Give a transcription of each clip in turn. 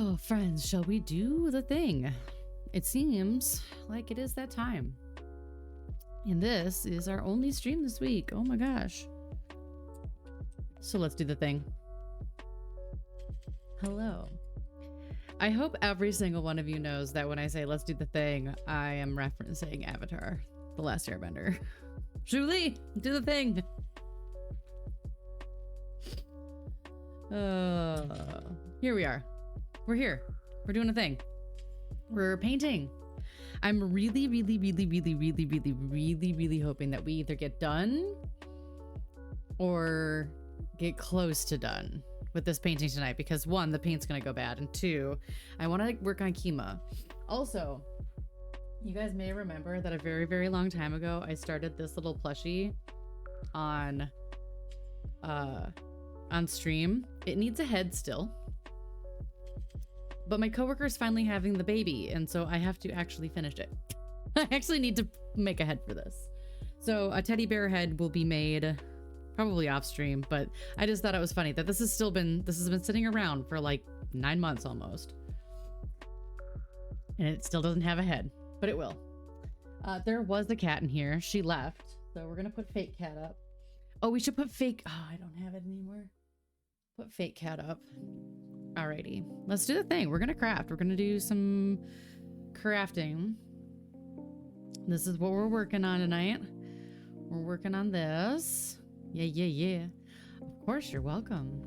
Oh, friends, shall we do the thing? It seems like it is that time. And this is our only stream this week. Oh my gosh. So let's do the thing. Hello. I hope every single one of you knows that when I say let's do the thing, I am referencing Avatar, The Last Airbender. Julie, do the thing. Here we are. We're here. We're doing a thing. We're painting. I'm really hoping that we either get done or get close to done with this painting tonight, because one, the paint's gonna go bad, and two, I want to work on Kima. Also, you guys may remember that a very long time ago I started this little plushie on stream. It needs a head still, but my coworker's finally having the baby, and so I have to actually finish it. I actually need to make a head for this. So a teddy bear head will be made probably off stream, but I just thought it was funny that this has been sitting around for like 9 months almost. And it still doesn't have a head, but it will. There was a cat in here. She left. So we're gonna put fake cat up. Oh, we should put fake, oh, I don't have it anymore. Put fake cat up. Alrighty, let's do the thing. We're gonna craft. We're gonna do some crafting. This is what we're working on tonight. We're working on this. Yeah. Of course, you're welcome.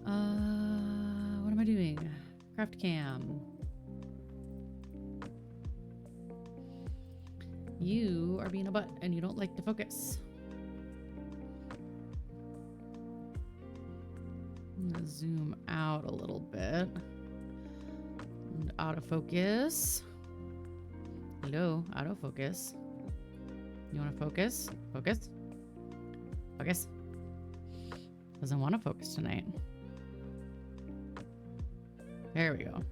What am I doing? Craft cam. You are being a butt and you don't like to focus. I'm gonna zoom out a little bit. And autofocus. Hello, autofocus. You want to focus? Focus? Focus? Doesn't want to focus tonight. There we go.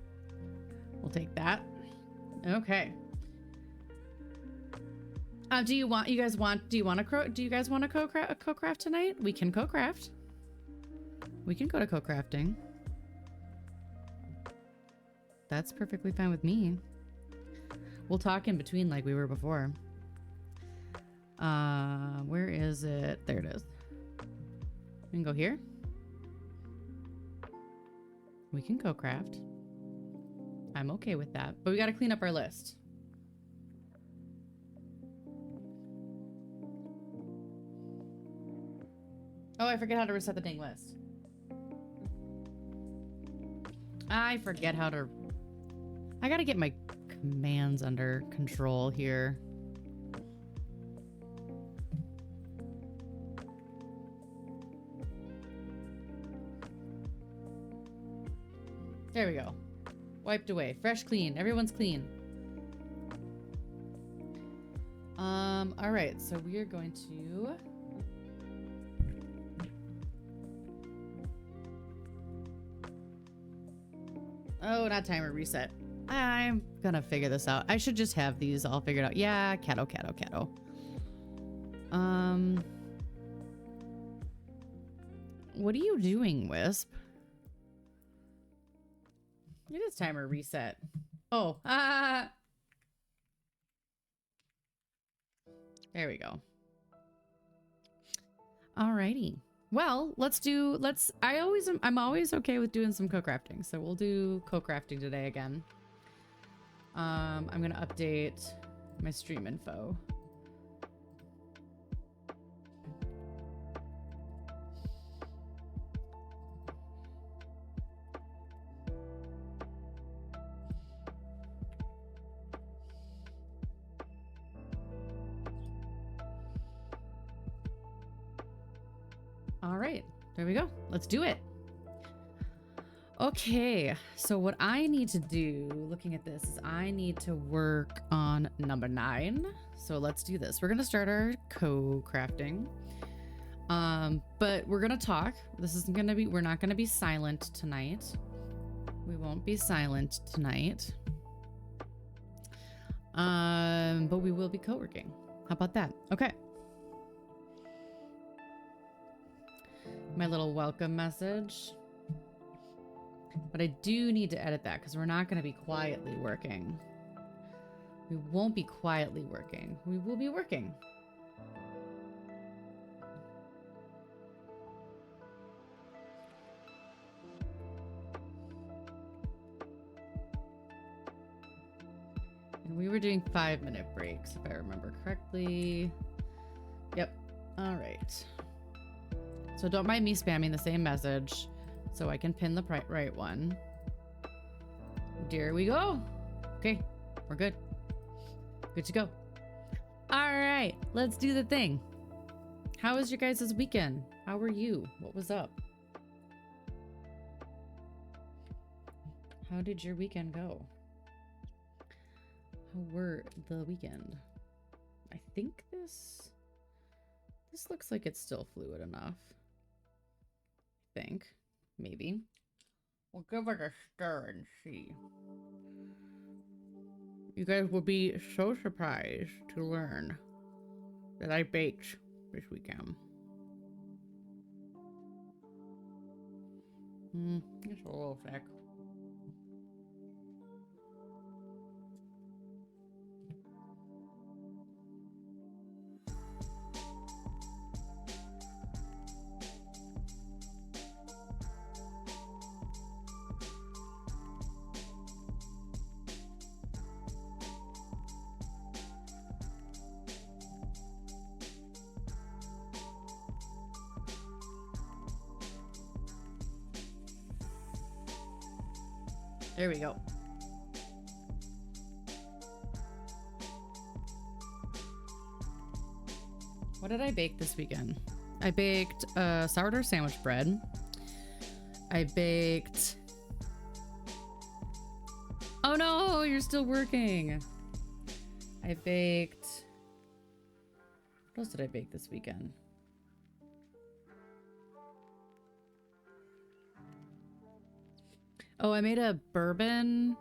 We'll take that. Okay. Do you guys want to co-craft tonight? We can co-craft. We can go to co-crafting. That's perfectly fine with me. We'll talk in between like we were before. Where is it? There it is. We can go here. We can co-craft. I'm okay with that, but we got to clean up our list. Oh, I forget how to reset the dang list. I forget how to... I gotta get my commands under control here. There we go. Wiped away. Fresh, clean. Everyone's clean. All right, so we are going to... Oh, not timer reset. I'm gonna figure this out. I should just have these all figured out. Yeah, catto. What are you doing, Wisp? It is timer reset. Oh, there we go. Alrighty. Well, I'm always okay with doing some co-crafting, so we'll do co-crafting today again. I'm gonna update my stream info. All right, there we go. Let's do it. Okay, so what I need to do, looking at this, is I need to work on number 9. So let's do this. We're gonna start our co-crafting. But we're gonna talk. We're not gonna be silent tonight. We won't be silent tonight. But we will be co-working. How about that? Okay. My little welcome message. But I do need to edit that because we're not going to be quietly working. We won't be quietly working. We will be working. And we were doing 5-minute breaks, if I remember correctly. Yep. All right. So don't mind me spamming the same message so I can pin the right one. There we go. Okay, we're good. Good to go. All right, let's do the thing. How was your guys' weekend? How were you? What was up? How did your weekend go? How were the weekend? I think this looks like it's still fluid enough. I think. Maybe. We'll give it a stir and see. You guys will be so surprised to learn that I baked this weekend. Just a little sec. There we go. What did I bake this weekend? I baked sourdough sandwich bread. I baked... Oh no, you're still working. I baked... What else did I bake this weekend? Oh, I made a bourbon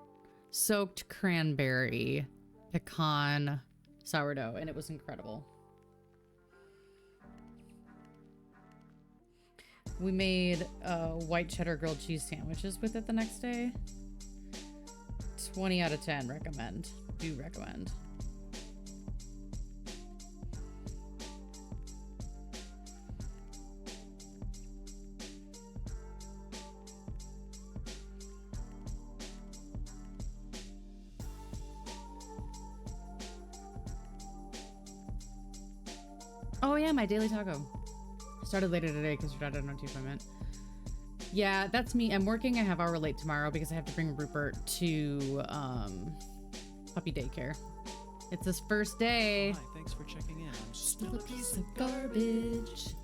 soaked cranberry pecan sourdough, and it was incredible. We made white cheddar grilled cheese sandwiches with it the next day. 20 out of 10 recommend. Do recommend. Oh yeah, my daily taco. Started later today because your dad didn't know what I meant. Yeah, that's me. I'm working a half-hour late tomorrow because I have to bring Rupert to puppy daycare. It's his first day. Hi, thanks for checking in. I'm Still a piece of garbage.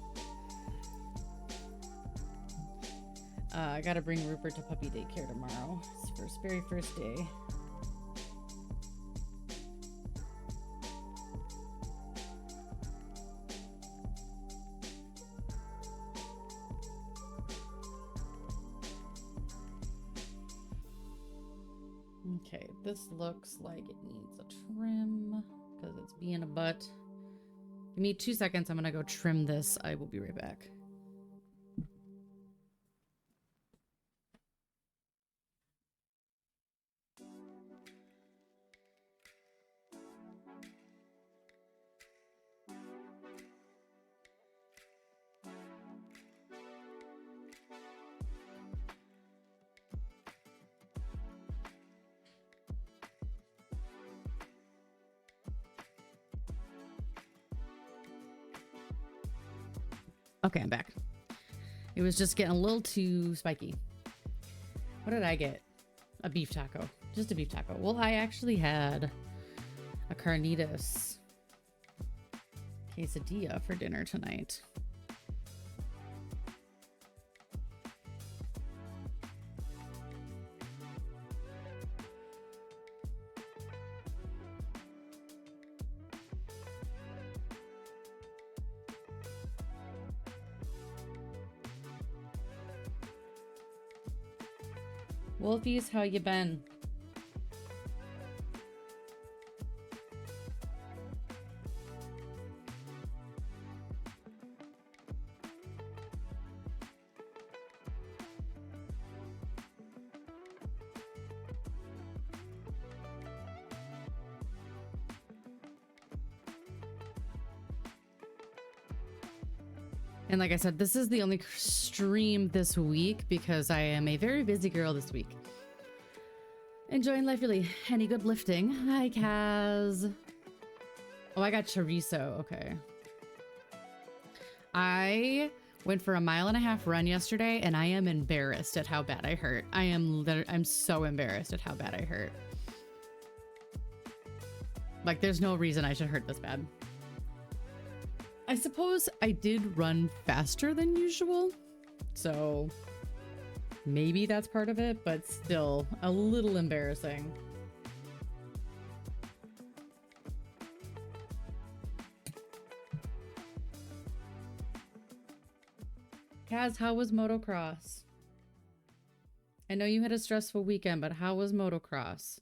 I gotta bring Rupert to puppy daycare tomorrow. It's his very first day. Okay, this looks like it needs a trim because it's being a butt. Give me 2 seconds. I'm gonna go trim this. I will be right back. Okay, I'm back. It was just getting a little too spiky. What did I get? A beef taco. Just a beef taco. Well, I actually had a carnitas quesadilla for dinner tonight. Wolfies, how you been? And like I said, this is the only stream this week because I am a very busy girl this week. Enjoying life really. Any good lifting? Hi, Kaz. Oh, I got chorizo. Okay. I went for a 1.5 mile run yesterday and I am embarrassed at how bad I hurt. I'm so embarrassed at how bad I hurt. Like, there's no reason I should hurt this bad. I suppose I did run faster than usual, so maybe that's part of it, but still a little embarrassing. Kaz, how was motocross? I know you had a stressful weekend, but how was motocross?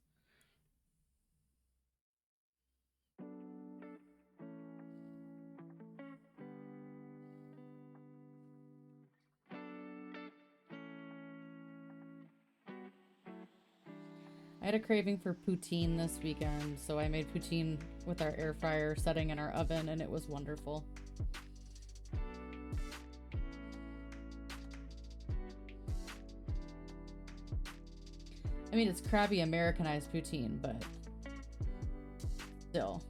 I had a craving for poutine this weekend, so I made poutine with our air fryer setting in our oven, and it was wonderful. I mean, it's crappy Americanized poutine, but still.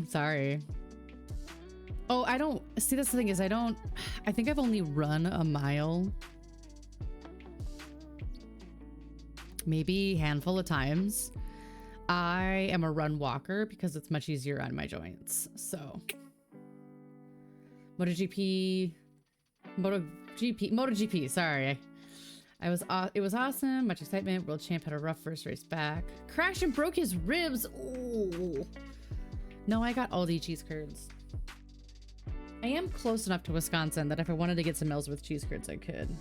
Sorry. Oh, I don't see. That's the thing is I think I've only run a mile maybe a handful of times. I am a run walker because it's much easier on my joints. So MotoGP, sorry. It was awesome. Much excitement. World champ had a rough first race back. Crashed and broke his ribs. Ooh. No, I got Aldi cheese curds. I am close enough to Wisconsin that if I wanted to get some Ellsworth cheese curds, I could.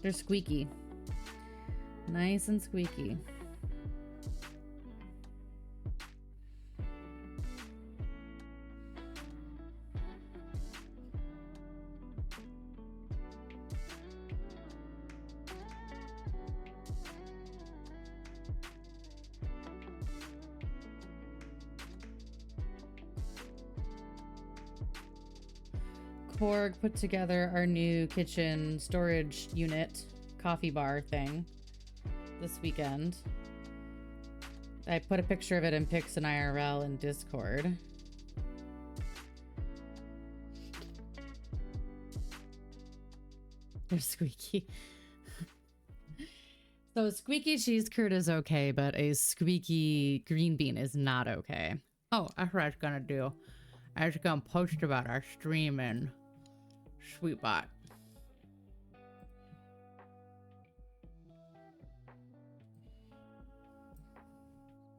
They're squeaky. Nice and squeaky. Korg put together our new kitchen storage unit coffee bar thing this weekend. I put a picture of it in Pics and IRL in Discord. They're squeaky. So a squeaky cheese curd is okay, but a squeaky green bean is not okay. Oh, that's what I was gonna post about our stream in Sweetbot.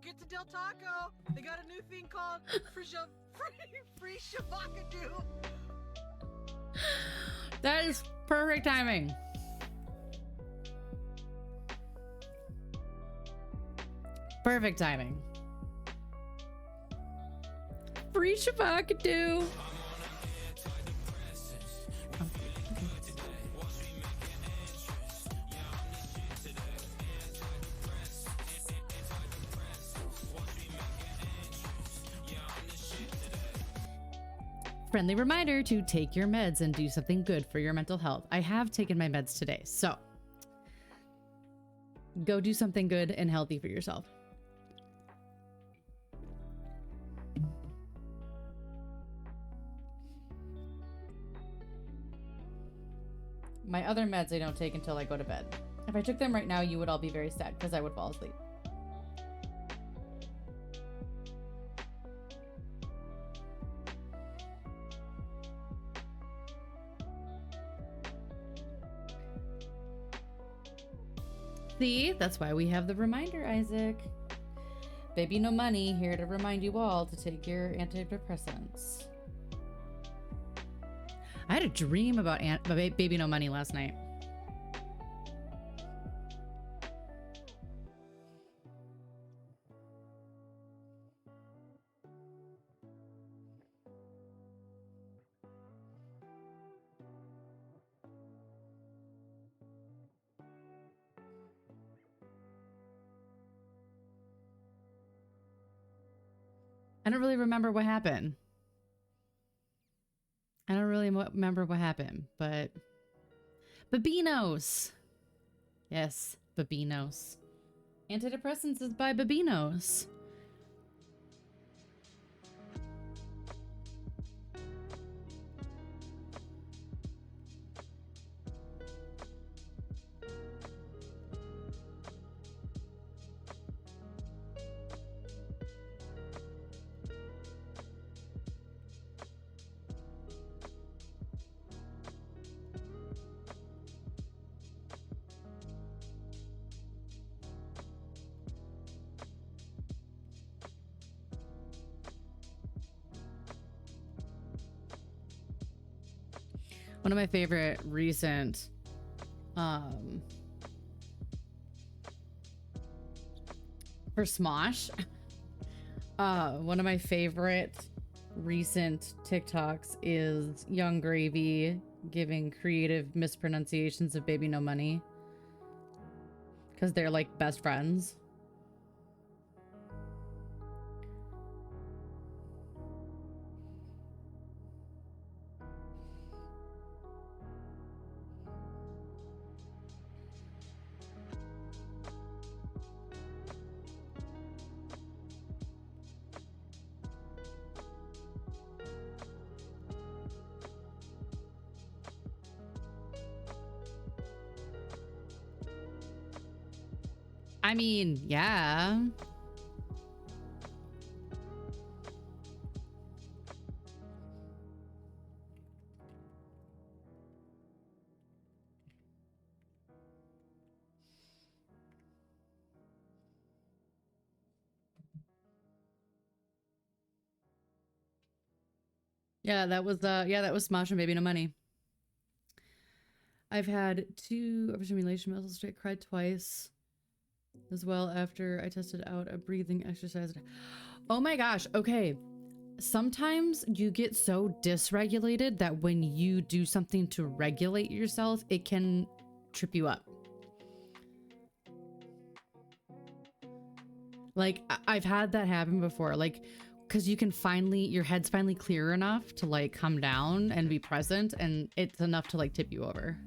Get to Del Taco. They got a new thing called free shavakadu. That is perfect timing. Perfect timing. Free shavakadu. Friendly reminder to take your meds and do something good for your mental health. I have taken my meds today, so go do something good and healthy for yourself. My other meds I don't take until I go to bed. If I took them right now, you would all be very sad because I would fall asleep. See, that's why we have the reminder, Isaac. Baby No Money, here to remind you all to take your antidepressants. I had a dream about Baby No Money last night. I don't really remember what happened. I don't really remember what happened, but Babinos. Yes, Babinos. Antidepressants is by Babinos. One of my favorite recent for Smosh, one of my favorite recent TikToks is Young Gravy giving creative mispronunciations of Baby No Money because they're like best friends. I mean, yeah. Yeah, that was Smosh and Baby No Money. I've had 2 overstimulation muscles straight, cried twice as well after I tested out a breathing exercise. Oh my gosh, okay. Sometimes you get so dysregulated that when you do something to regulate yourself, it can trip you up. Like, I've had that happen before, like, because you can finally, your head's finally clear enough to like come down and be present, and it's enough to like tip you over.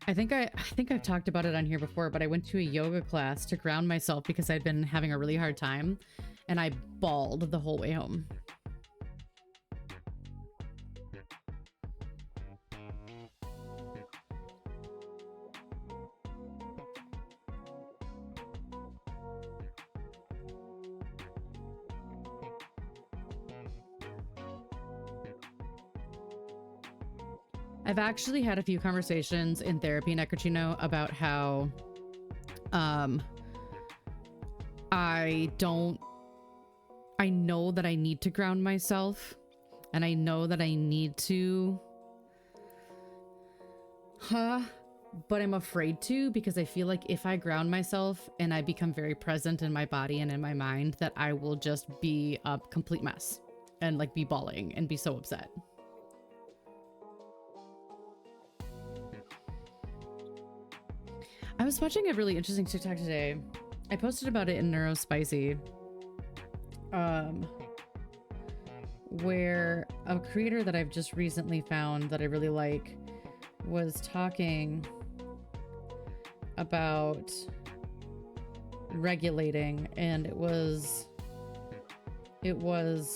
I think I've talked about it on here before, but I went to a yoga class to ground myself because I'd been having a really hard time, and I bawled the whole way home. I've actually had a few conversations in therapy, Necrochino, about how I know that I need to ground myself, and I know that I need to, but I'm afraid to, because I feel like if I ground myself and I become very present in my body and in my mind, that I will just be a complete mess and like be bawling and be so upset. I was watching a really interesting TikTok today. I posted about it in Neurospicy, where a creator that I've just recently found that I really like was talking about regulating, and it was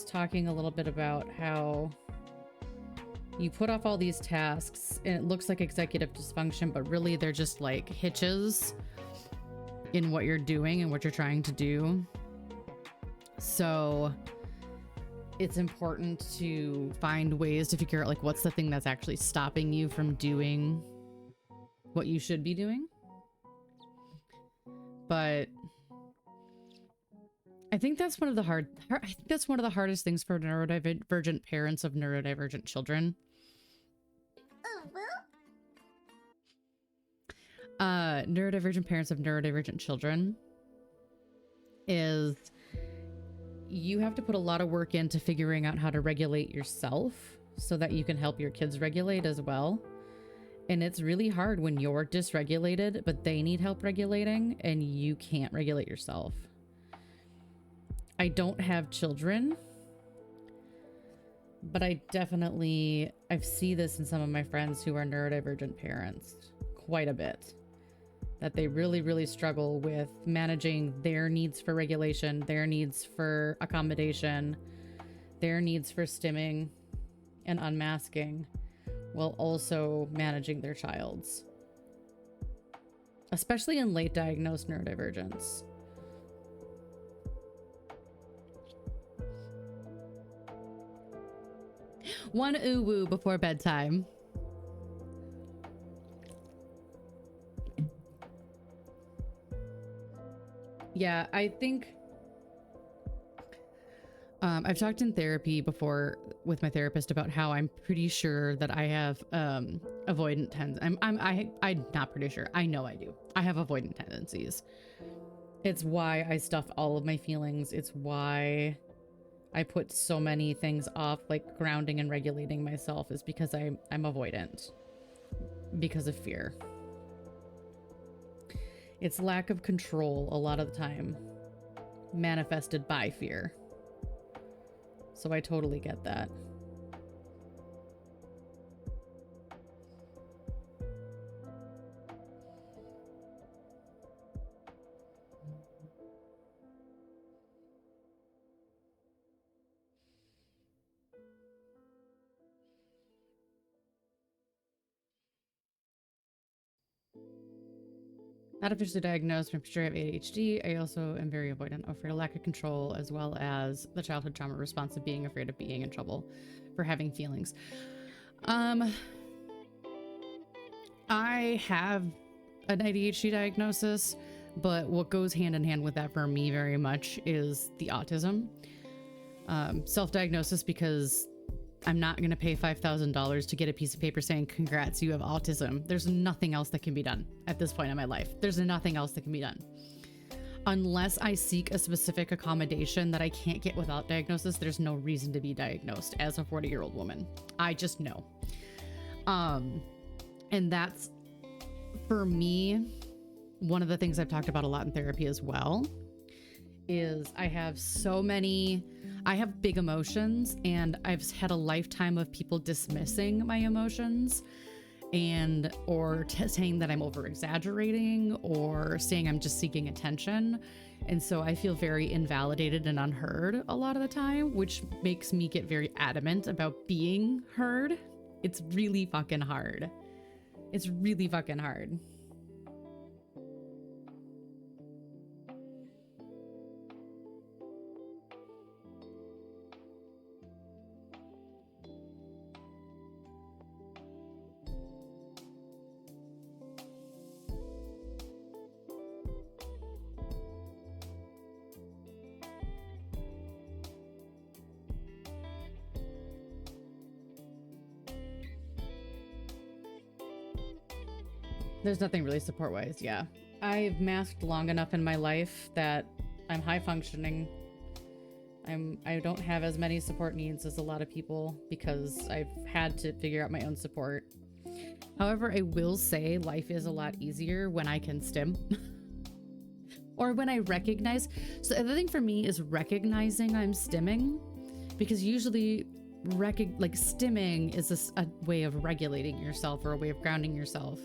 talking a little bit about how you put off all these tasks and it looks like executive dysfunction, but really they're just like hitches in what you're doing and what you're trying to do. So it's important to find ways to figure out like what's the thing that's actually stopping you from doing what you should be doing. But I think that's one of the hardest things for neurodivergent parents of neurodivergent children. Neurodivergent parents of neurodivergent children is you have to put a lot of work into figuring out how to regulate yourself so that you can help your kids regulate as well. And it's really hard when you're dysregulated, but they need help regulating and you can't regulate yourself. I don't have children, but I see this in some of my friends who are neurodivergent parents quite a bit. That they really, really struggle with managing their needs for regulation, their needs for accommodation, their needs for stimming and unmasking, while also managing their child's. Especially in late diagnosed neurodivergence. One uwu before bedtime. Yeah, I think I've talked in therapy before with my therapist about how I'm pretty sure that I have avoidant tendencies. I'm not pretty sure. I know I do. I have avoidant tendencies. It's why I stuff all of my feelings. It's why I put so many things off, like grounding and regulating myself, is because I'm avoidant because of fear. It's lack of control a lot of the time, manifested by fear. So I totally get that. Not officially diagnosed, but I'm sure I have ADHD. I also am very avoidant, afraid of lack of control, as well as the childhood trauma response of being afraid of being in trouble for having feelings. I have an ADHD diagnosis, but what goes hand in hand with that for me very much is the autism. Self-diagnosis, because I'm not going to pay $5,000 to get a piece of paper saying, congrats, you have autism. There's nothing else that can be done at this point in my life. There's nothing else that can be done. Unless I seek a specific accommodation that I can't get without diagnosis, there's no reason to be diagnosed as a 40-year-old woman. I just know. And that's, for me, one of the things I've talked about a lot in therapy as well, is I have big emotions, and I've had a lifetime of people dismissing my emotions or saying that I'm over exaggerating or saying I'm just seeking attention. And so I feel very invalidated and unheard a lot of the time, which makes me get very adamant about being heard. It's really fucking hard. It's really fucking hard. There's nothing really support-wise, yeah. I've masked long enough in my life that I'm high functioning. I don't have as many support needs as a lot of people because I've had to figure out my own support. However, I will say life is a lot easier when I can stim. Or when I recognize. So the other thing for me is recognizing I'm stimming, because usually stimming is a way of regulating yourself or a way of grounding yourself.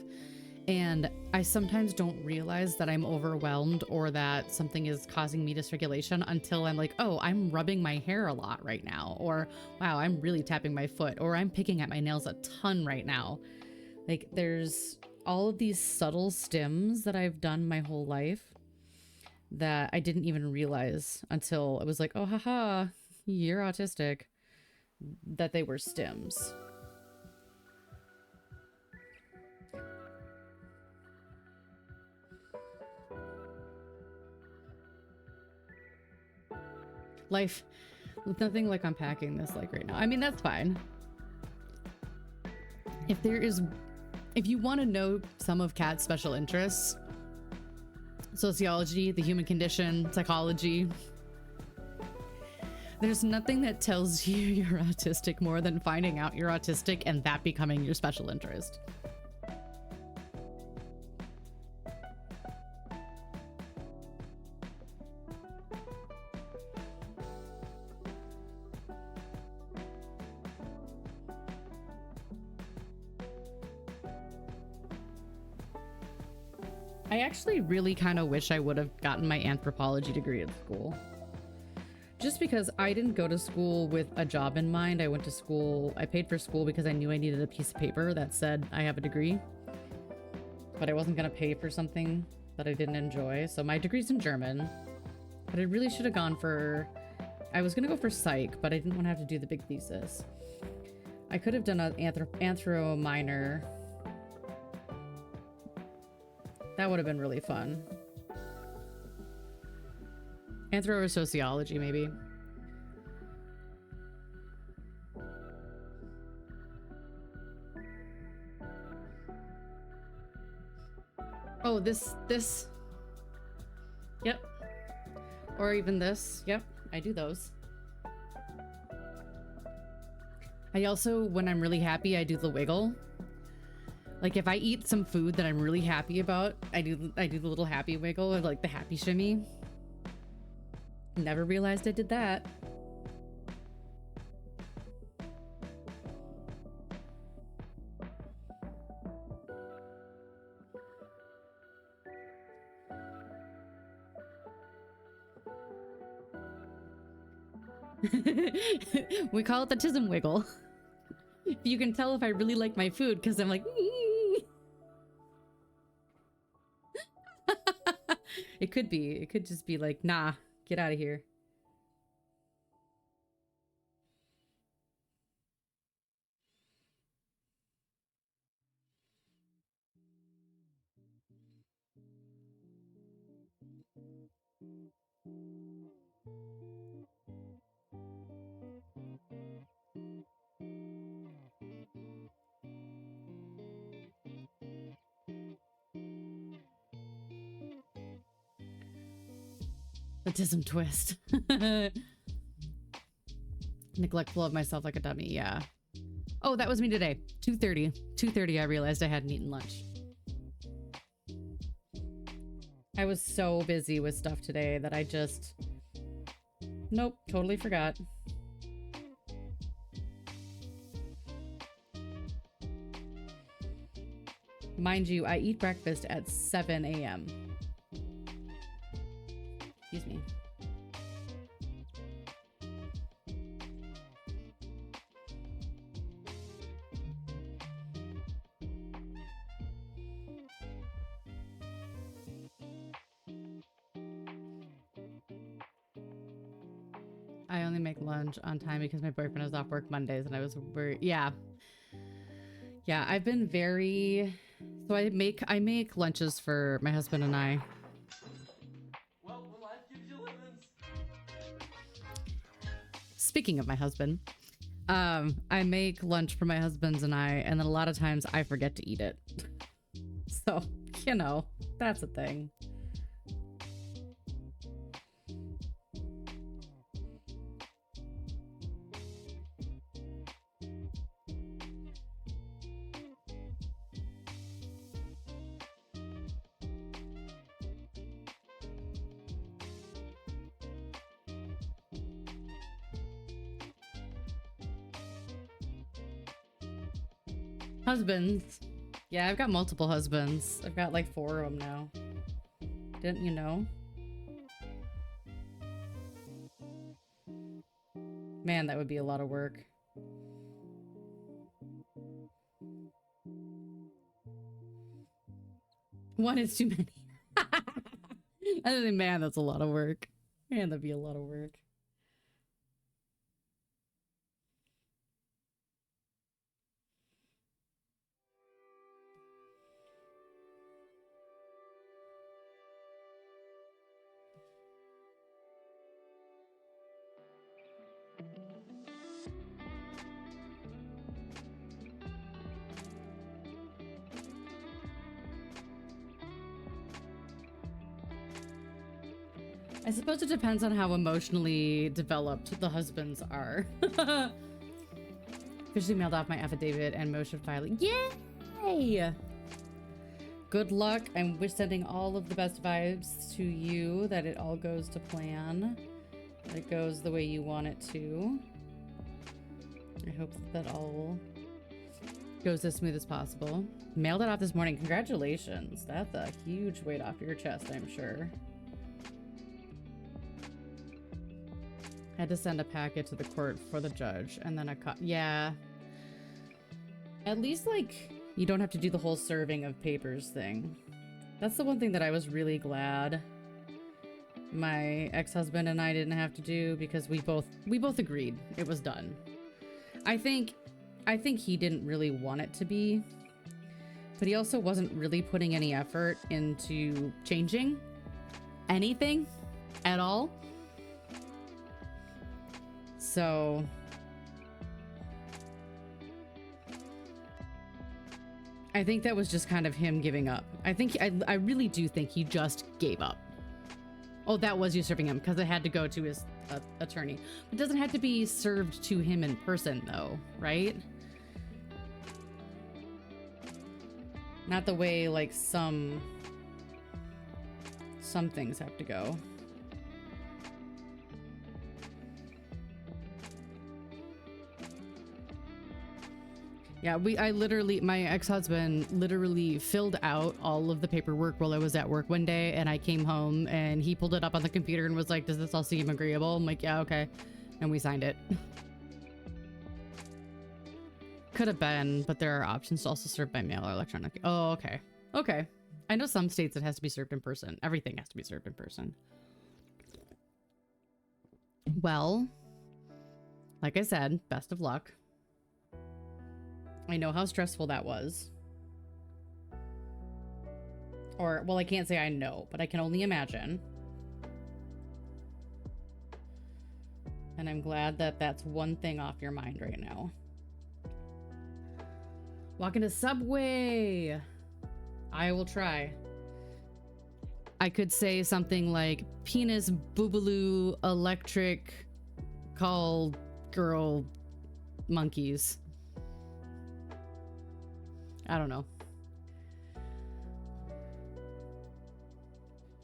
And I sometimes don't realize that I'm overwhelmed or that something is causing me dysregulation until I'm like, oh, I'm rubbing my hair a lot right now. Or, wow, I'm really tapping my foot. Or I'm picking at my nails a ton right now. Like, there's all of these subtle stims that I've done my whole life that I didn't even realize until it was like, oh, haha, you're autistic. That they were stims. Life, with nothing like unpacking this like right now. I mean, that's fine. If you want to know some of Kat's special interests, sociology, the human condition, psychology, there's nothing that tells you you're autistic more than finding out you're autistic and that becoming your special interest. I actually really kind of wish I would have gotten my anthropology degree at school. Just because I didn't go to school with a job in mind. I went to school, I paid for school because I knew I needed a piece of paper that said I have a degree. But I wasn't going to pay for something that I didn't enjoy. So my degree's in German. But I really should have gone for... I was going to go for psych, but I didn't want to have to do the big thesis. I could have done an anthro minor. That would have been really fun. Anthro or sociology, maybe. Oh, this. Yep. Or even this. Yep, I do those. I also, when I'm really happy, I do the wiggle. Like if I eat some food that I'm really happy about, I do the little happy wiggle, or like the happy shimmy. Never realized I did that. We call it the tism wiggle. You can tell if I really like my food because I'm like, it could be. It could just be like, nah, get out of here. Autism twist. Neglectful of myself like a dummy, yeah. Oh, that was me today. 2:30. 2:30 I realized I hadn't eaten lunch. I was so busy with stuff today that I just... Nope, totally forgot. Mind you, I eat breakfast at 7 a.m. Excuse me. I only make lunch on time because my boyfriend is off work Mondays and I was worried. Yeah. Yeah, I've been very... So I make lunches for my husband and I. Well, when life gives you lemons. Speaking of my husband, I make lunch for my husbands and I, and then a lot of times I forget to eat it. So, you know, that's a thing. Husbands. Yeah, I've got multiple husbands. I've got like 4 of them now. Didn't you know? Man, that would be a lot of work. One is too many. I think, man, that's a lot of work. Man, that'd be a lot of work. I suppose it depends on how emotionally developed the husbands are. Officially mailed off my affidavit and motion filing. Yay! Good luck. I'm sending all of the best vibes to you, that it all goes to plan. That it goes the way you want it to. I hope that all goes as smooth as possible. Mailed it off this morning. Congratulations. That's a huge weight off your chest, I'm sure. Had to send a packet to the court for the judge and then yeah. At least, like, you don't have to do the whole serving of papers thing. That's the one thing that I was really glad my ex-husband and I didn't have to do, because we both agreed it was done. I think he didn't really want it to be, but he also wasn't really putting any effort into changing anything at all. So I think that was just kind of him giving up. I really do think he just gave up. Oh, that was you serving him, because it had to go to his attorney. It doesn't have to be served to him in person, though, right? Not the way, like, some things have to go. Yeah, my ex-husband literally filled out all of the paperwork while I was at work one day, and I came home and he pulled it up on the computer and was like, does this all seem agreeable? I'm like, yeah, okay. And we signed it. Could have been, but there are options to also serve by mail or electronic. Oh, okay. Okay. I know some states it has to be served in person. Everything has to be served in person. Well, like I said, best of luck. I know how stressful that was. Or, well, I can't say I know, but I can only imagine. And I'm glad that that's one thing off your mind right now. Walking to Subway. I will try. I could say something like penis boobaloo electric call girl monkeys. I don't know.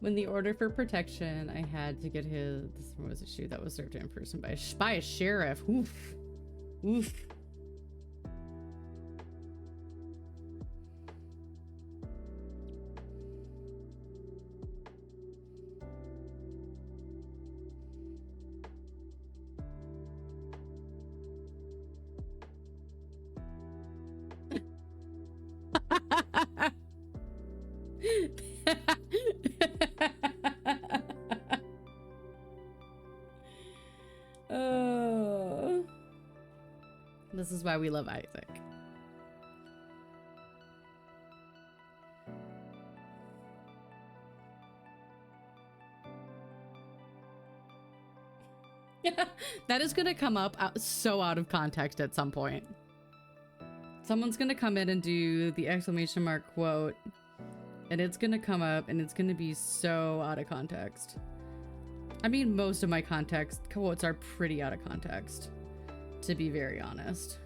When the order for protection, I had to get his, this was a shoe that was served in person by a sheriff. Oof. Oof. Oh. This is why we love Isaac. That is gonna come up so out of context at some point. Someone's gonna come in and do the exclamation mark quote, and it's gonna come up and it's gonna be so out of context. I mean, most of my context quotes are pretty out of context, to be very honest.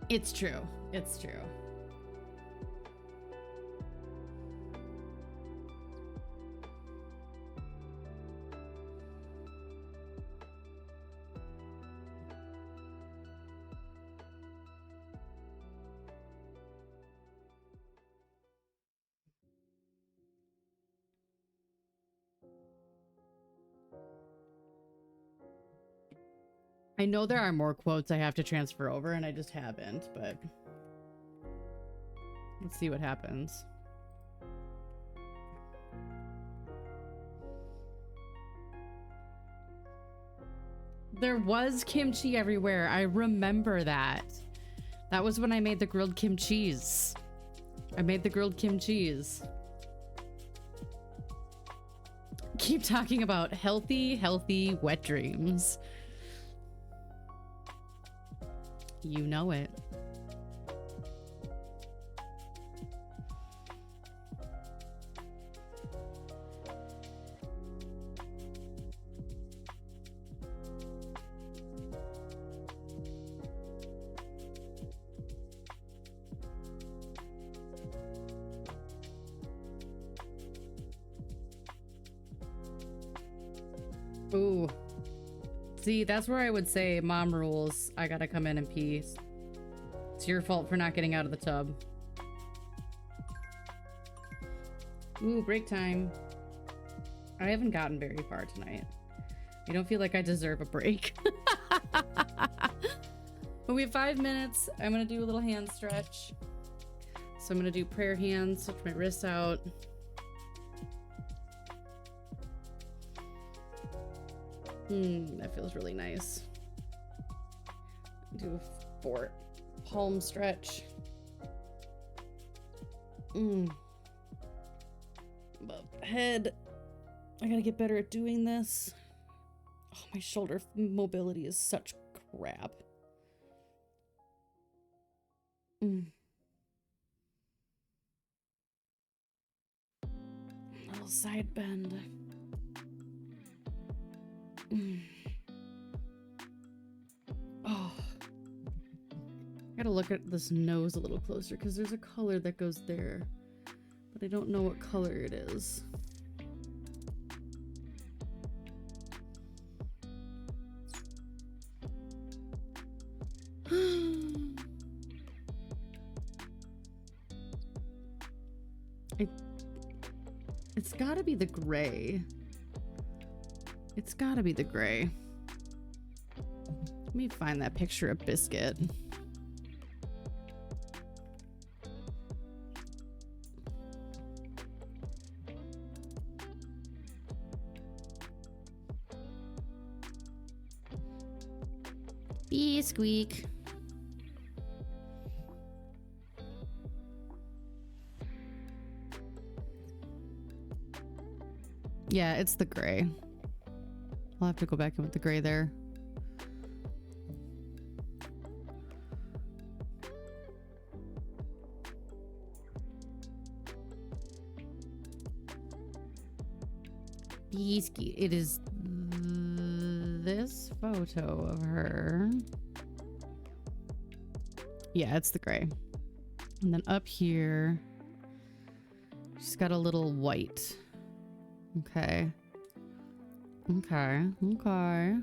It's true. It's true. I know there are more quotes I have to transfer over and I just haven't, but let's see what happens. There was kimchi everywhere. I remember that. That was when I made the grilled kimchis. I made the grilled kimchis. Keep talking about healthy, healthy wet dreams. You know it. Ooh. See, that's where I would say mom rules. I gotta come in and pee. It's your fault for not getting out of the tub. Ooh, break time. I haven't gotten very far tonight. I don't feel like I deserve a break. But we have 5 minutes. I'm gonna do a little hand stretch. So I'm gonna do prayer hands, stretch my wrists out. That feels really nice. Do a 4 palm stretch. Above the head. I gotta get better at doing this. Oh, my shoulder mobility is such crap. Little side bend. Oh. I gotta look at this nose a little closer because there's a color that goes there. But I don't know what color it is. It's gotta be the gray. It's gotta be the gray. Let me find that picture of Biscuit. Squeak. Yeah, it's the gray. I'll have to go back in with the gray there. Biscuit. It is this photo of her. Yeah, it's the gray. And then up here, she's got a little white. Okay. Okay. Okay.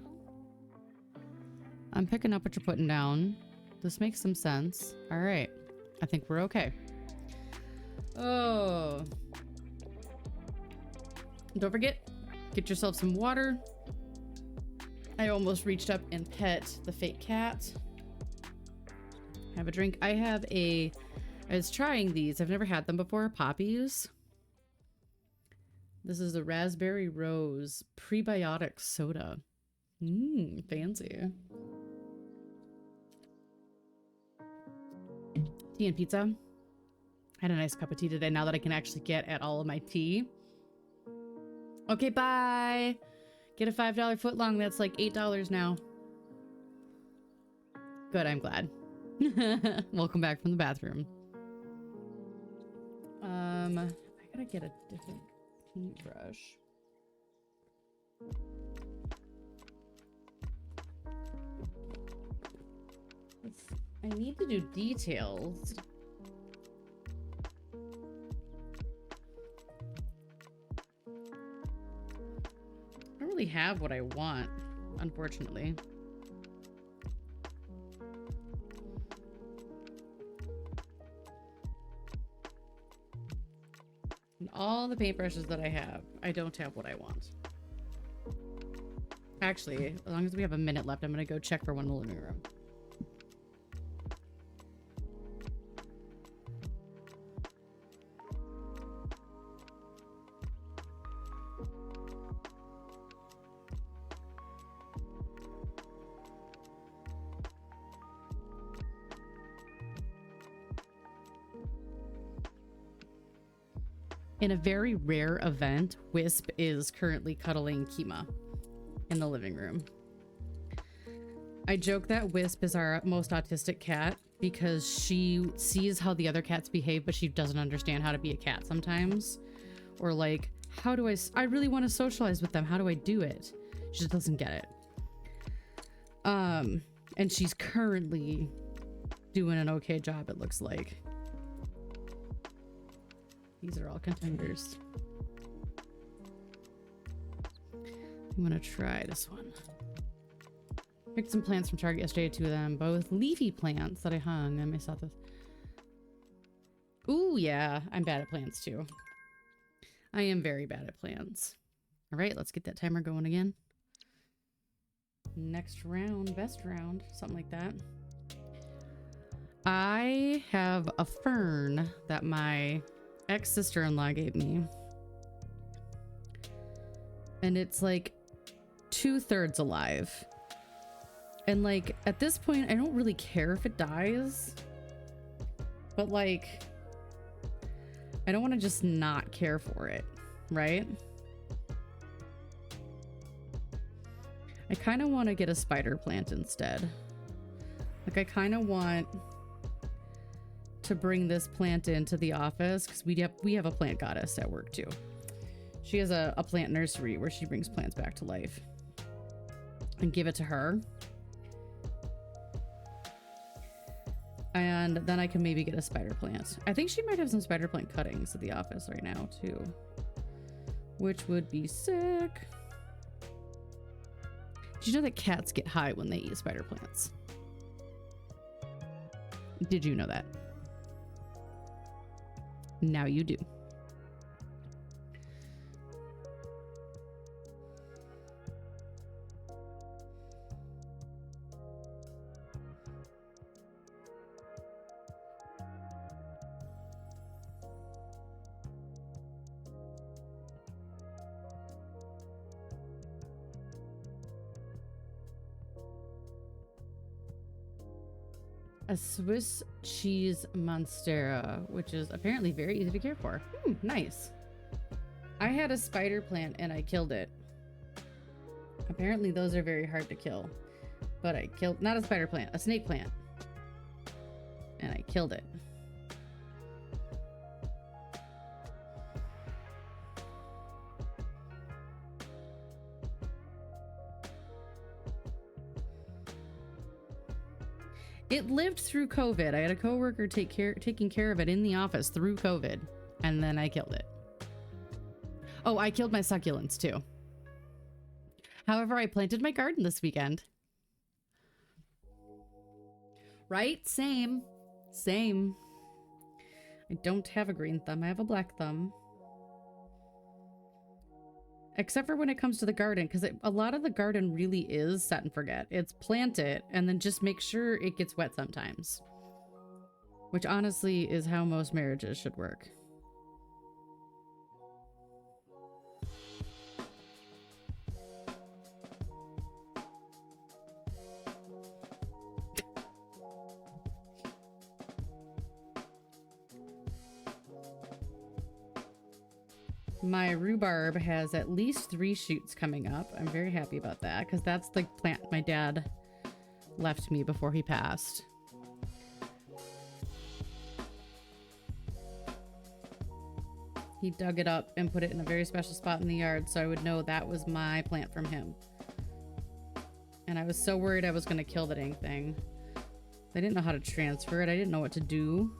I'm picking up what you're putting down. This makes some sense. All right. I think we're okay. Oh. Don't forget, get yourself some water. I almost reached up and pet the fake cat. Have a drink. I was trying these. I've never had them before. Poppies. This is the raspberry rose prebiotic soda. Fancy. Tea and pizza. Had a nice cup of tea today now that I can actually get at all of my tea. Okay, bye. Get a $5 footlong. That's like $8 now. Good, I'm glad. Welcome back from the bathroom. I gotta get a different paintbrush. I need to do details. I don't really have what I want, unfortunately. And all the paintbrushes that I don't have what I want. Actually, as long as we have a minute left, I'm gonna go check for one in the living room. In a very rare event, Wisp is currently cuddling Kima in the living room. I joke that Wisp is our most autistic cat because she sees how the other cats behave, but she doesn't understand how to be a cat sometimes. Or like, how do I really want to socialize with them. How do I do it? She just doesn't get it. And she's currently doing an okay job, it looks like. These are all contenders. I'm gonna try this one. Picked some plants from Target yesterday, 2 of them, both leafy plants that I hung. I saw this. Ooh, yeah, I'm bad at plants too. I am very bad at plants. All right, let's get that timer going again. Next round, best round, something like that. I have a fern that my ex-sister-in-law gave me. And it's like 2/3 alive. And like at this point, I don't really care if it dies. But like, I don't want to just not care for it, right? I kind of want to get a spider plant instead. Like I kind of want to bring this plant into the office because we have a plant goddess at work too. She has a plant nursery where she brings plants back to life, and give it to her. And then I can maybe get a spider plant. I think she might have some spider plant cuttings at the office right now too, which would be sick. Did you know that cats get high when they eat spider plants? Did you know that? Now you do. A Swiss cheese monstera, which is apparently very easy to care for. Nice. I had a spider plant and I killed it. Apparently those are very hard to kill. But I killed, not a spider plant, a snake plant. And I killed it. It lived through COVID. I had a coworker taking care of it in the office through COVID, and then I killed it. Oh, I killed my succulents too. However, I planted my garden this weekend. Right? Same. Same. I don't have a green thumb. I have a black thumb. Except for when it comes to the garden, because a lot of the garden really is set and forget. It's plant it and then just make sure it gets wet sometimes. Which honestly is how most marriages should work. My rhubarb has at least 3 shoots coming up. I'm very happy about that because that's the plant my dad left me before he passed. He dug it up and put it in a very special spot in the yard so I would know that was my plant from him. And I was so worried I was going to kill the dang thing. I didn't know how to transfer it. I didn't know what to do.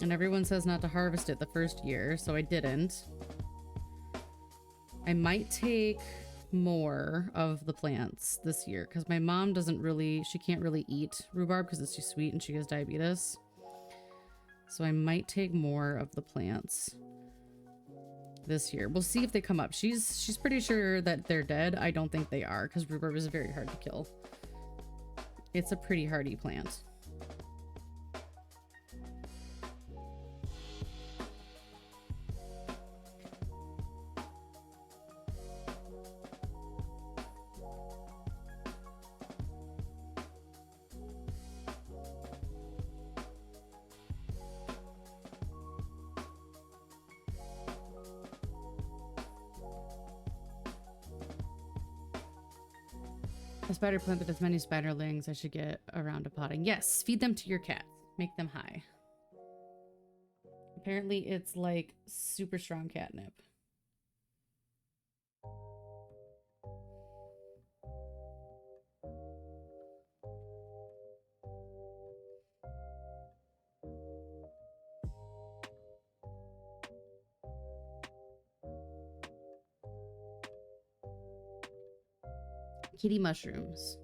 And everyone says not to harvest it the first year, so I didn't. I might take more of the plants this year because my mom she can't really eat rhubarb because it's too sweet and she has diabetes. So I might take more of the plants this year. We'll see if they come up. She's pretty sure that they're dead. I don't think they are because rhubarb is very hard to kill. It's a pretty hardy plant. A spider plant that has many spiderlings. I should get around to potting. Yes, feed them to your cats. Make them high. Apparently it's like super strong catnip. kitty mushrooms.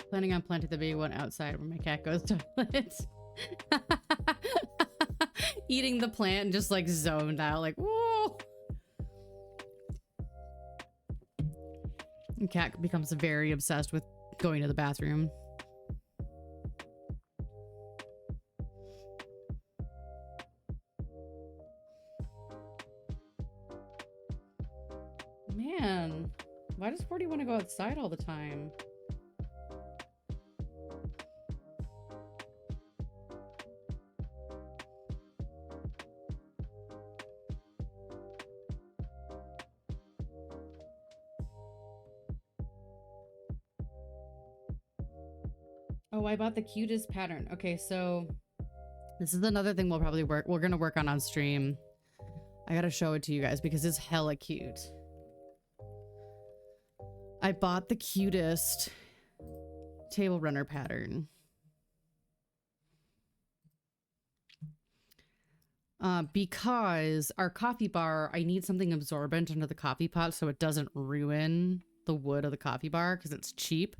Planning on planting the baby one outside where my cat goes to toilet. Eating the plant and just like zoned out, like, whoa. And cat becomes very obsessed with going to the bathroom. Man, why does 40 want to go outside all the time? Oh, I bought the cutest pattern. Okay, so this is another thing we're gonna work on stream. I gotta show it to you guys because it's hella cute. I bought the cutest table runner pattern. Because our coffee bar, I need something absorbent under the coffee pot so it doesn't ruin the wood of the coffee bar because it's cheap.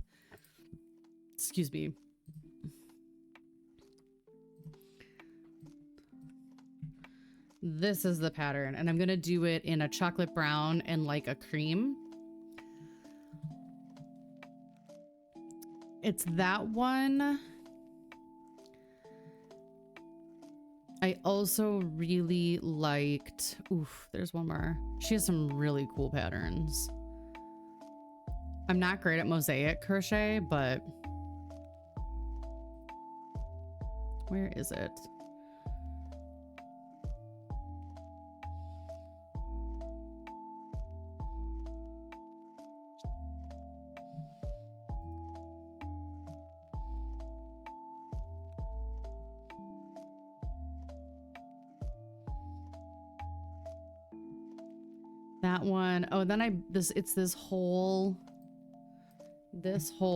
Excuse me. This is the pattern, and I'm gonna do it in a chocolate brown and like a cream. It's that one. I also really liked, oof, there's one more. She has some really cool patterns. I'm not great at mosaic crochet, but where is it? That one. Oh, then it's this whole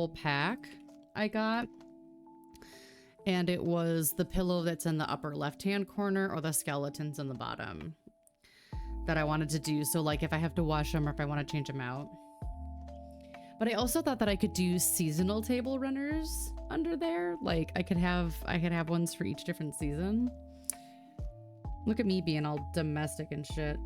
pack I got. And it was the pillow that's in the upper left-hand corner or the skeletons in the bottom that I wanted to do. So like if I have to wash them or if I want to change them out. But I also thought that I could do seasonal table runners under there. Like I could have ones for each different season. Look at me being all domestic and shit.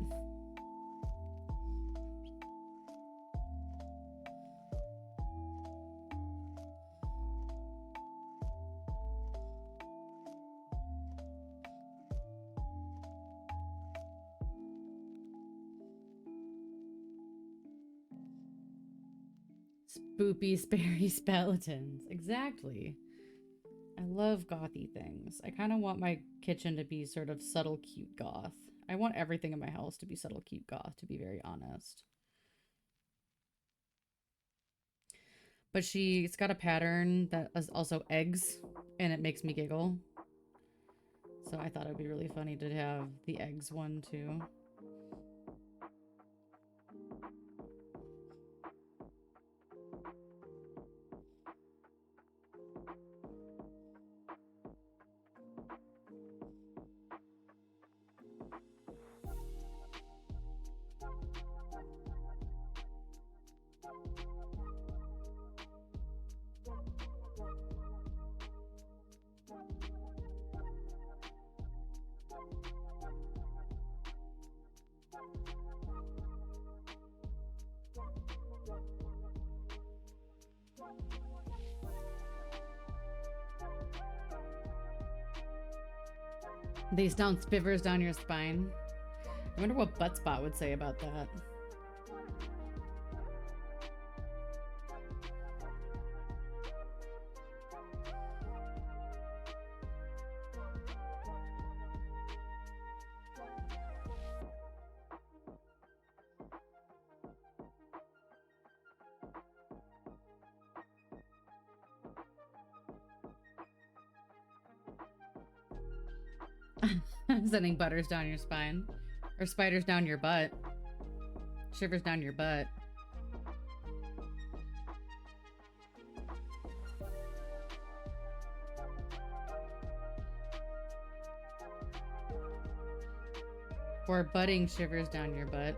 Spoopy, sparry skeletons. Exactly. I love gothy things. I kind of want my kitchen to be sort of subtle, cute goth. I want everything in my house to be subtle, cute goth, to be very honest. But she's got a pattern that is also eggs, and it makes me giggle. So I thought it would be really funny to have the eggs one too. They sound spivers down your spine. I wonder what Buttspot would say about that. Sending butters down your spine. Or spiders down your butt. Shivers down your butt. Or budding shivers down your butt.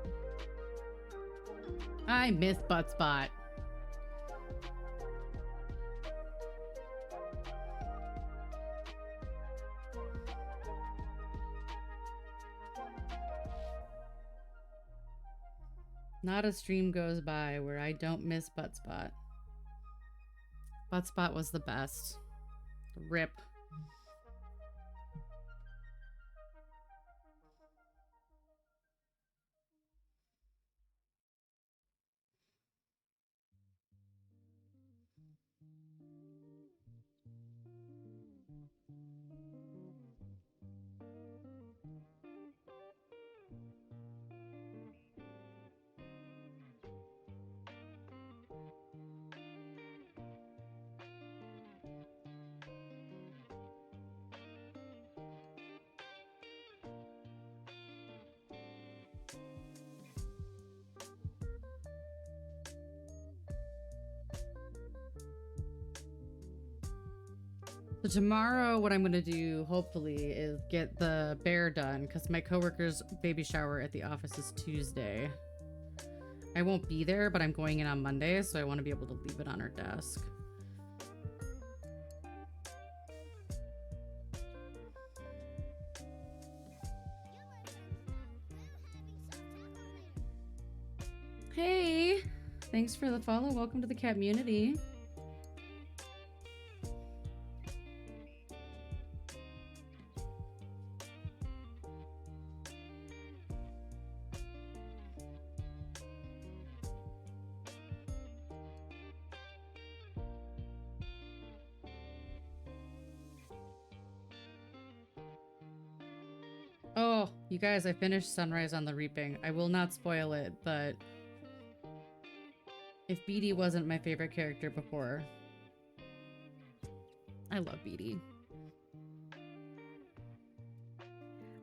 I miss Butt Spot. Not a stream goes by where I don't miss Butt Spot. Butt Spot was the best. Rip. So tomorrow, what I'm going to do, hopefully, is get the bear done, because my coworker's baby shower at the office is Tuesday. I won't be there, but I'm going in on Monday, so I want to be able to leave it on her desk. Hey! Thanks for the follow. Welcome to the community. Oh, you guys, I finished Sunrise on the Reaping. I will not spoil it, but if Beatty wasn't my favorite character before, I love Beatty.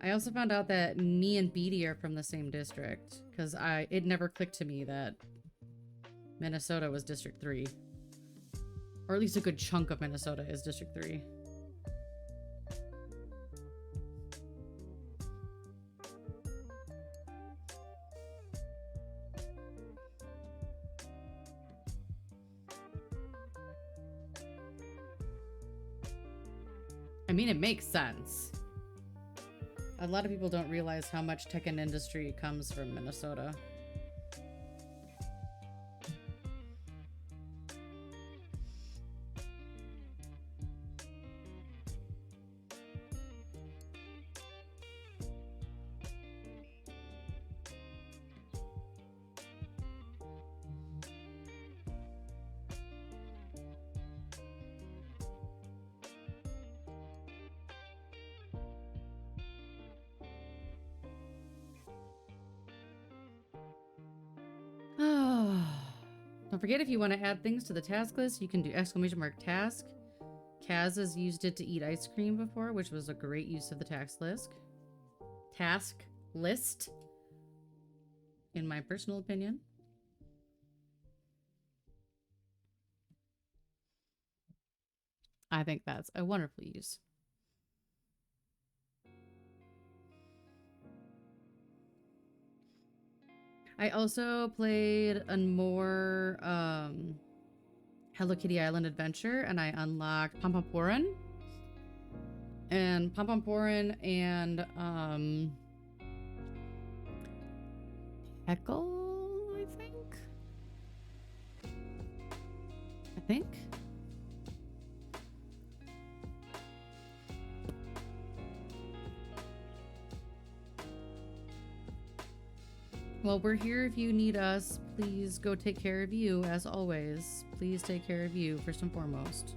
I also found out that me and Beatty are from the same district, because it never clicked to me that Minnesota was District 3. Or at least a good chunk of Minnesota is District 3. I mean, it makes sense. A lot of people don't realize how much tech and industry comes from Minnesota. Don't forget, if you want to add things to the task list, you can do !task. Kaz has used it to eat ice cream before, which was a great use of the task list. In my personal opinion. I think that's a wonderful use. I also played a more Hello Kitty Island adventure, and I unlocked Pompomporin. And Pompomporin and Heckle, I think. Well, we're here if you need us. Please go take care of you, as always. Please take care of you, first and foremost.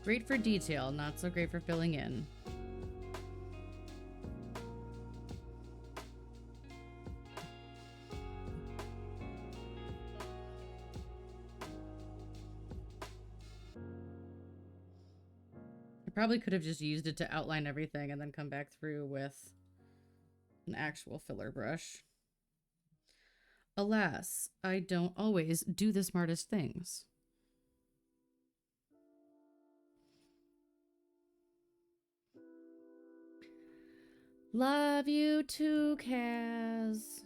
Great for detail, not so great for filling in. I probably could have just used it to outline everything and then come back through with an actual filler brush. Alas, I don't always do the smartest things. Love you too, Kaz.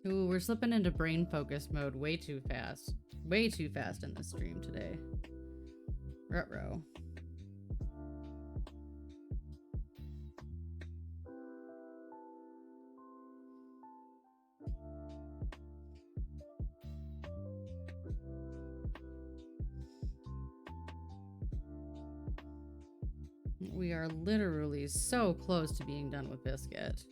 Ooh, we're slipping into brain focus mode way too fast. Way too fast in this stream today. Ruh-roh. We are literally so close to being done with Biscuit.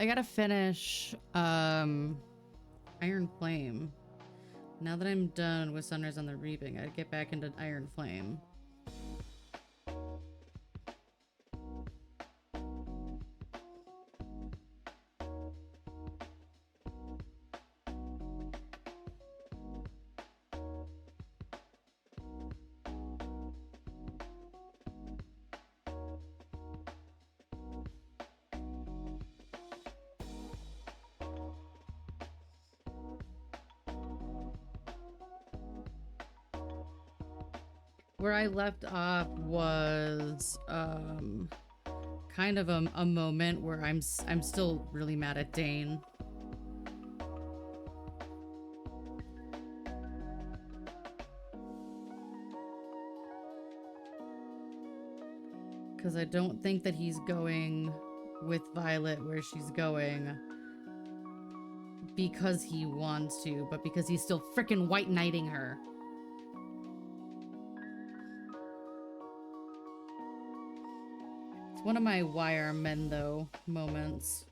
I gotta finish Iron Flame. Now that I'm done with Sunrise on the Reaping, I get back into Iron Flame. Where I left off was kind of a moment where I'm still really mad at Dane. Because I don't think that he's going with Violet where she's going because he wants to, but because he's still frickin' white knighting her. It's one of my why are men though moments.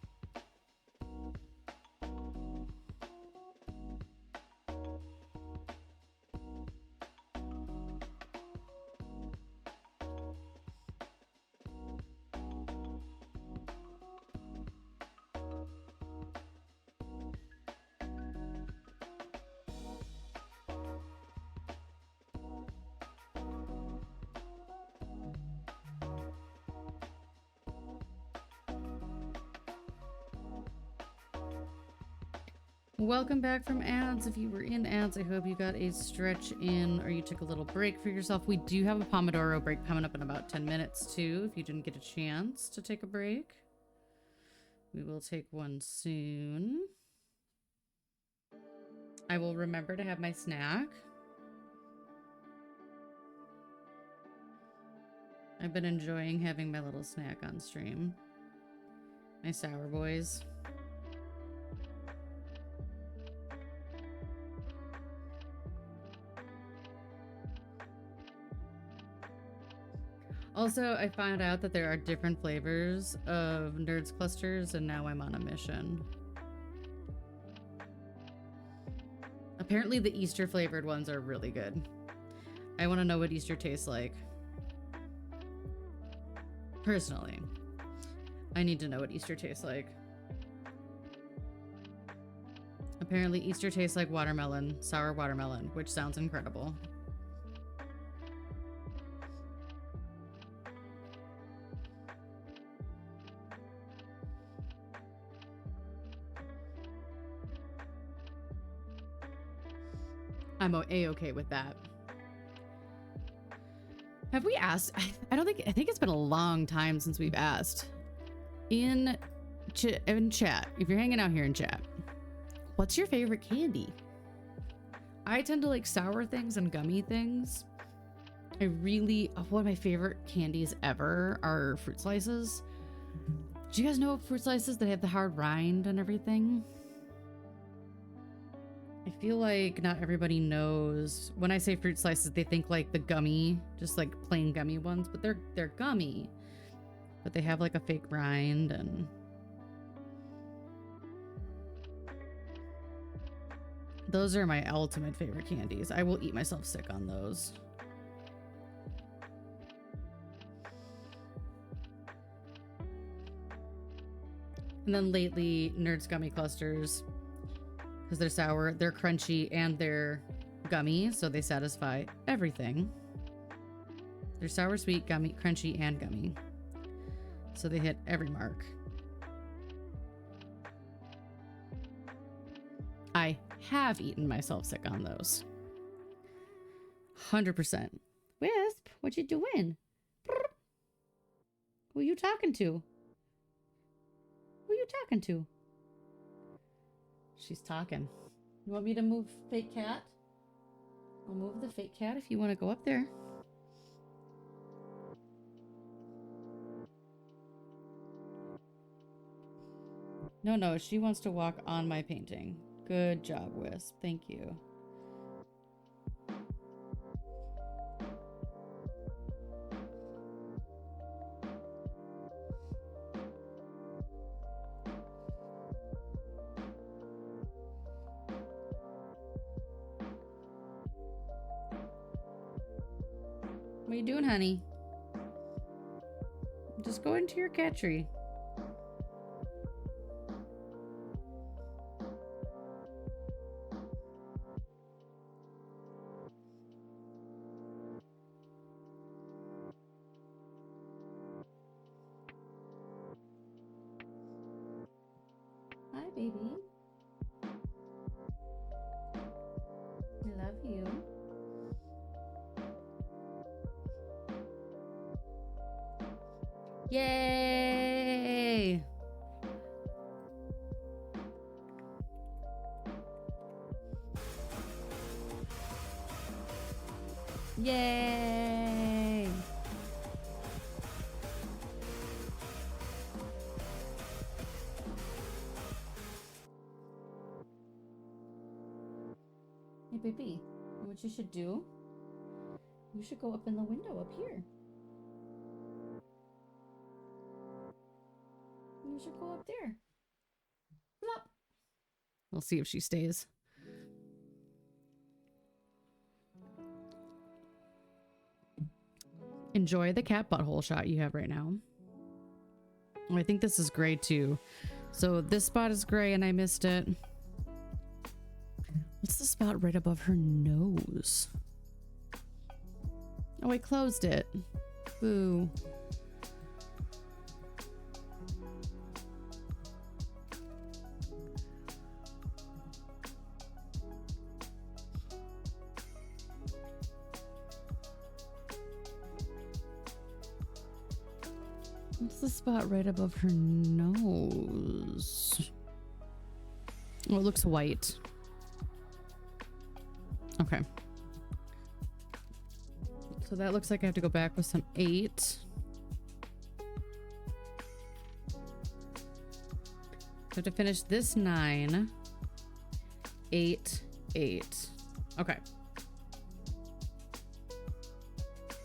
Welcome back from ads. If you were in ads, I hope you got a stretch in or you took a little break for yourself. We do have a Pomodoro break coming up in about 10 minutes too, if you didn't get a chance to take a break. We will take one soon. I will remember to have my snack. I've been enjoying having my little snack on stream. My Sour Boys. Also, I found out that there are different flavors of Nerds clusters, and now I'm on a mission. Apparently the Easter flavored ones are really good. I want to know what Easter tastes like. Personally, I need to know what Easter tastes like. Apparently Easter tastes like watermelon, sour watermelon, which sounds incredible. I'm a-okay with that. Have we asked? I think it's been a long time since we've asked. In chat, if you're hanging out here in chat, what's your favorite candy? I tend to like sour things and gummy things. One of my favorite candies ever are fruit slices. Do you guys know fruit slices that have the hard rind and everything? I feel like not everybody knows. When I say fruit slices, they think like the gummy, just like plain gummy ones, but they're gummy. But they have like a fake rind and those are my ultimate favorite candies. I will eat myself sick on those. And then lately, Nerds gummy clusters, because they're sour, they're crunchy, and they're gummy, so they satisfy everything. They're sour, sweet, gummy, crunchy, and gummy. So they hit every mark. I have eaten myself sick on those. 100%. Wisp, what you doing? Who you talking to? Who you talking to? She's talking. You want me to move fake cat? I'll move the fake cat if you want to go up there. No, she wants to walk on my painting. Good job, Wisp. Thank you. What are you doing, honey? Just go into your cat tree. Hi, baby. I love you. Yay! Yay! Hey, baby, what you should do? You should go up in the window up here. You should go up there. Flop. We'll see if she stays. Enjoy the cat butthole shot you have right now. Oh, I think this is gray too. So this spot is gray and I missed it. What's the spot right above her nose? Oh, I closed it. Boo. What's the spot right above her nose? Oh, it looks white. Okay. So that looks like I have to go back with some 8. I have to finish this 9. 8, 8. Okay.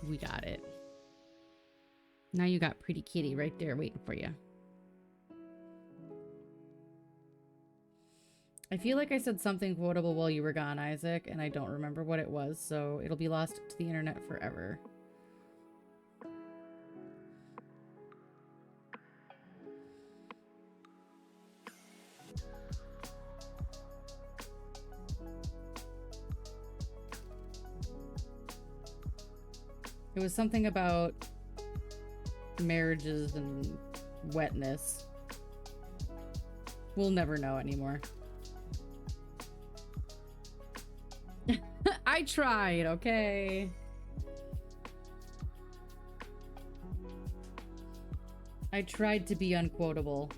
We got it. Now you got pretty kitty right there waiting for you. I feel like I said something quotable while you were gone, Isaac, and I don't remember what it was, so it'll be lost to the internet forever. It was something about marriages and wetness. We'll never know anymore. I tried, okay? I tried to be unquotable.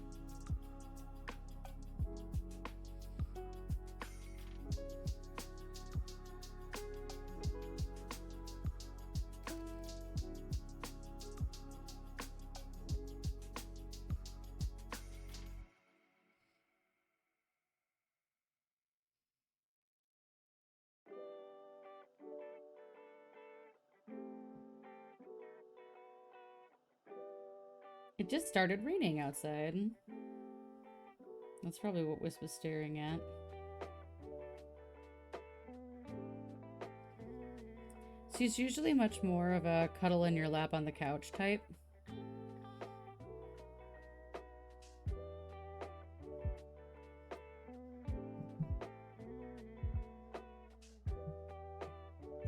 It just started raining outside. That's probably what Wisp was staring at. She's usually much more of a cuddle in your lap on the couch type.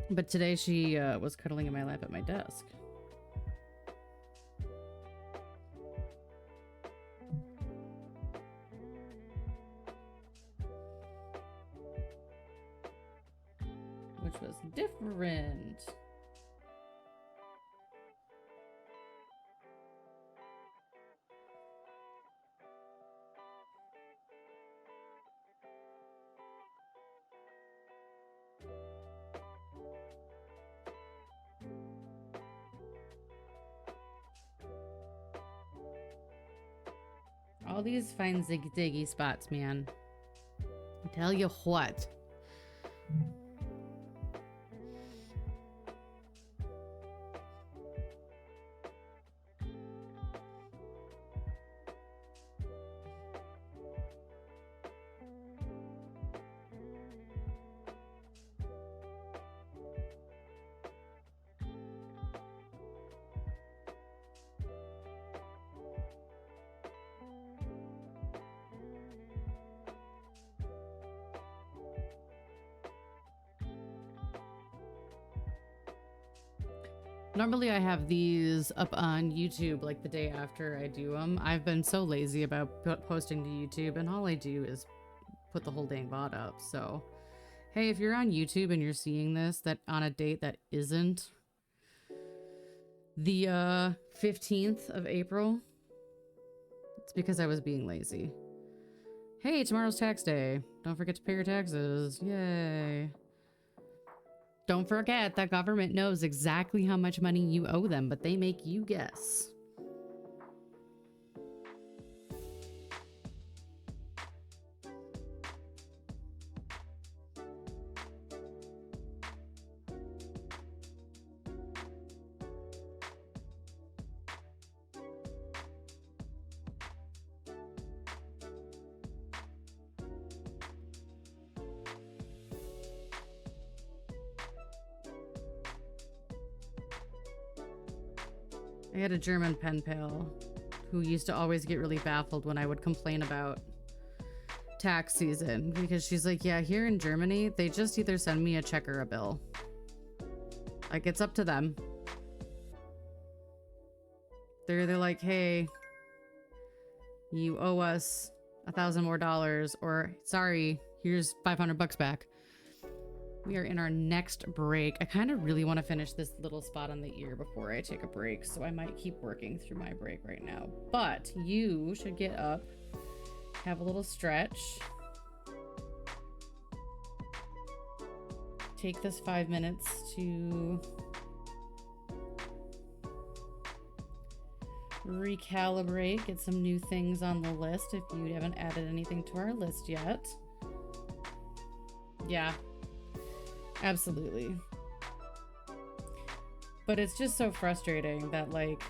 But today she was cuddling in my lap at my desk. Which was different. All these fine ziggy spots, man. I tell you what. Normally I have these up on YouTube like the day after I do them. I've been so lazy about posting to YouTube, and all I do is put the whole dang VOD up. So, hey, if you're on YouTube and you're seeing this that on a date that isn't the 15th of April, it's because I was being lazy. Hey, tomorrow's tax day. Don't forget to pay your taxes. Yay. Don't forget that government knows exactly how much money you owe them, but they make you guess. I had a German pen pal who used to always get really baffled when I would complain about tax season, because she's like, yeah, here in Germany, they just either send me a check or a bill. Like, it's up to them. They're like, hey, you owe us $1,000 more, or sorry, here's $500 back. We are in our next break. I kind of really want to finish this little spot on the ear before I take a break, so I might keep working through my break right now. But you should get up, have a little stretch, take this 5 minutes to recalibrate, get some new things on the list if you haven't added anything to our list yet. Yeah. Absolutely. But it's just so frustrating that, like,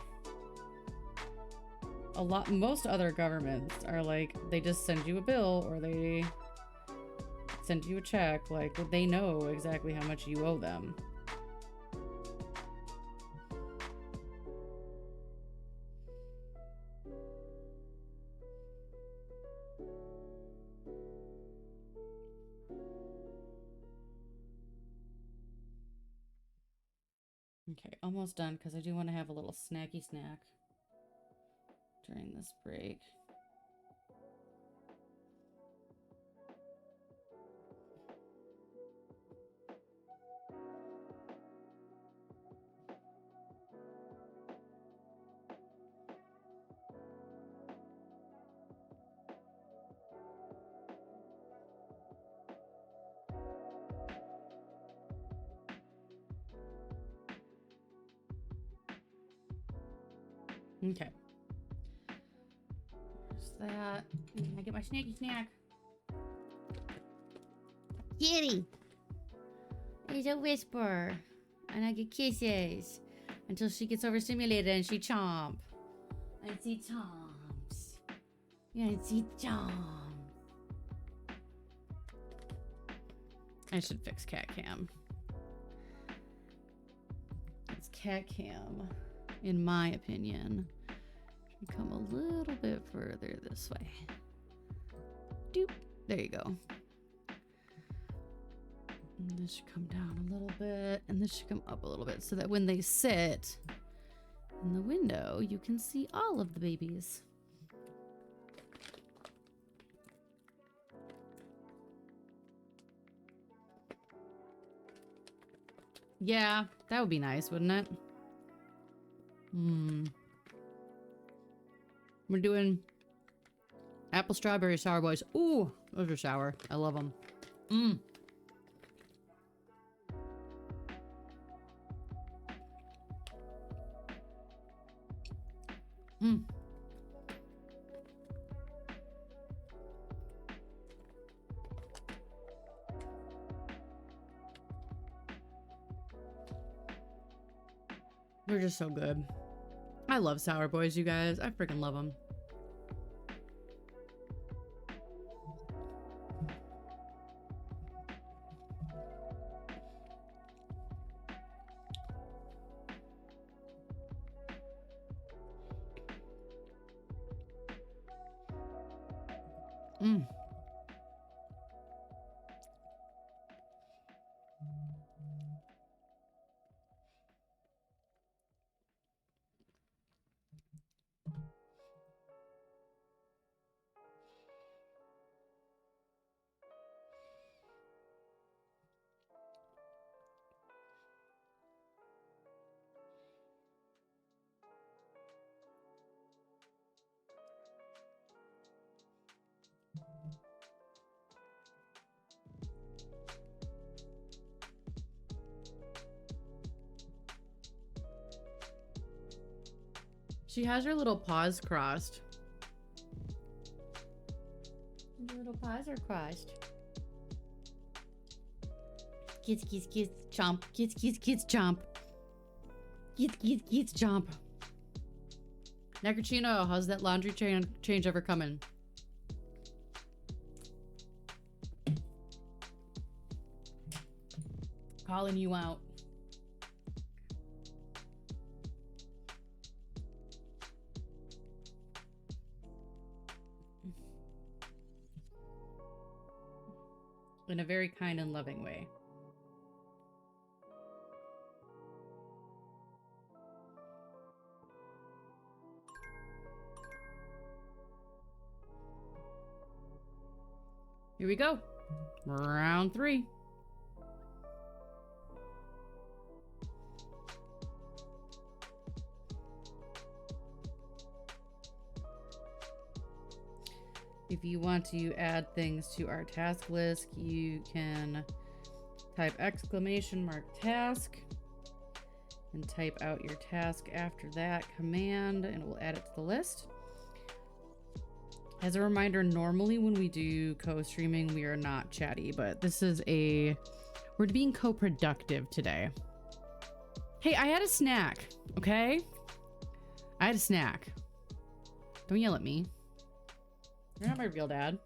most other governments are like, they just send you a bill or they send you a check. Like, they know exactly how much you owe them. Okay, almost done because I do want to have a little snacky snack during this break. Okay. There's that. I get my snacky snack. Kitty! There's a whisper. And I get kisses. Until she gets overstimulated and she chomp. And she chomps. Yeah, and she chomps. I should fix cat cam. It's cat cam, in my opinion, should come a little bit further this way. Doop. There you go. And this should come down a little bit, and this should come up a little bit, so that when they sit in the window, you can see all of the babies. Yeah, that would be nice, wouldn't it? We're doing apple strawberry sour boys. Ooh, those are sour. I love them. They're just so good. I love sour boys, you guys. I freaking love them. She has her little paws crossed. Her little paws are crossed. Kids, kids, kids, chomp. Kids, kids, kids, chomp. Kids, kids, kids, chomp. Necrochino, how's that laundry change ever coming? Calling you out. In a very kind and loving way. Here we go. Round 3. If you want to add things to our task list, you can type !task and type out your task after that command, and it will add it to the list. As a reminder, normally when we do co-streaming, we are not chatty, but this is we're being co-productive today. Hey, I had a snack, okay? I had a snack. Don't yell at me. You're not my real dad.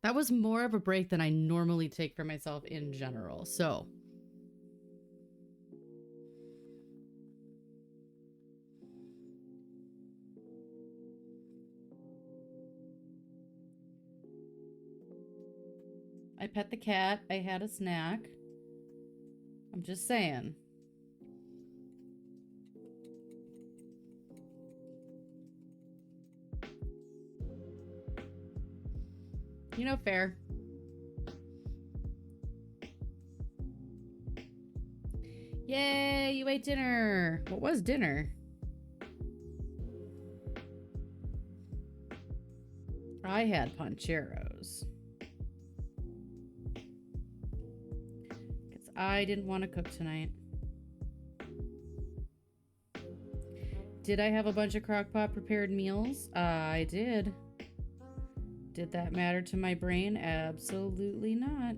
That was more of a break than I normally take for myself in general. So I pet the cat. I had a snack. I'm just saying. You know, fair. Yay, you ate dinner. What was dinner? I had pancheros. Because I didn't want to cook tonight. Did I have a bunch of crock-pot prepared meals? I did. Did that matter to my brain? Absolutely not.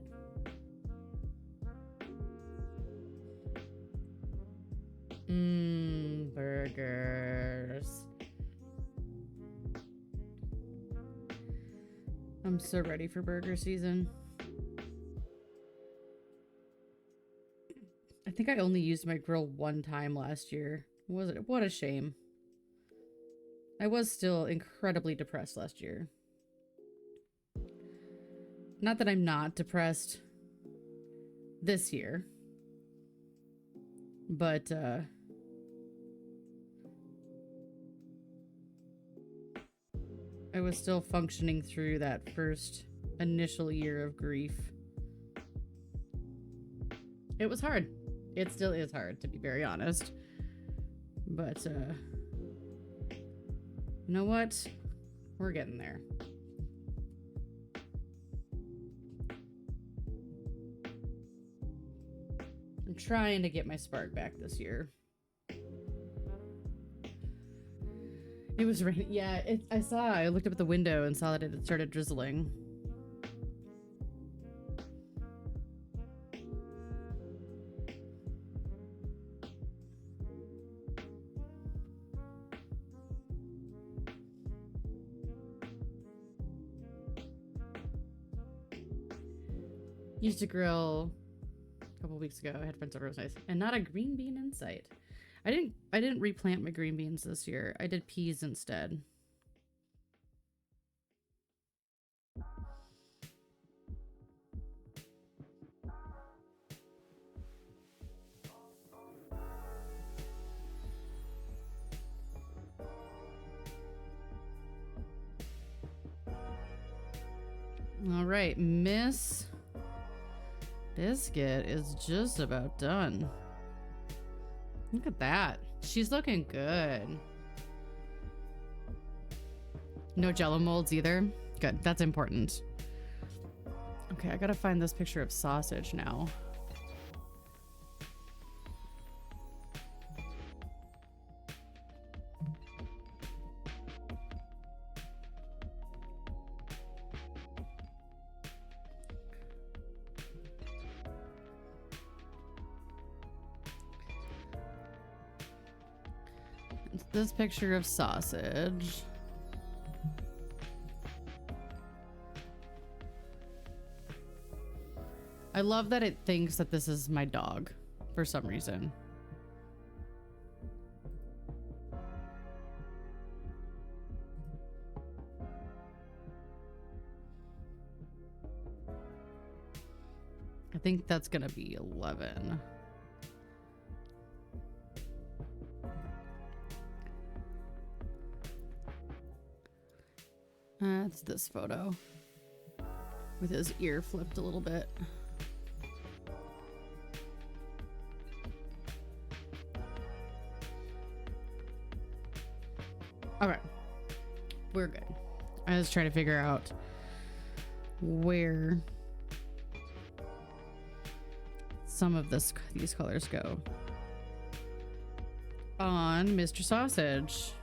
Burgers. I'm so ready for burger season. I think I only used my grill one time last year. Was it? What a shame. I was still incredibly depressed last year. Not that I'm not depressed this year, but I was still functioning through that first initial year of grief. It was hard. It still is hard, to be very honest. But you know what? We're getting there. I'm trying to get my spark back this year. It was raining. Yeah, I looked up at the window and saw that it had started drizzling. Used to grill a couple weeks ago. I had friends over, it was nice. And not a green bean in sight. I didn't replant my green beans this year. I did peas instead. All right, Miss Biscuit is just about done. Look at that. She's looking good. No jello molds either. Good. That's important. Okay, I gotta find this picture of sausage now. This picture of sausage. I love that it thinks that this is my dog for some reason. I think that's gonna be 11. It's this photo with his ear flipped a little bit. Okay, we're good. I was trying to figure out where some of these colors go on Mr. Sausage.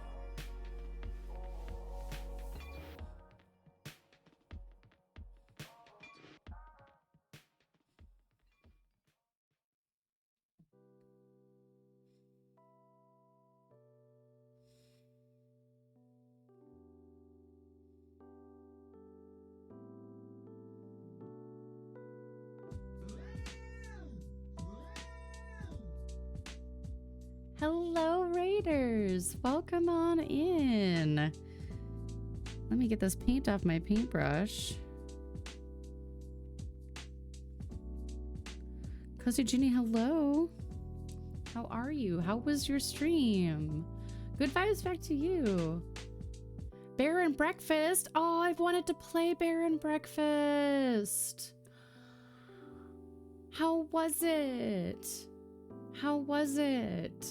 Hello, Raiders. Welcome on in. Let me get this paint off my paintbrush. Cozy Ginny, hello. How are you? How was your stream? Good vibes back to you. Bear and Breakfast. Oh, I've wanted to play Bear and Breakfast. How was it? How was it?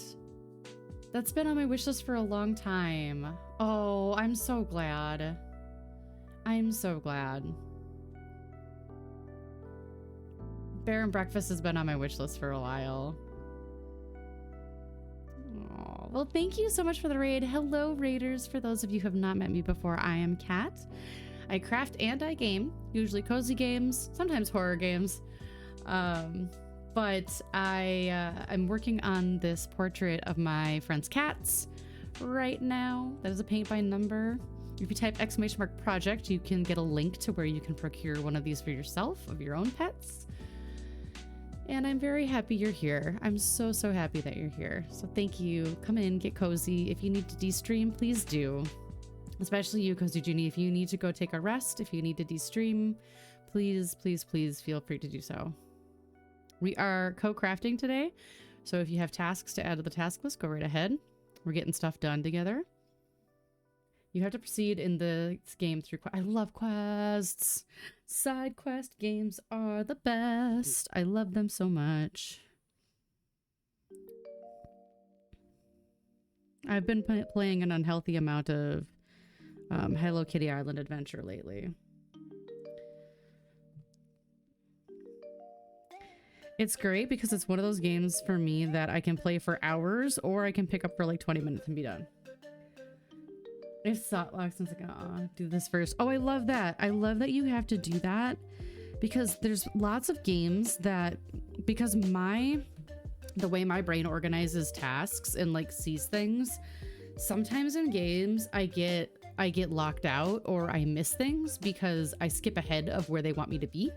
That's been on my wish list for a long time. Oh, I'm so glad. I'm so glad. Bear and Breakfast has been on my wish list for a while. Aw, well, thank you so much for the raid. Hello, Raiders. For those of you who have not met me before, I am Kat. I craft and I game, usually cozy games, sometimes horror games. But I'm working on this portrait of my friend's cats right now. That is a paint by number. If you type !project, you can get a link to where you can procure one of these for yourself, of your own pets. And I'm very happy you're here. I'm so, so happy that you're here. So thank you. Come in, get cozy. If you need to de-stream, please do. Especially you, Cozy Junie. If you need to go take a rest, if you need to de-stream, please, please, please feel free to do so. We are co-crafting today. So if you have tasks to add to the task list, go right ahead. We're getting stuff done together. You have to proceed in the game through... I love quests. Side quest games are the best. I love them so much. I've been playing an unhealthy amount of Hello Kitty Island Adventure lately. It's great because it's one of those games for me that I can play for hours or I can pick up for like 20 minutes and be done. If Sotlocks is like, do this first. Oh, I love that. I love that you have to do that because there's lots of games that, because the way my brain organizes tasks and like sees things, sometimes in games I get locked out or I miss things because I skip ahead of where they want me to be.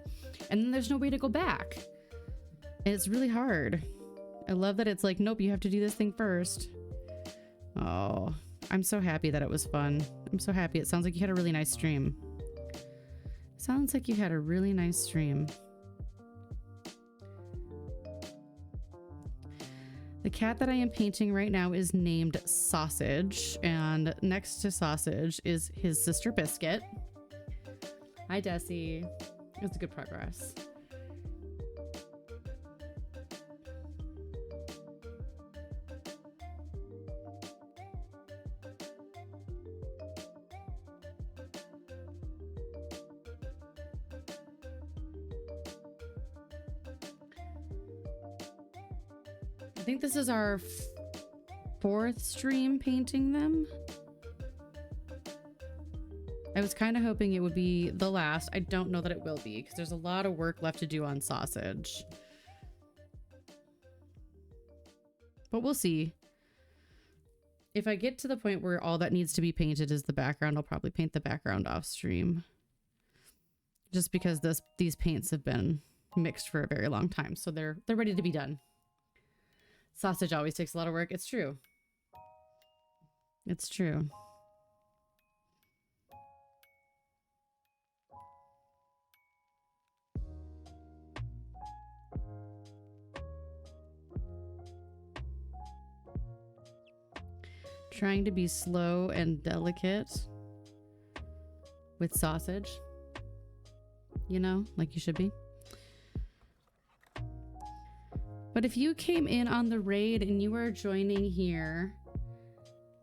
And then there's no way to go back. And it's really hard. I love that it's like, nope, you have to do this thing first. Oh, I'm so happy that it was fun. I'm so happy. It sounds like you had a really nice stream. Sounds like you had a really nice stream. The cat that I am painting right now is named Sausage, and next to Sausage is his sister Biscuit. Hi, Desi. It's good progress. I think this is our fourth stream painting them. I was kind of hoping it would be the last. I don't know that it will be because there's a lot of work left to do on Sausage. But we'll see. If I get to the point where all that needs to be painted is the background, I'll probably paint the background off stream. Just because these paints have been mixed for a very long time, so they're ready to be done. Sausage always takes a lot of work. It's true. It's true. Trying to be slow and delicate with Sausage. You know, like you should be. But if you came in on the raid and you are joining here,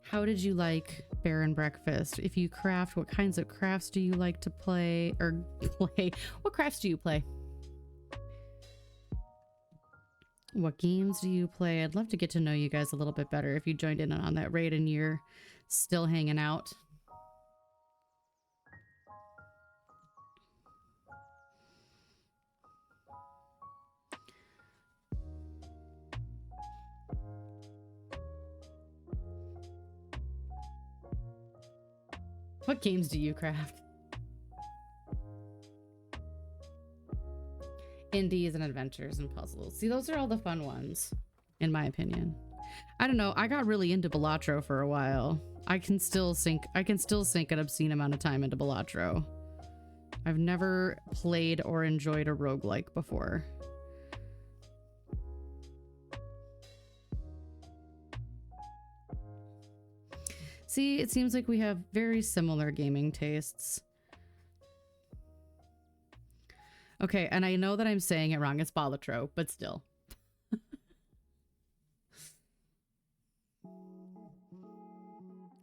how did you like Bear and Breakfast? If you craft, what kinds of crafts do you like to play? Or play? What crafts do you play? What games do you play? I'd love to get to know you guys a little bit better if you joined in on that raid and you're still hanging out. What games do you craft? Indies and adventures and puzzles. See, those are all the fun ones, in my opinion. I don't know. I got really into Balatro for a while. I can still sink an obscene amount of time into Balatro. I've never played or enjoyed a roguelike before. See, it seems like we have very similar gaming tastes. Okay, and I know that I'm saying it wrong. It's Balatro, but still.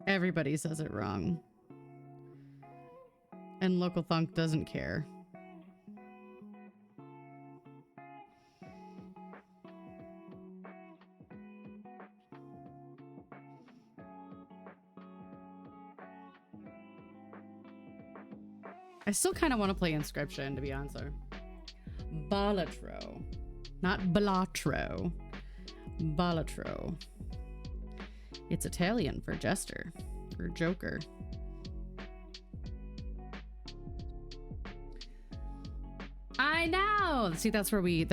Everybody says it wrong. And Local Thunk doesn't care. I still kind of want to play Inscription, to be honest. Balatro. Not Balatro. Balatro. It's Italian for jester. Or joker. I know! See, that's where we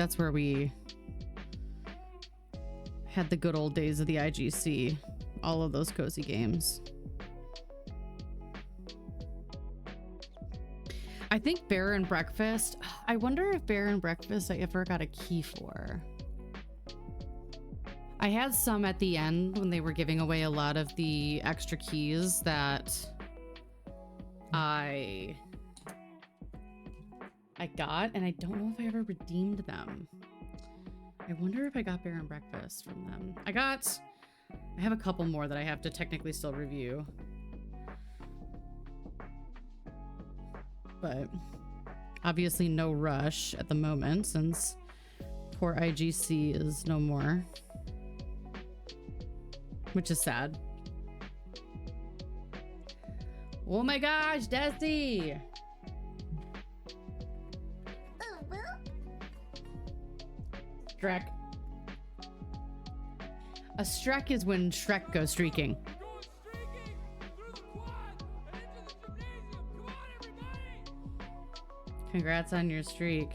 had the good old days of the IGC. All of those cozy games. I think Bear and Breakfast. I wonder if Bear and Breakfast I ever got a key for. I had some at the end when they were giving away a lot of the extra keys that I got, and I don't know if I ever redeemed them. I wonder if I got Bear and Breakfast from them. I have a couple more that I have to technically still review. But obviously no rush at the moment since poor IGC is no more. Which is sad. Oh my gosh, Desi! Shrek. A Shrek is when Shrek goes streaking. Congrats on your streak.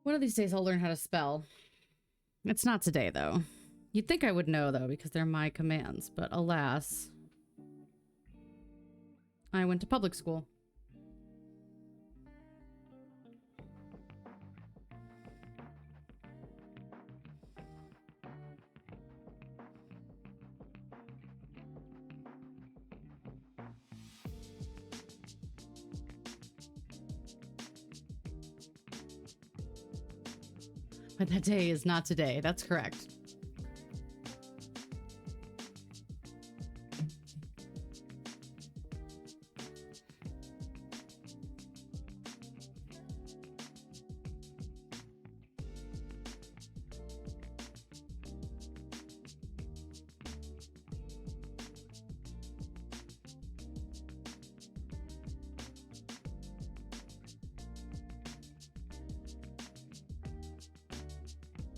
One of these days I'll learn how to spell. It's not today, though. You'd think I would know, though, because they're my commands. But alas, I went to public school. But that day is not today. That's correct.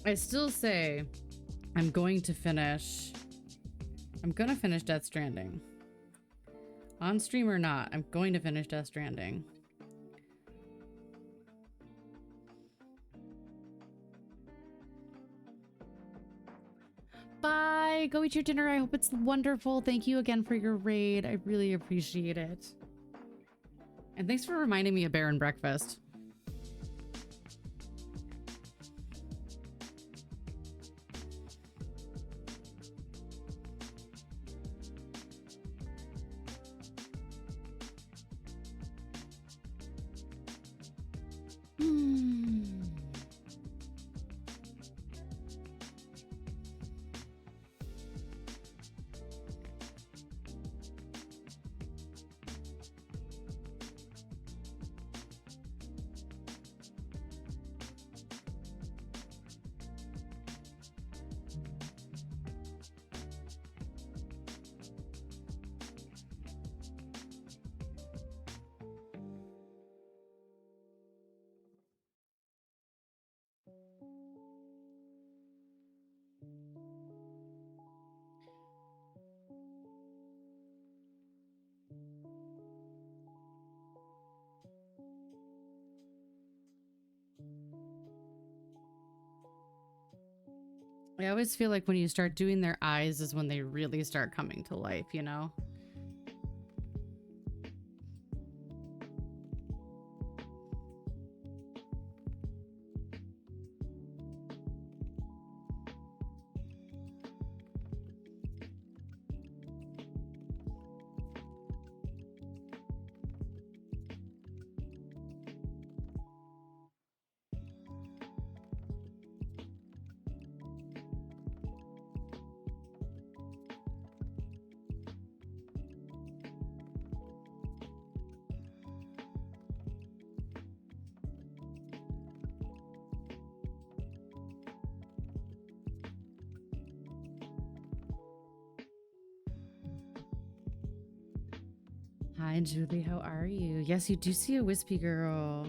I still say I'm going to finish Death Stranding. On stream or not, I'm going to finish Death Stranding. Bye! Go eat your dinner. I hope it's wonderful. Thank you again for your raid. I really appreciate it. And thanks for reminding me of Bear and Breakfast. I always feel like when you start doing their eyes is when they really start coming to life, you know? Hi, Julie. How are you? Yes, you do see a wispy girl.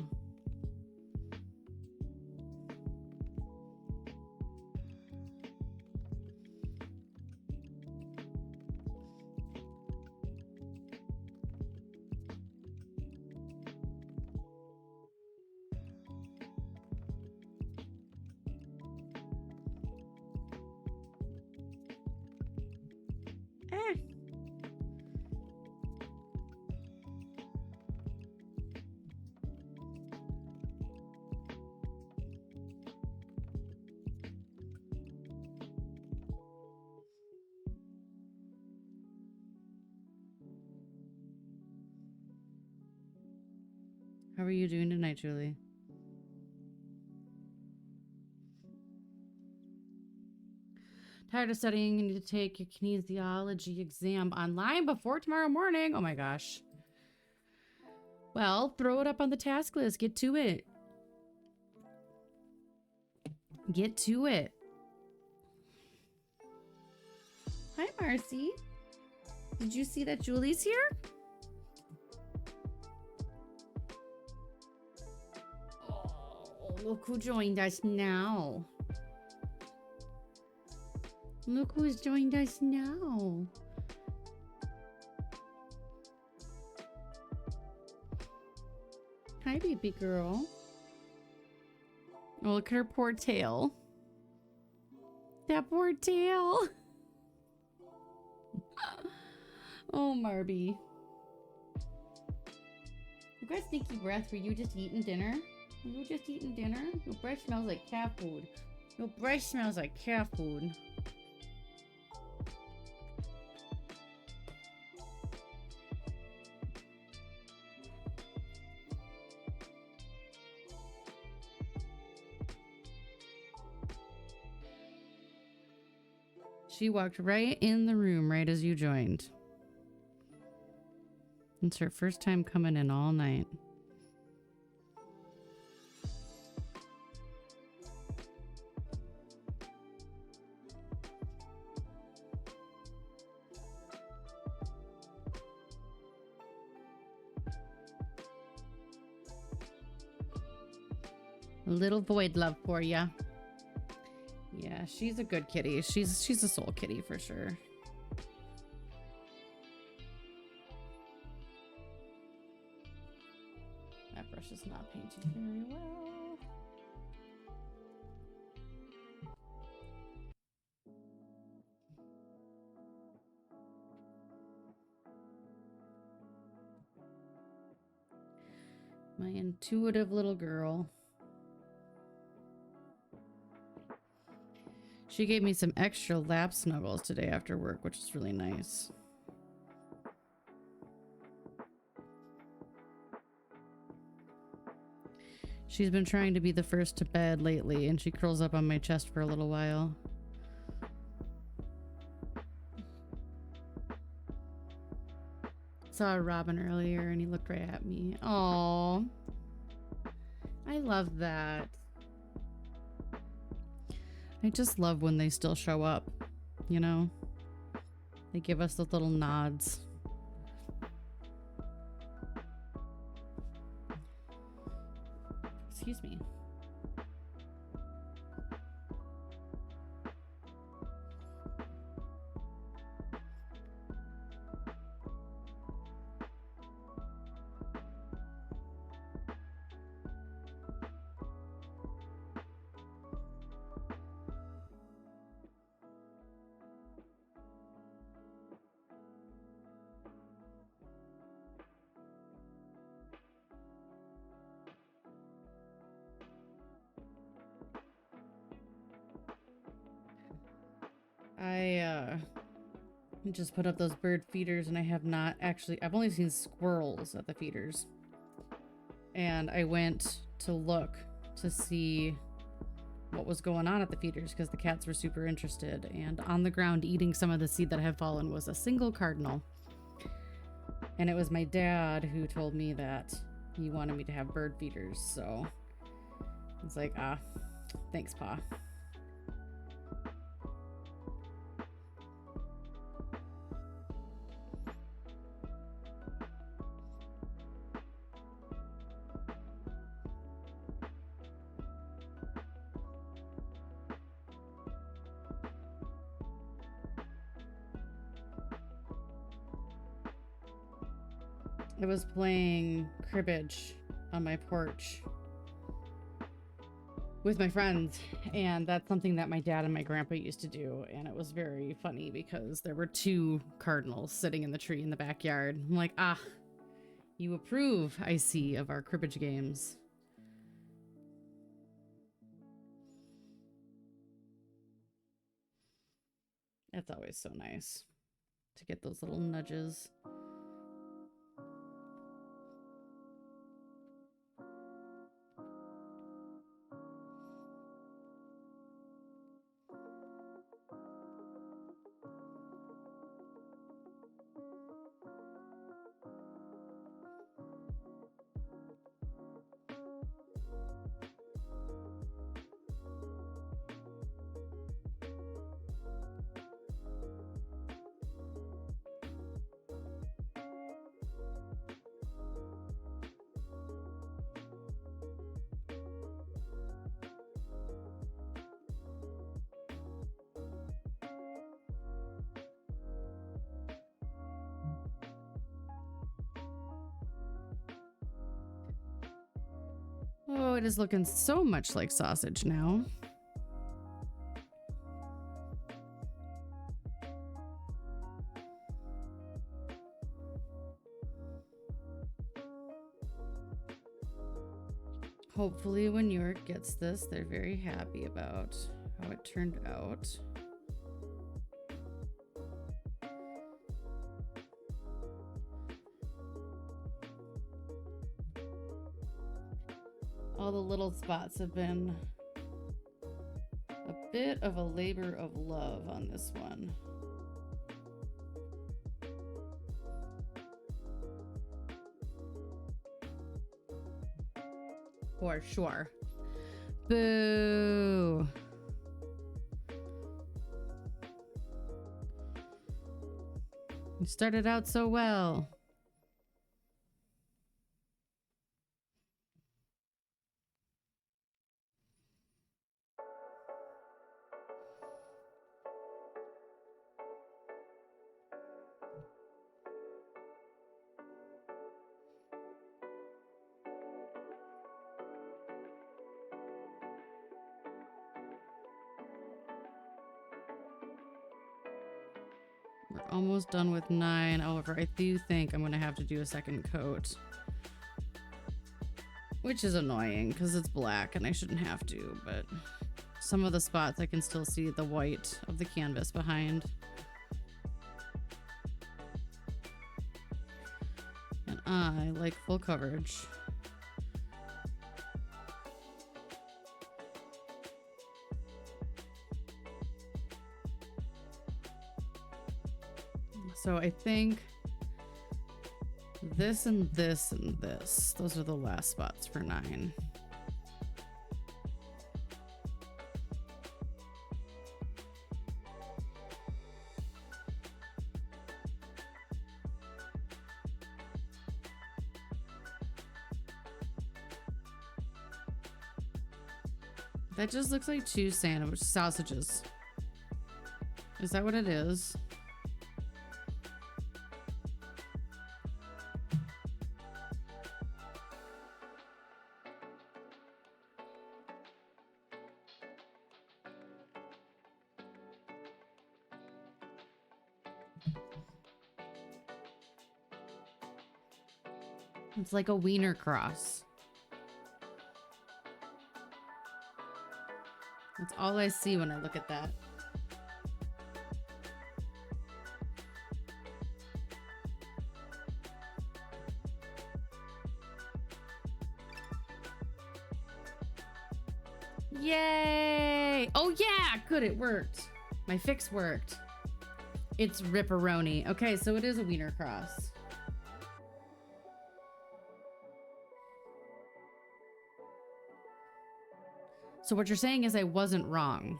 Eh. How are you doing tonight, Julie? Tired of studying? You need to take your kinesiology exam online before tomorrow morning. Oh my gosh. Well, throw it up on the task list. Get to it. Get to it. Hi, Marcy. Did you see that Julie's here? Oh, look who joined us now. Look who's joined us now. Hi, baby girl. Oh, look at her poor tail. That poor tail. Oh, Marby. You got sneaky breath. Were you just eating dinner? Were you just eating dinner? Your breath smells like cat food. Your breath smells like cat food. She walked right in the room right as you joined. It's her first time coming in all night. A little void love for ya. Yeah, she's a good kitty. She's a soul kitty for sure. That brush is not painted very well. My intuitive little girl. She gave me some extra lap snuggles today after work, which is really nice. She's been trying to be the first to bed lately, and she curls up on my chest for a little while. Saw a robin earlier, and he looked right at me. Aww. I love that. I just love when they still show up, you know? They give us the little nods. Excuse me. I just put up those bird feeders, and I have not actually, I've only seen squirrels at the feeders. And I went to look to see what was going on at the feeders because the cats were super interested. And on the ground eating some of the seed that had fallen was a single cardinal. And it was my dad who told me that he wanted me to have bird feeders. So it's like, thanks, Pa. I was playing cribbage on my porch with my friends, and that's something that my dad and my grandpa used to do, and it was very funny because there were 2 cardinals sitting in the tree in the backyard. I'm like, you approve, I see, of our cribbage games. That's always so nice to get those little nudges. Oh, it is looking so much like sausage now. Hopefully when York gets this, they're very happy about how it turned out. All the little spots have been a bit of a labor of love on this one. For sure. Boo. You started out so well. We're almost done with 9. However, I do think I'm going to have to do a second coat. Which is annoying because it's black and I shouldn't have to, but some of the spots I can still see the white of the canvas behind. And I like full coverage. So I think this and this and this, those are the last spots for 9. That just looks like 2 sandwich sausages. Is that what it is? It's like a wiener cross. That's all I see when I look at that. Yay! Oh yeah, good, it worked. My fix worked. It's ripperoni. Okay, so it is a wiener cross. So what you're saying is I wasn't wrong.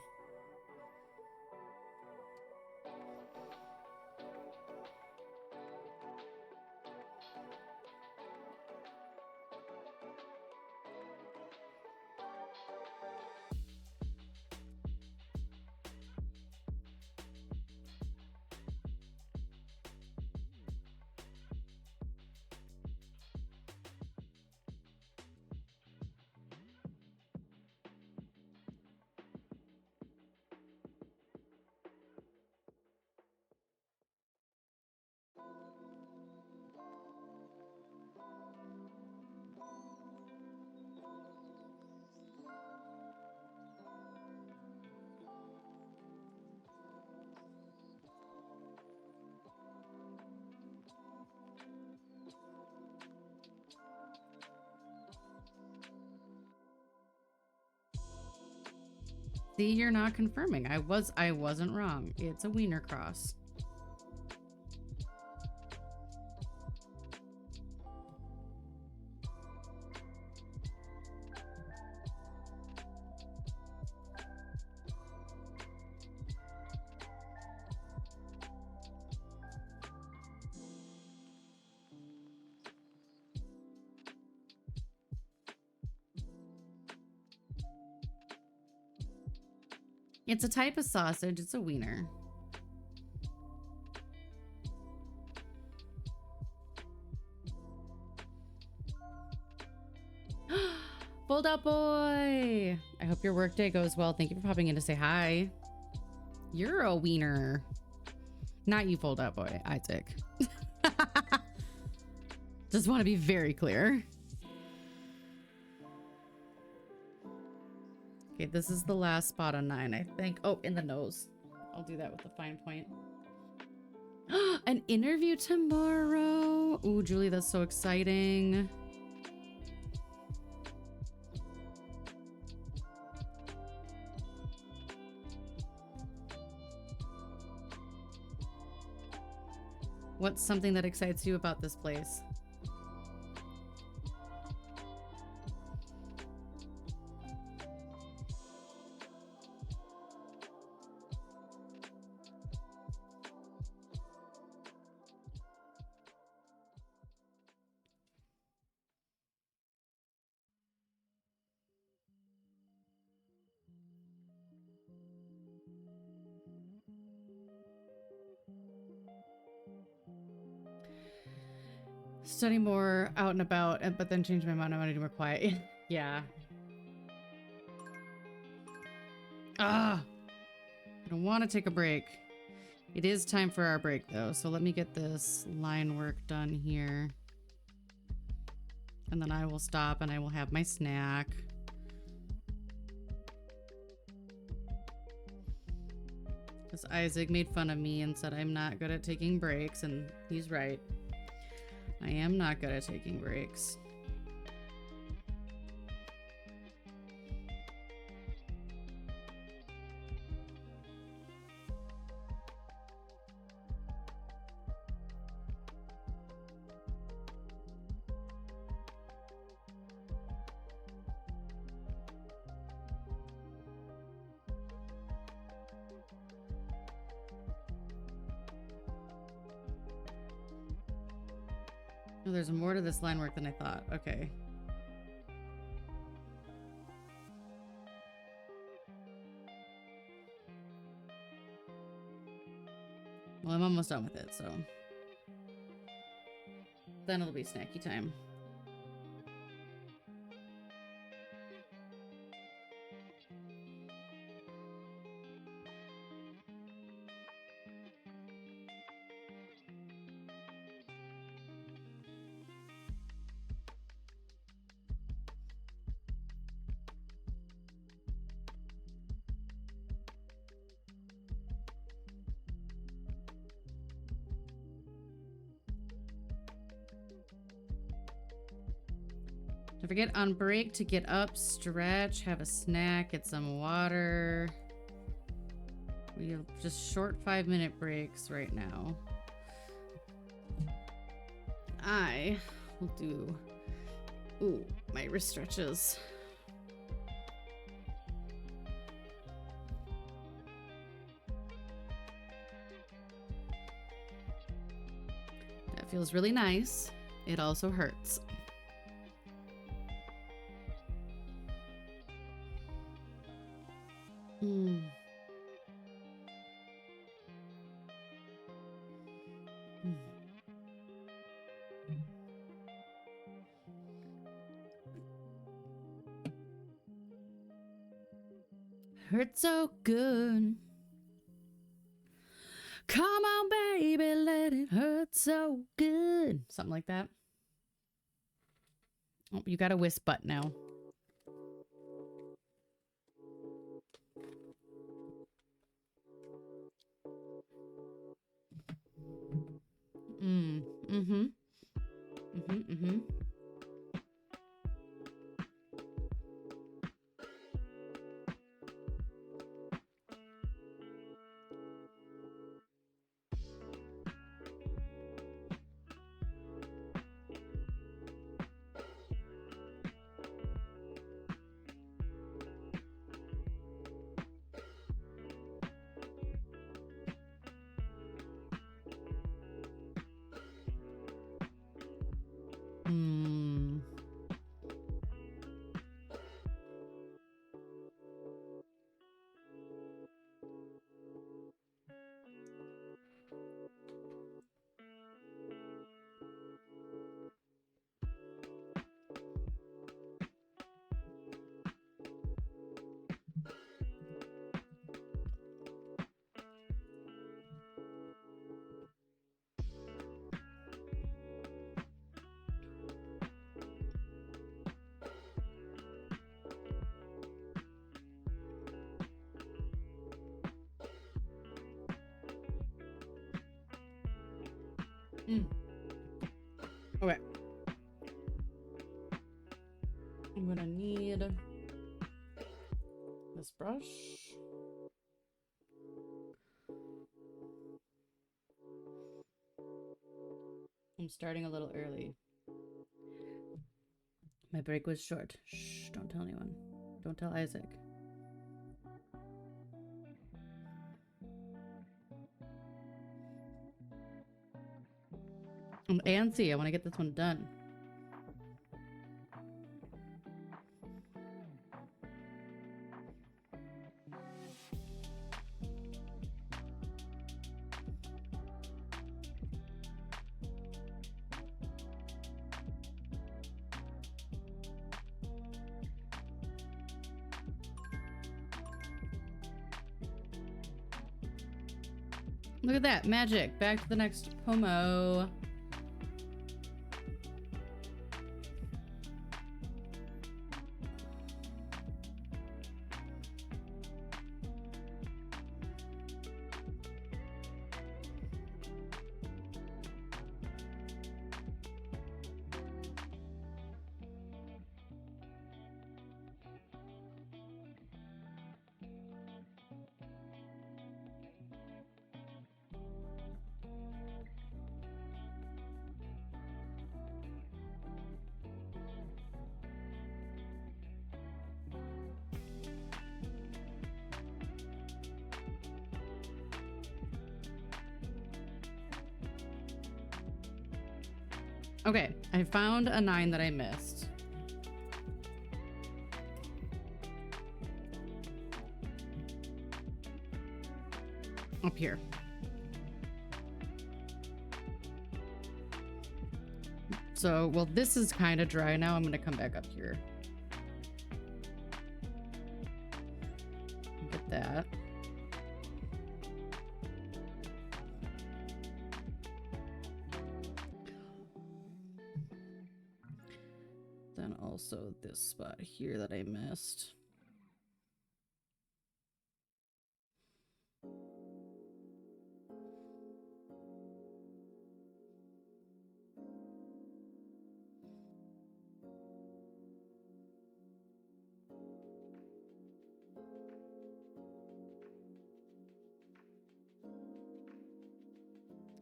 See, you're not confirming. I wasn't wrong. It's a wiener cross. It's a type of sausage. It's a wiener. Fold out boy. I hope your workday goes well. Thank you for popping in to say hi. You're a wiener. Not you, fold out boy, Isaac. Just want to be very clear. Okay, this is the last spot on 9, I think. Oh, in the nose. I'll do that with the fine point. An interview tomorrow. Ooh, Julie, that's so exciting. What's something that excites you about this place? Study more out and about, but then change my mind. I want to do more quiet. Yeah. Ah, I don't want to take a break. It is time for our break though. So let me get this line work done here. And then I will stop and I will have my snack. Because Isaac made fun of me and said I'm not good at taking breaks, and he's right. I am not good at taking breaks. Oh, there's more to this line work than I thought. Okay. Well, I'm almost done with it, so then it'll be snacky time. Don't forget on break to get up, stretch, have a snack, get some water. We have just short 5-minute breaks right now. I will do, ooh, my wrist stretches. That feels really nice. It also hurts. Mm. Mm. Hurts so good. Come on, baby, let it hurt so good. Something like that. Oh, you got a whisk butt now. Mm-hmm. Mm-hmm. Mm. Mm. Okay. I'm gonna need this brush. I'm starting a little early. My break was short. Shh, don't tell anyone. Don't tell Isaac. And see, I want to get this one done. Look at that, magic. Back to the next Pomo. Okay, I found a 9 that I missed. Up here. So, well, this is kind of dry now. I'm going to come back up here. Get that. Then also this spot here that I missed.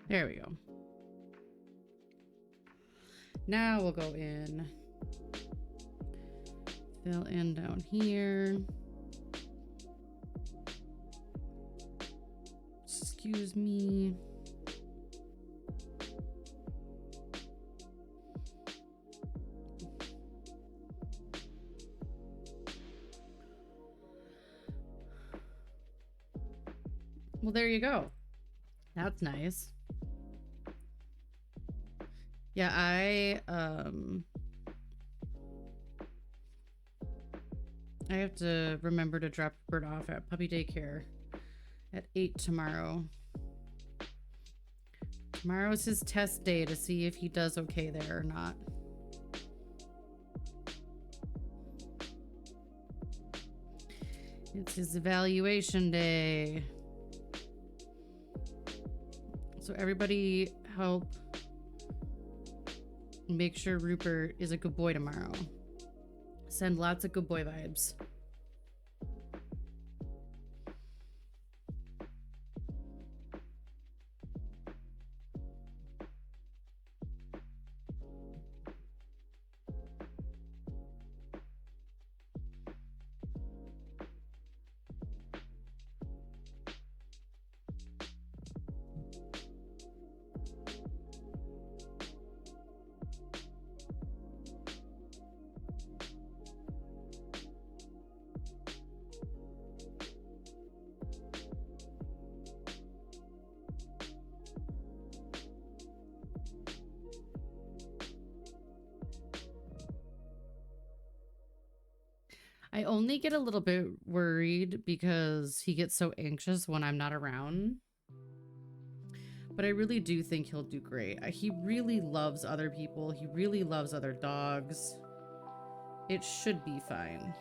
There we go. Now we'll go in. Fill in down here. Excuse me. Well, there you go. That's nice. Yeah, I have to remember to drop Bert off at puppy daycare at 8 tomorrow. Tomorrow's his test day to see if he does okay there or not. It's his evaluation day. So everybody help make sure Rupert is a good boy tomorrow. Send lots of good boy vibes. I only get a little bit worried because he gets so anxious when I'm not around. But I really do think he'll do great. He really loves other people. He really loves other dogs. It should be fine.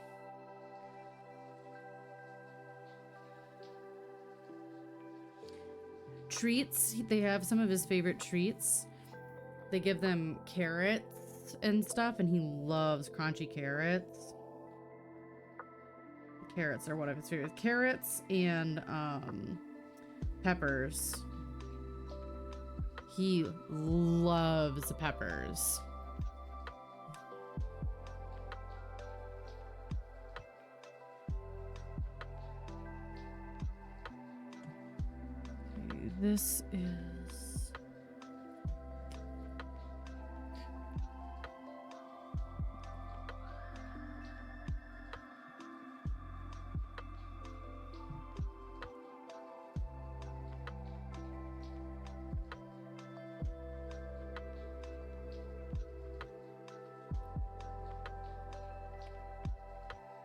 Treats, they have some of his favorite treats. They give them carrots and stuff, and he loves crunchy carrots. Carrots are one of his favorites. Carrots and peppers. He loves peppers. Okay, this is...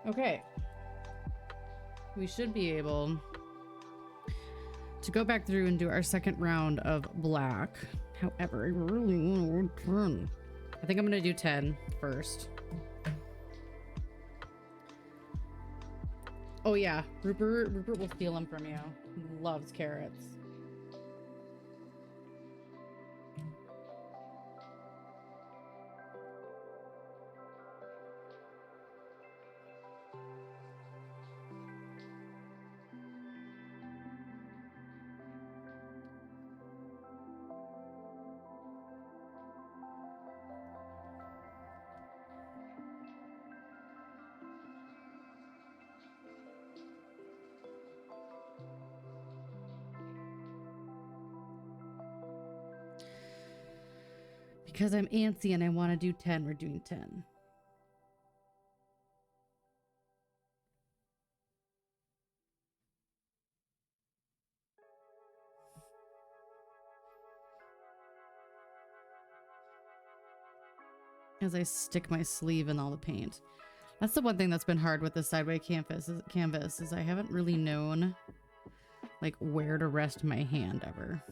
Okay. We should be able to go back through and do our second round of black. However, I really want to 10. I think I'm going to do 10 first. Oh yeah, Rupert will steal them from you. He loves carrots. Because I'm antsy and I want to do 10, we're doing 10. As I stick my sleeve in all the paint. That's the one thing that's been hard with the sideway canvas is I haven't really known like where to rest my hand ever.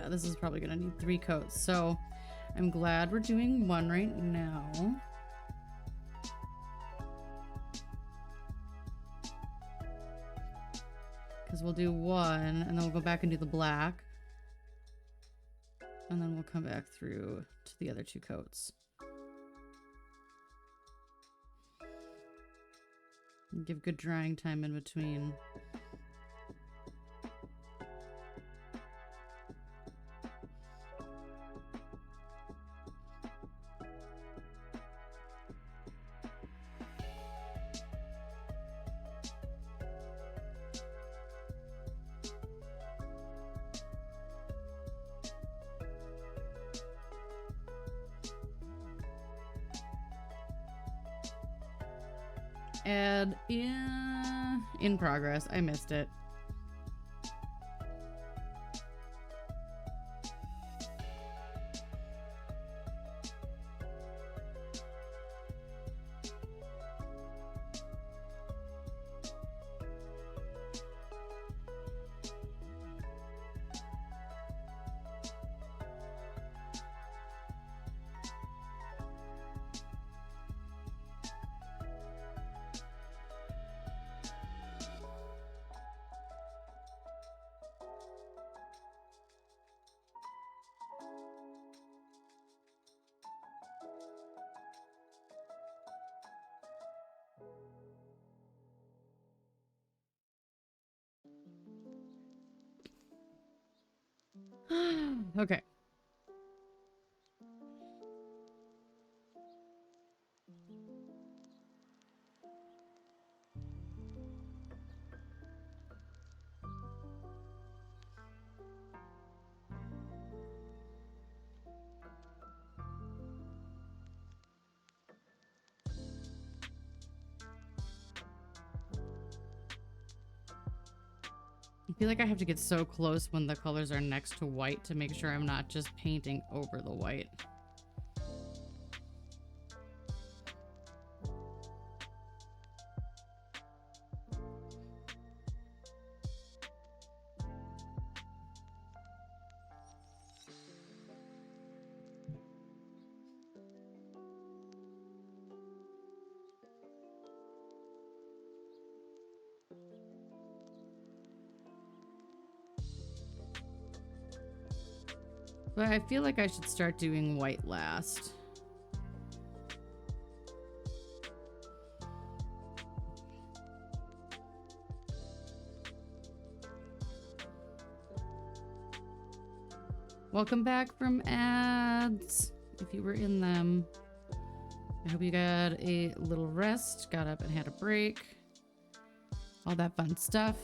Yeah, this is probably gonna need 3 coats. So I'm glad we're doing 1 right now. Because we'll do 1 and then we'll go back and do the black. And then we'll come back through to the other 2 coats. And give good drying time in between. Add in progress. I missed it. Okay. I feel like I have to get so close when the colors are next to white to make sure I'm not just painting over the white. But I feel like I should start doing white last. Welcome back from ads. If you were in them, I hope you got a little rest, got up and had a break, all that fun stuff.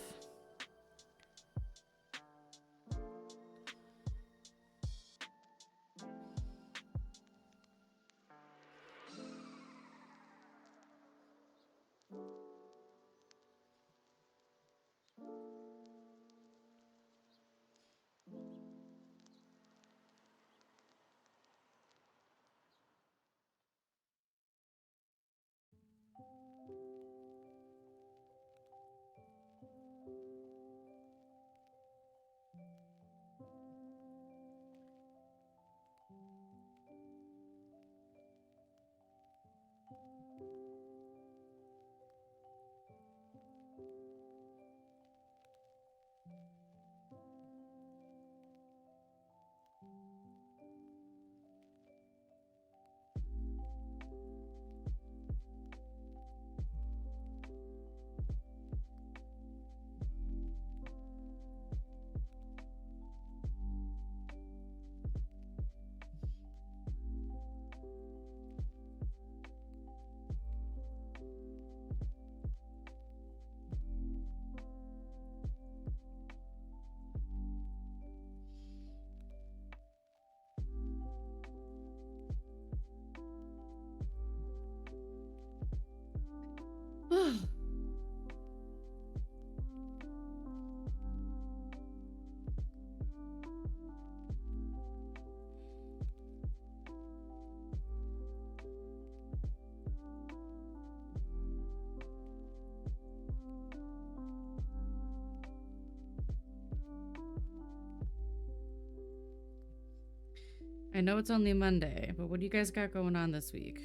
I know it's only Monday, but what do you guys got going on this week?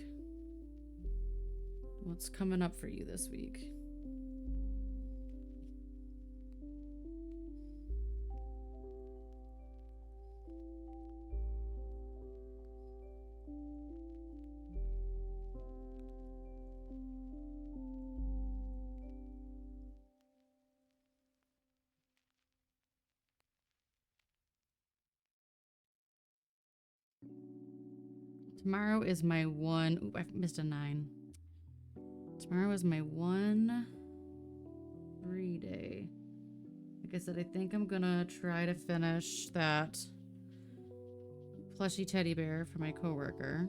What's coming up for you this week? Tomorrow is my one. Oop, I missed a 9. Tomorrow is my one free day. Like I said, I think I'm gonna try to finish that plushy teddy bear for my coworker.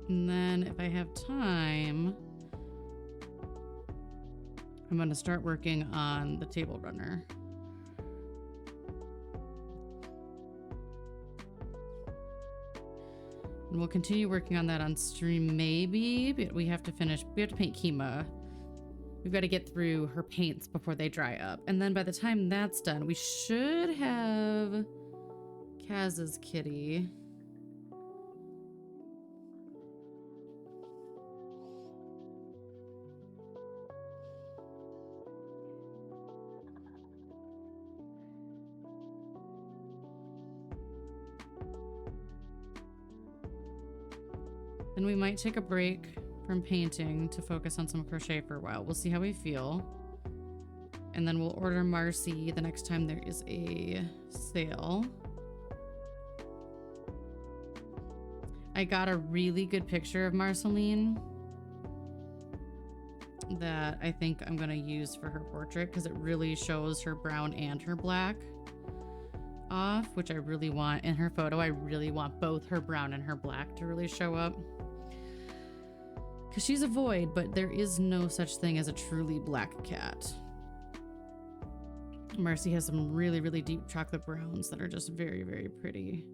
And then if I have time, I'm going to start working on the table runner. And we'll continue working on that on stream maybe, but we have to paint Kima. We've got to get through her paints before they dry up. And then by the time that's done, we should have Kaz's kitty. Then we might take a break from painting to focus on some crochet for a while. We'll see how we feel. And then we'll order Marcy the next time there is a sale. I got a really good picture of Marceline that I think I'm gonna use for her portrait because it really shows her brown and her black off, which I really want in her photo. I really want both her brown and her black to really show up. Because she's a void, but there is no such thing as a truly black cat. Marcy has some really, really deep chocolate browns that are just very, very pretty.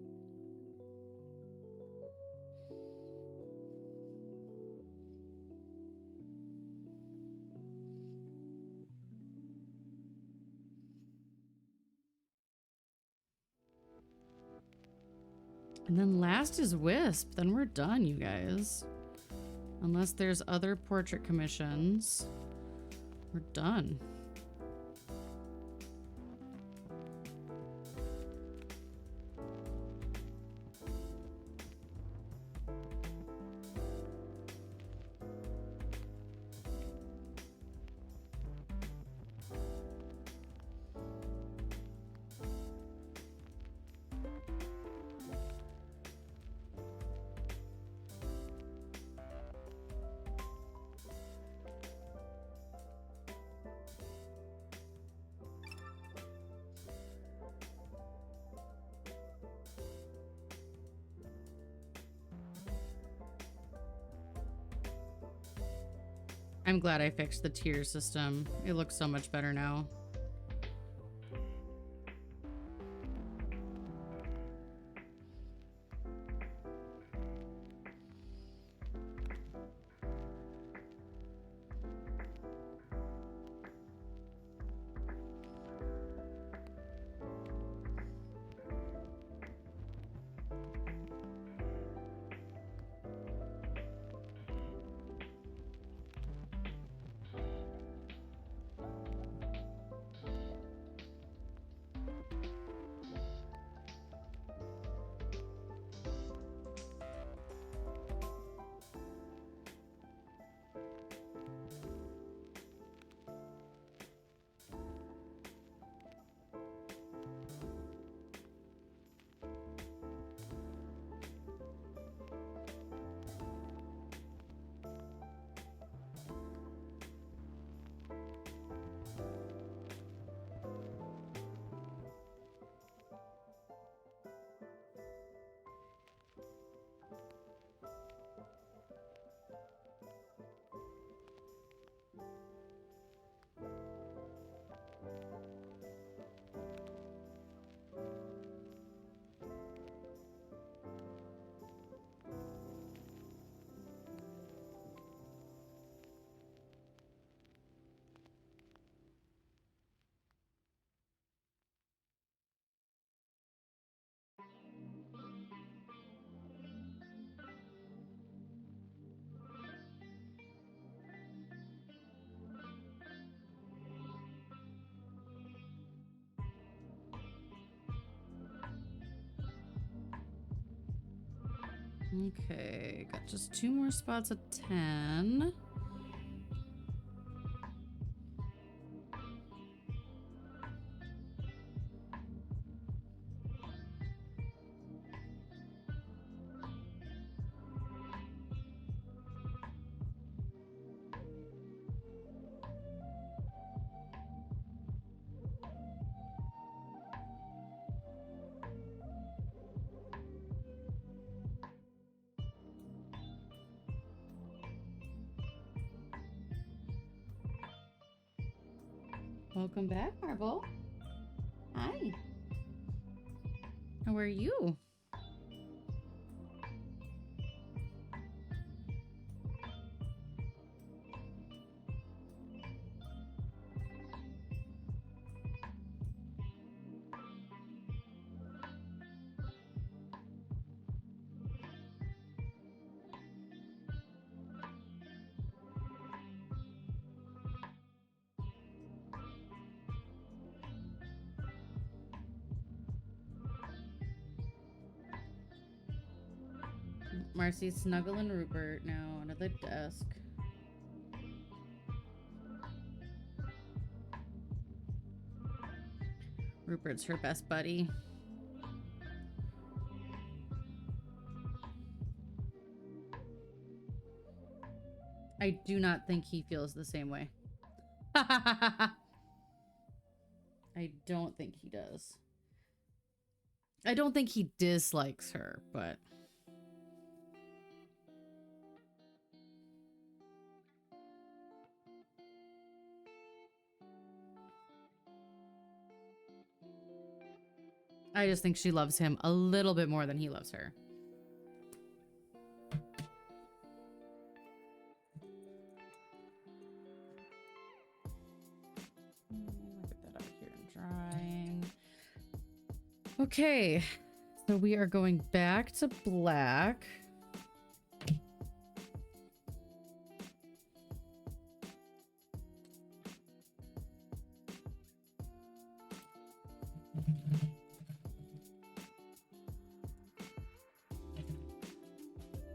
And then last is Wisp. Then we're done, you guys. Unless there's other portrait commissions, we're done. I'm glad I fixed the tier system. It looks so much better now. Okay, got just 2 more spots of 10. Welcome back, Marble. Hi. How are you? Marcy's snuggling Rupert now under the desk. Rupert's her best buddy. I do not think he feels the same way. I don't think he does. I don't think he dislikes her, but... I just think she loves him a little bit more than he loves her. Get that out here and drying. Okay, so we are going back to black.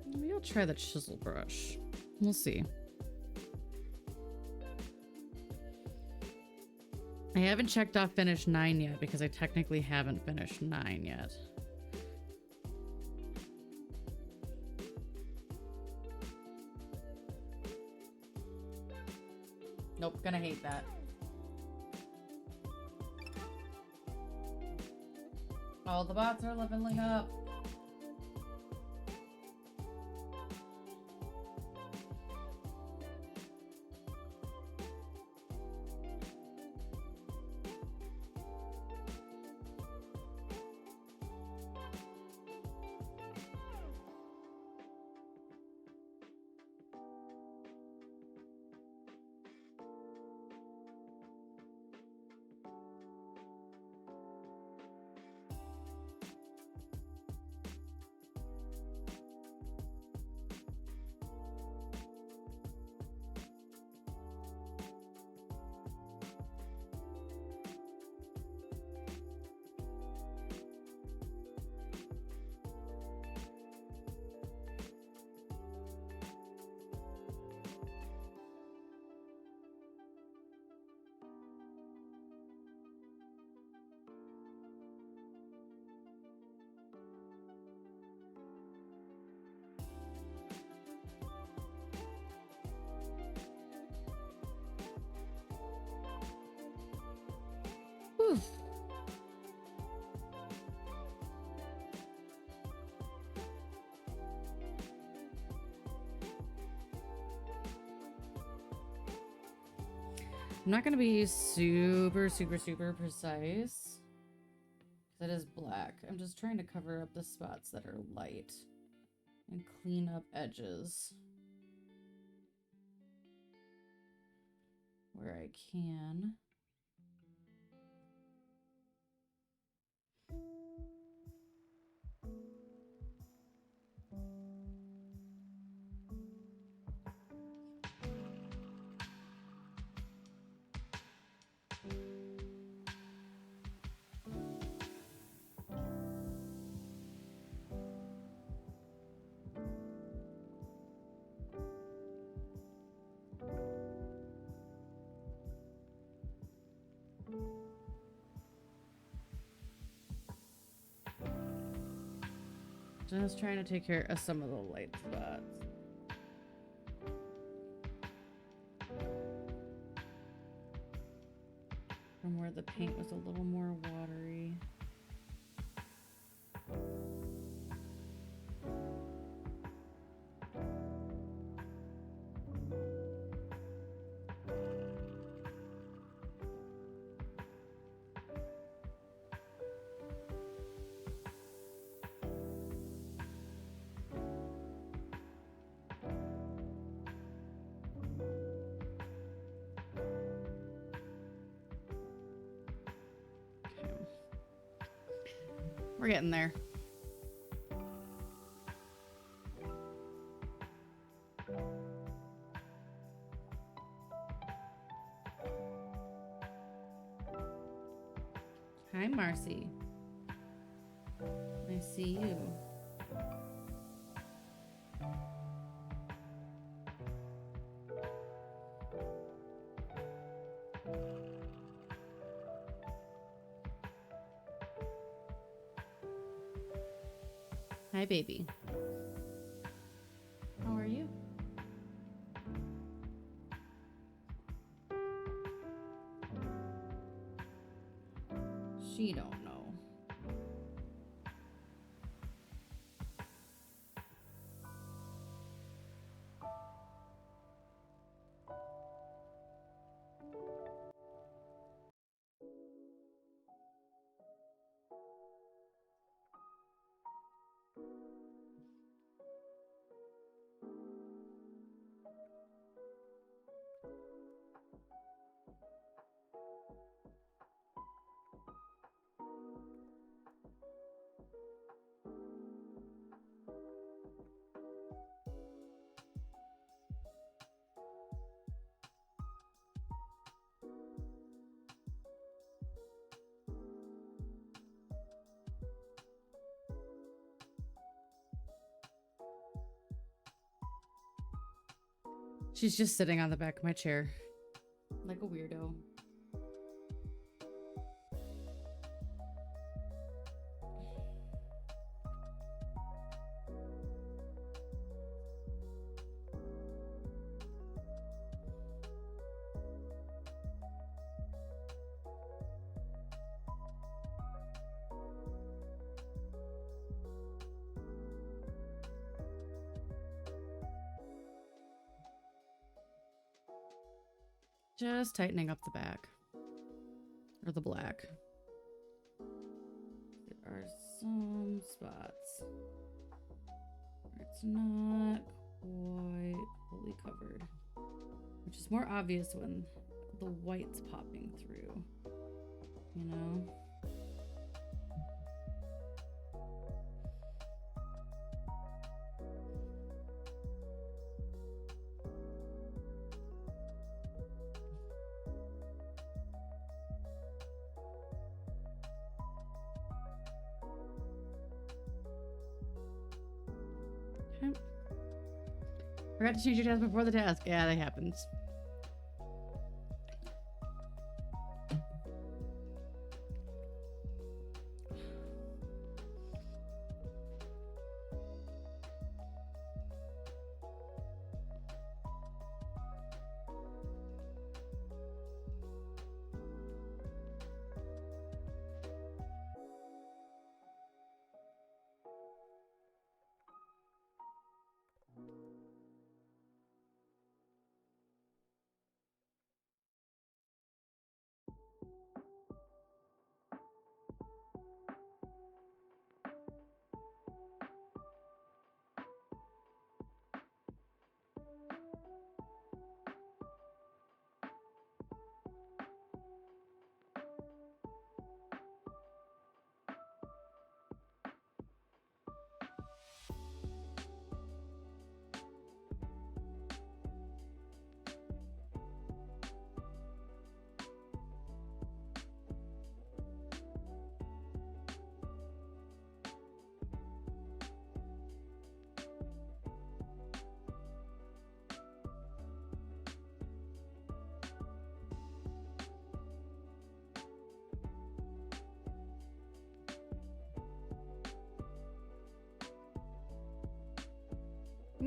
Maybe I'll try the chisel brush. We'll see. I haven't checked off finish 9 yet because I technically haven't finished 9 yet. Nope, gonna hate that. All the bots are leveling up. Whew. I'm not going to be super precise. That is black. I'm just trying to cover up the spots that are light and clean up edges where I can. Just trying to take care of some of the light spots. From where the paint was a little more watery. We're getting there. Hi, Marcy. I see you. Hi, baby. How are you? She don't know. She's just sitting on the back of my chair like a weirdo. Just tightening up the back. Or the black. There are some spots where it's not quite fully covered. Which is more obvious when the white's popping through. You know? Okay. Forgot to change your task before the task. Yeah, that happens.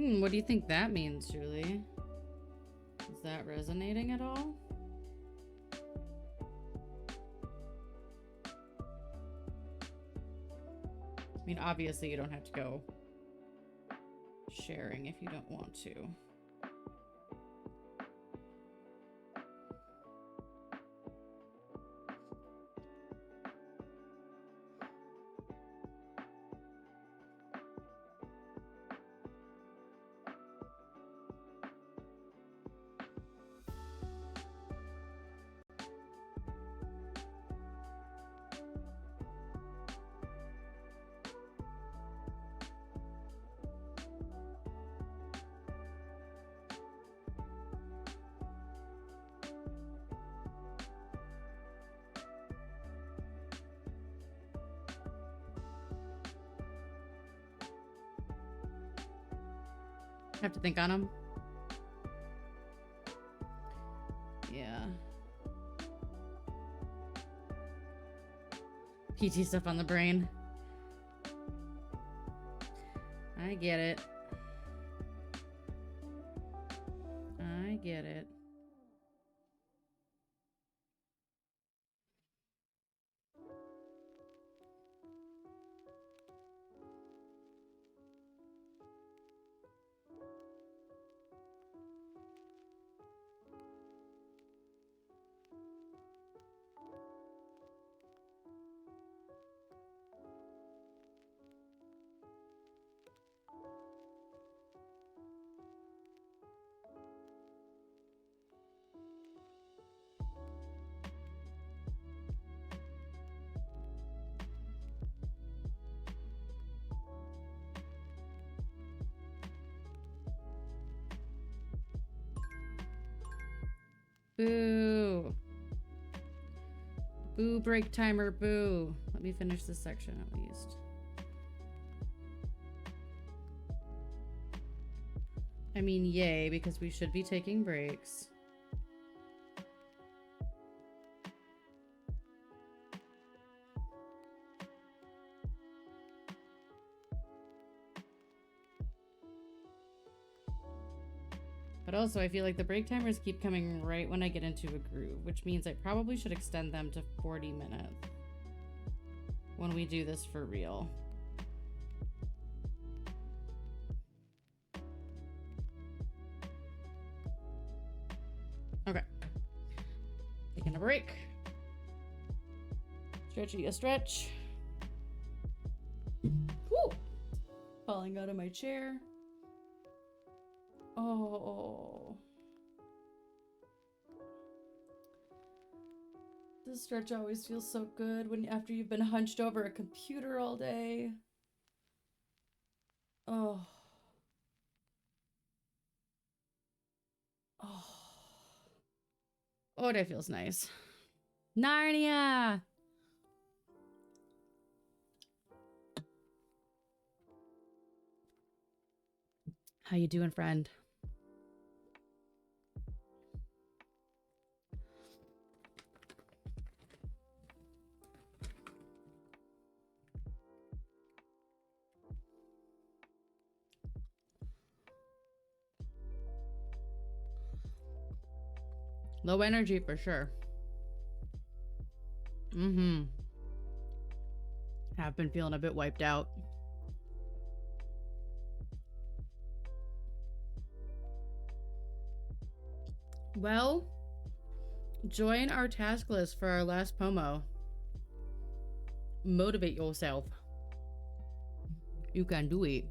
What do you think that means, Julie? Is that resonating at all? I mean, obviously you don't have to go sharing if you don't want to. Have to think on them. Yeah. PT stuff on the brain. I get it. I get it. Boo. Boo, break timer, boo. Let me finish this section at least. I mean, yay, because we should be taking breaks. But also, I feel like the break timers keep coming right when I get into a groove, which means I probably should extend them to 40 minutes when we do this for real. Okay. Taking a break. Stretchy a stretch. Woo! Falling out of my chair. Oh. This stretch always feels so good when after you've been hunched over a computer all day. Oh. Oh. Oh, that feels nice. Narnia. How you doing, friend? Low energy for sure. Have been feeling a bit wiped out. Well, join our task list for our last Pomo. Motivate yourself. You can do it.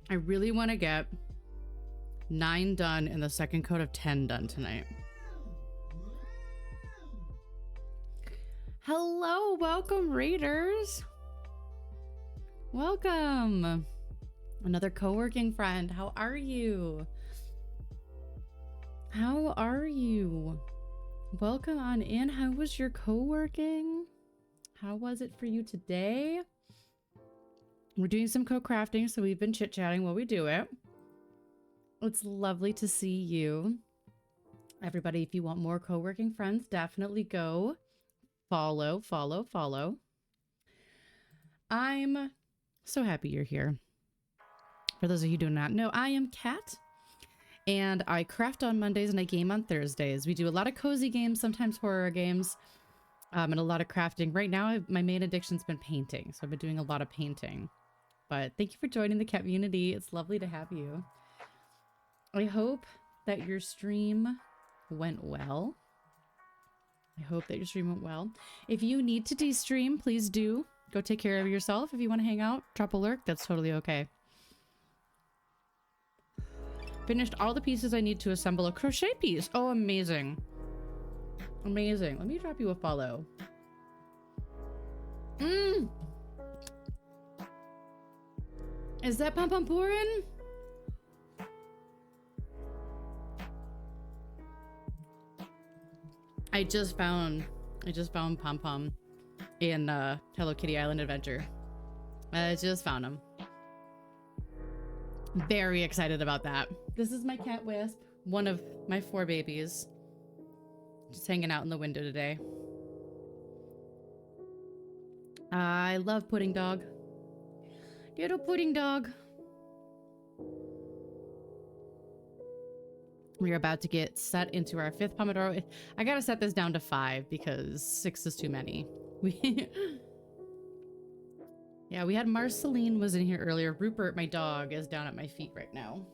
I really want to get 9 done and the second coat of 10 done tonight. Hello, welcome Raiders. Welcome. Another co-working friend. How are you? How are you? Welcome on in. How was your co-working? How was it for you today? We're doing some co-crafting, so we've been chit-chatting while we do it. It's lovely to see you. Everybody, if you want more co-working friends, definitely go follow, follow, follow. I'm so happy you're here. For those of you who do not know, I am Kat, and I craft on Mondays and I game on Thursdays. We do a lot of cozy games, sometimes horror games, and a lot of crafting. Right now, my main addiction's been painting, so I've been doing a lot of painting. But thank you for joining the Cat community. It's lovely to have you. I hope that your stream went well. If you need to de-stream, please do. Go take care of yourself. If you want to hang out, drop a lurk. That's totally okay. Finished all the pieces I need to assemble a crochet piece. Oh, amazing. Amazing. Let me drop you a follow. Is that Pom Pom Purin? I just found Pom Pom in Hello Kitty Island Adventure. I just found him. Very excited about that. This is my cat Wisp, one of my 4 babies. Just hanging out in the window today. I love Pudding Dog. Little Pudding Dog. We're about to get set into our 5th Pomodoro. I gotta set this down to 5 because 6 is too many. Yeah, we had Marceline was in here earlier. Rupert, my dog, is down at my feet right now.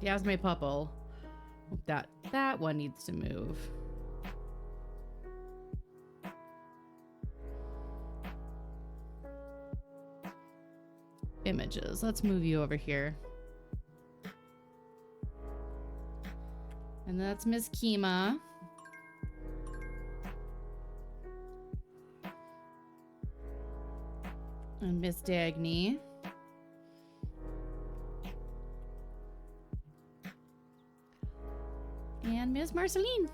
There's my puppo. That one needs to move. Images. Let's move you over here. And that's Miss Kima. And Miss Dagny. And Miss Marceline.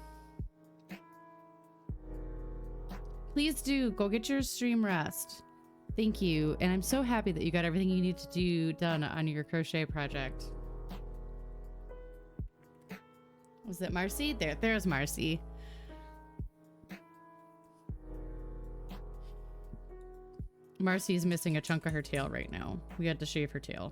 Please do go get your stream rest. Thank you. And I'm so happy that you got everything you need to do done on your crochet project. Was it Marcy? There's Marcy. Marcy's missing a chunk of her tail right now. We had to shave her tail.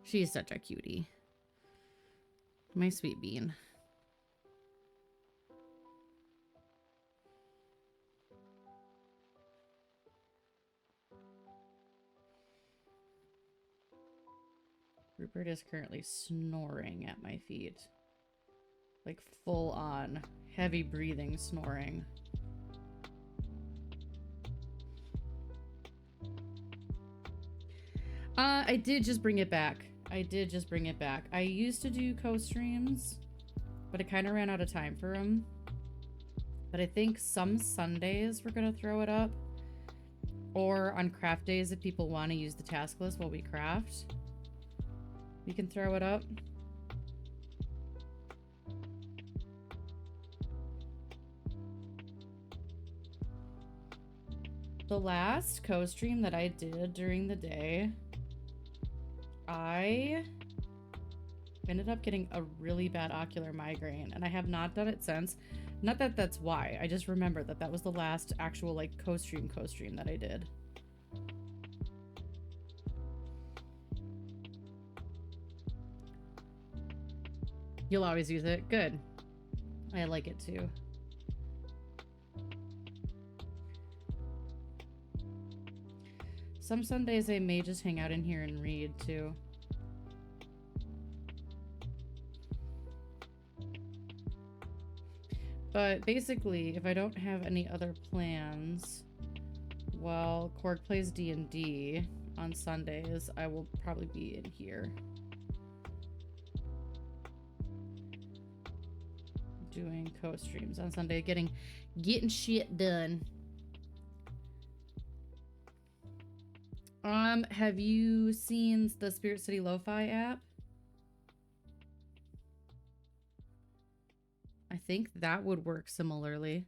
She's such a cutie. My sweet bean. Rupert is currently snoring at my feet. Like full on heavy breathing snoring. I did just bring it back. I used to do co-streams, but I kind of ran out of time for them. But I think some Sundays we're going to throw it up. Or on craft days if people want to use the task list while we craft. We can throw it up. The last co-stream that I did during the day, I ended up getting a really bad ocular migraine, and I have not done it since. Not that that's why. I just remember that that was the last actual like co-stream that I did. You'll always use it. Good. I like it too. Some Sundays I may just hang out in here and read too. But basically, if I don't have any other plans while Korg plays D&D on Sundays, I will probably be in here. Doing co-streams on Sunday, getting shit done. Have you seen the Spirit City Lo-Fi app? I think that would work similarly.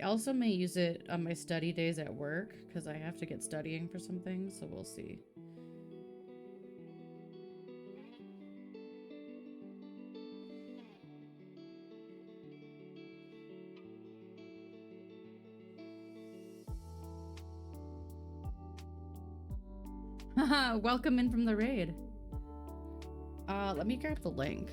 I also may use it on my study days at work because I have to get studying for some things, so we'll see. Haha, welcome in from the raid. Let me grab the link.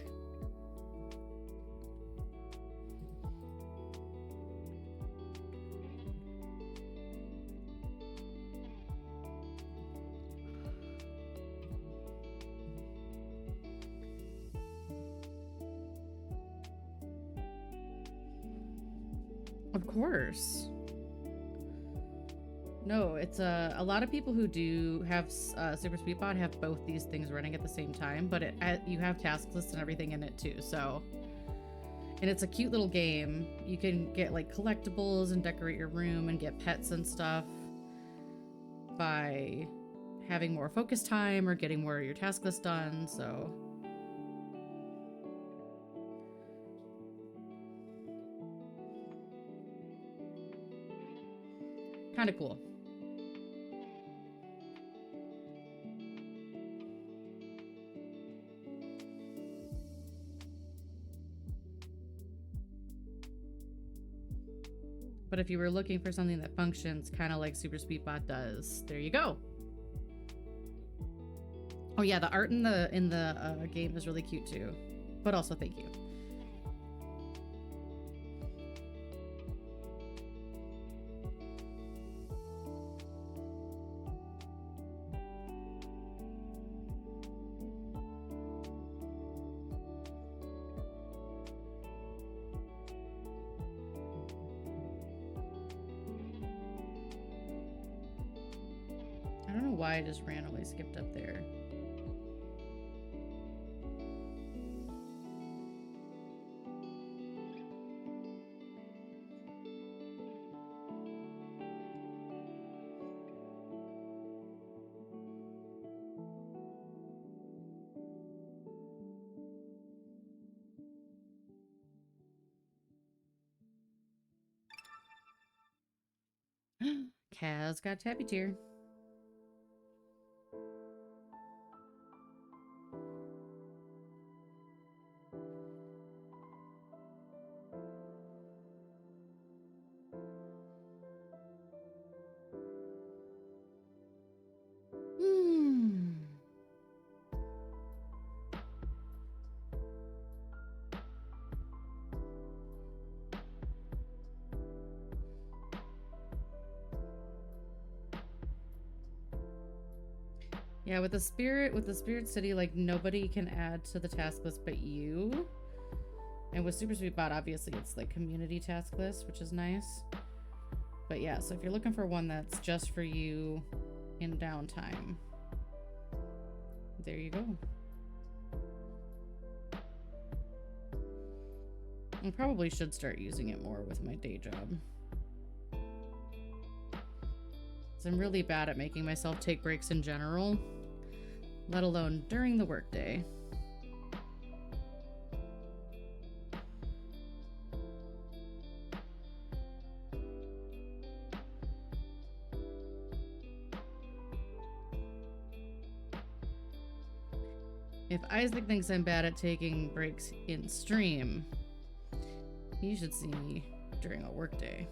Of course. No, it's a lot of people who do have Super Sweetbot have both these things running at the same time, but you have task lists and everything in it too. So, and it's a cute little game. You can get like collectibles and decorate your room and get pets and stuff by having more focus time or getting more of your task list done. So. Kind of cool. But if you were looking for something that functions kind of like Super Sweetbot does, there you go. Oh yeah, the art in the game is really cute too. But also thank you. I don't know why I just randomly skipped up there. Kaz got Tabby tier. Yeah, with the Spirit City, like nobody can add to the task list but you. And with Super Sweetbot, obviously it's like community task list, which is nice. But yeah, so if you're looking for one that's just for you in downtime, there you go. I probably should start using it more with my day job. So I'm really bad at making myself take breaks in general, let alone during the workday. If Isaac thinks I'm bad at taking breaks in stream, you should see me during a workday.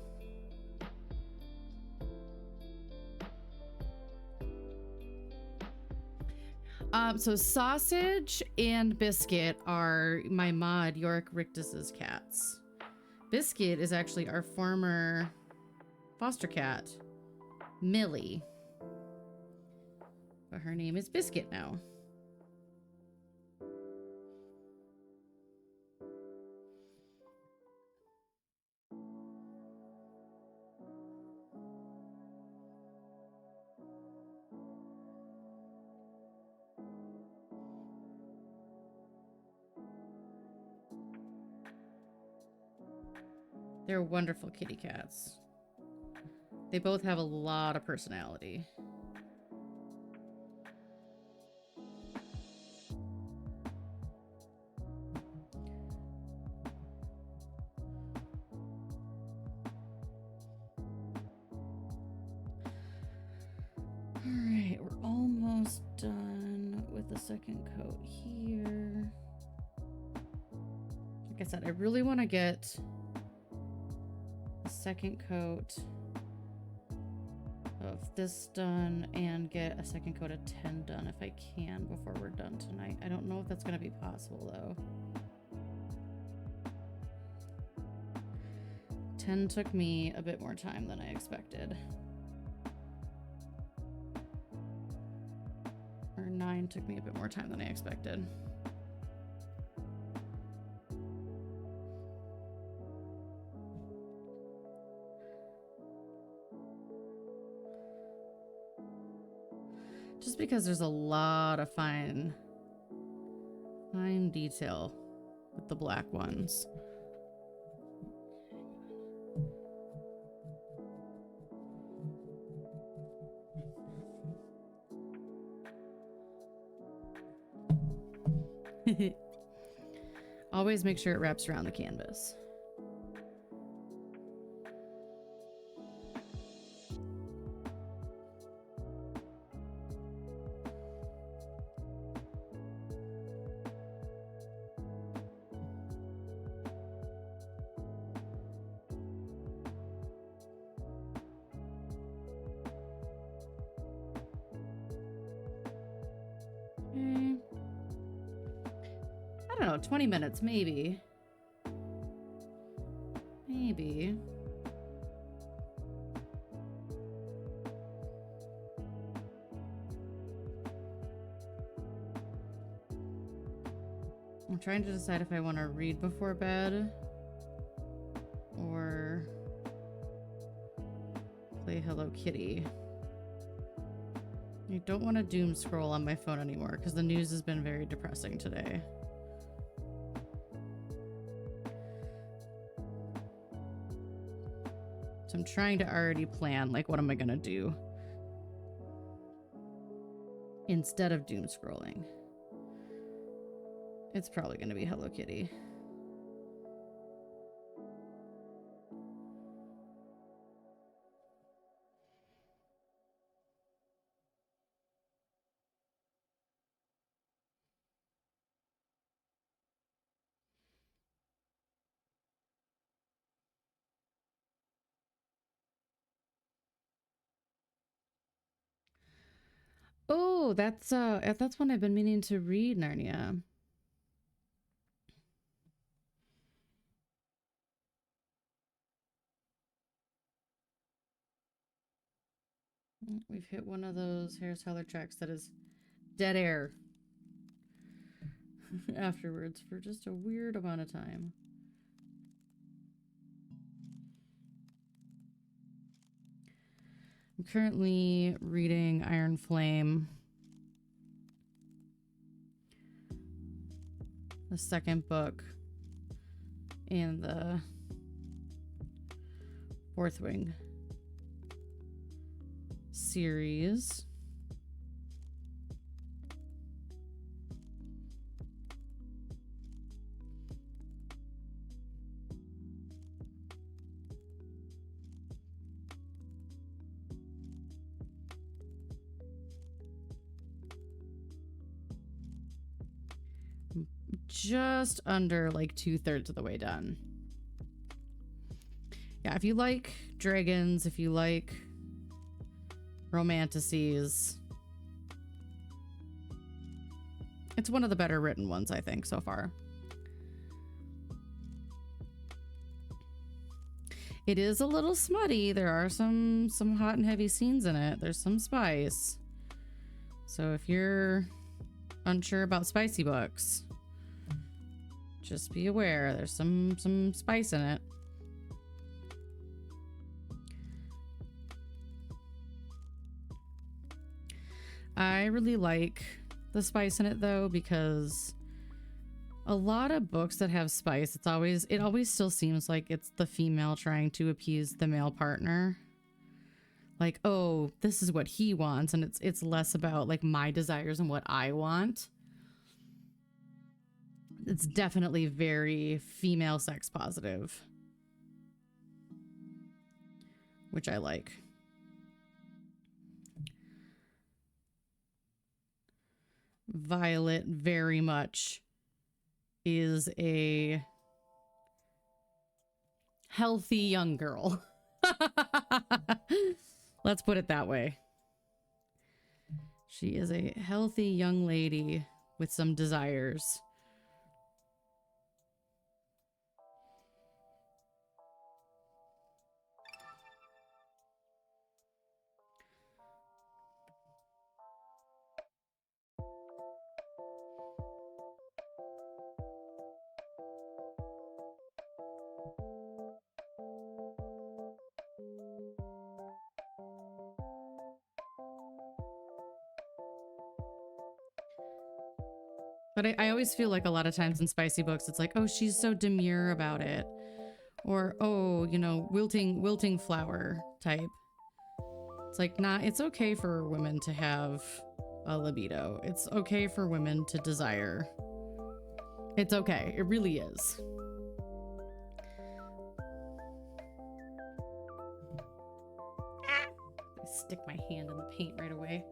So Sausage and Biscuit are my mod Yorick Rictus's cats. Biscuit is actually our former foster cat, Millie. But her name is Biscuit now. They're wonderful kitty cats. They both have a lot of personality. right, we're almost done with the second coat here. Like I said, I really want to get a second coat of this done and get a second coat of 10 done if I can before we're done tonight. I don't know if that's going to be possible though. 10 took me a bit more time than I expected. Or 9 took me a bit more time than I expected. Just because there's a lot of fine detail with the black ones. Always make sure it wraps around the canvas. I don't know, 20 minutes, maybe. Maybe. I'm trying to decide if I want to read before bed or play Hello Kitty. I don't want to doom scroll on my phone anymore because the news has been very depressing today. So I'm trying to already plan, like, what am I gonna do instead of doom scrolling? It's probably gonna be Hello Kitty. Oh, that's one I've been meaning to read, Narnia. We've hit one of those Harris Heller tracks that is dead air afterwards for just a weird amount of time. I'm currently reading Iron Flame, the second book in the Fourth Wing series. Just under like 2/3 of the way done. Yeah, if you like dragons, if you like romanticities, it's one of the better written ones, I think, so far. It is a little smutty. There are some hot and heavy scenes in it. There's some spice. So if you're unsure about spicy books, just be aware there's some spice in it. I really like the spice in it though, because a lot of books that have spice, it always still seems like it's the female trying to appease the male partner. Like, oh, this is what he wants, and it's less about like my desires and what I want. It's definitely very female sex positive, which I like. Violet very much is a healthy young girl. Let's put it that way. She is a healthy young lady with some desires. But I always feel like a lot of times in spicy books, it's like, oh, she's so demure about it. Or, oh, you know, wilting flower type. It's like, nah, it's okay for women to have a libido. It's okay for women to desire. It's okay. It really is. I stick my hand in the paint right away.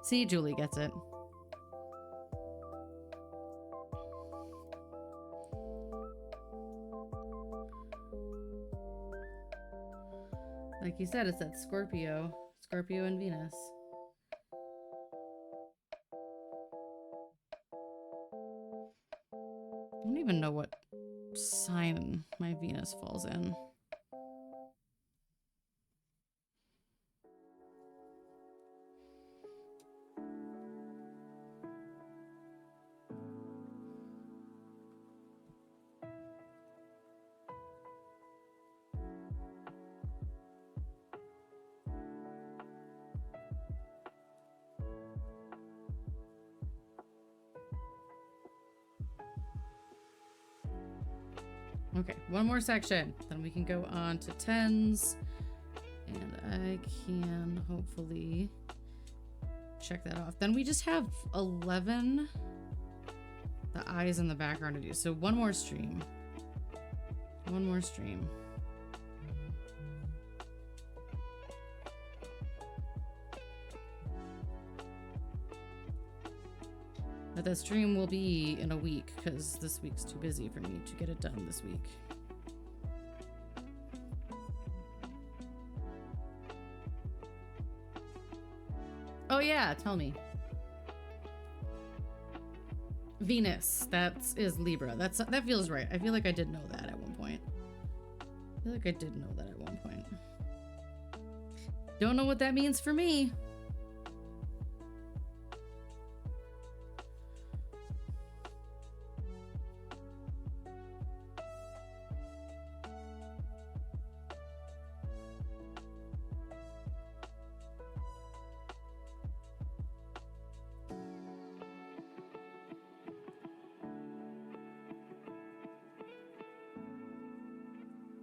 See, Julie gets it. Like you said, it's that Scorpio and Venus. I don't even know what sign my Venus falls in. Okay, one more section, then we can go on to tens, and I can hopefully check that off. Then we just have 11, the eyes in the background to do. So one more stream. One more stream. But that stream will be in a week because this week's too busy for me to get it done this week. Oh yeah, tell me. Venus, that is Libra. That feels right. I feel like I did know that at one point. I feel like I did know that at one point. Don't know what that means for me.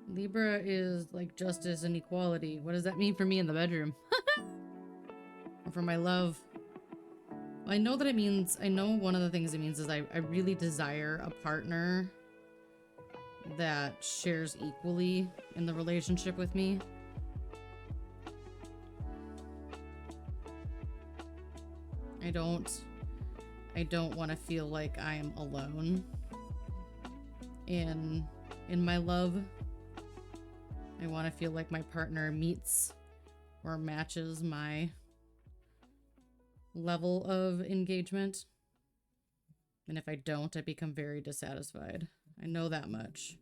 Libra is like justice and equality. What does that mean for me in the bedroom? Or for my love? Well, I know that it means, I know one of the things it means is I really desire a partner that shares equally in the relationship with me. I don't want to feel like I am alone in my love. I want to feel like my partner meets or matches my level of engagement. And if I don't, I become very dissatisfied. I know that much.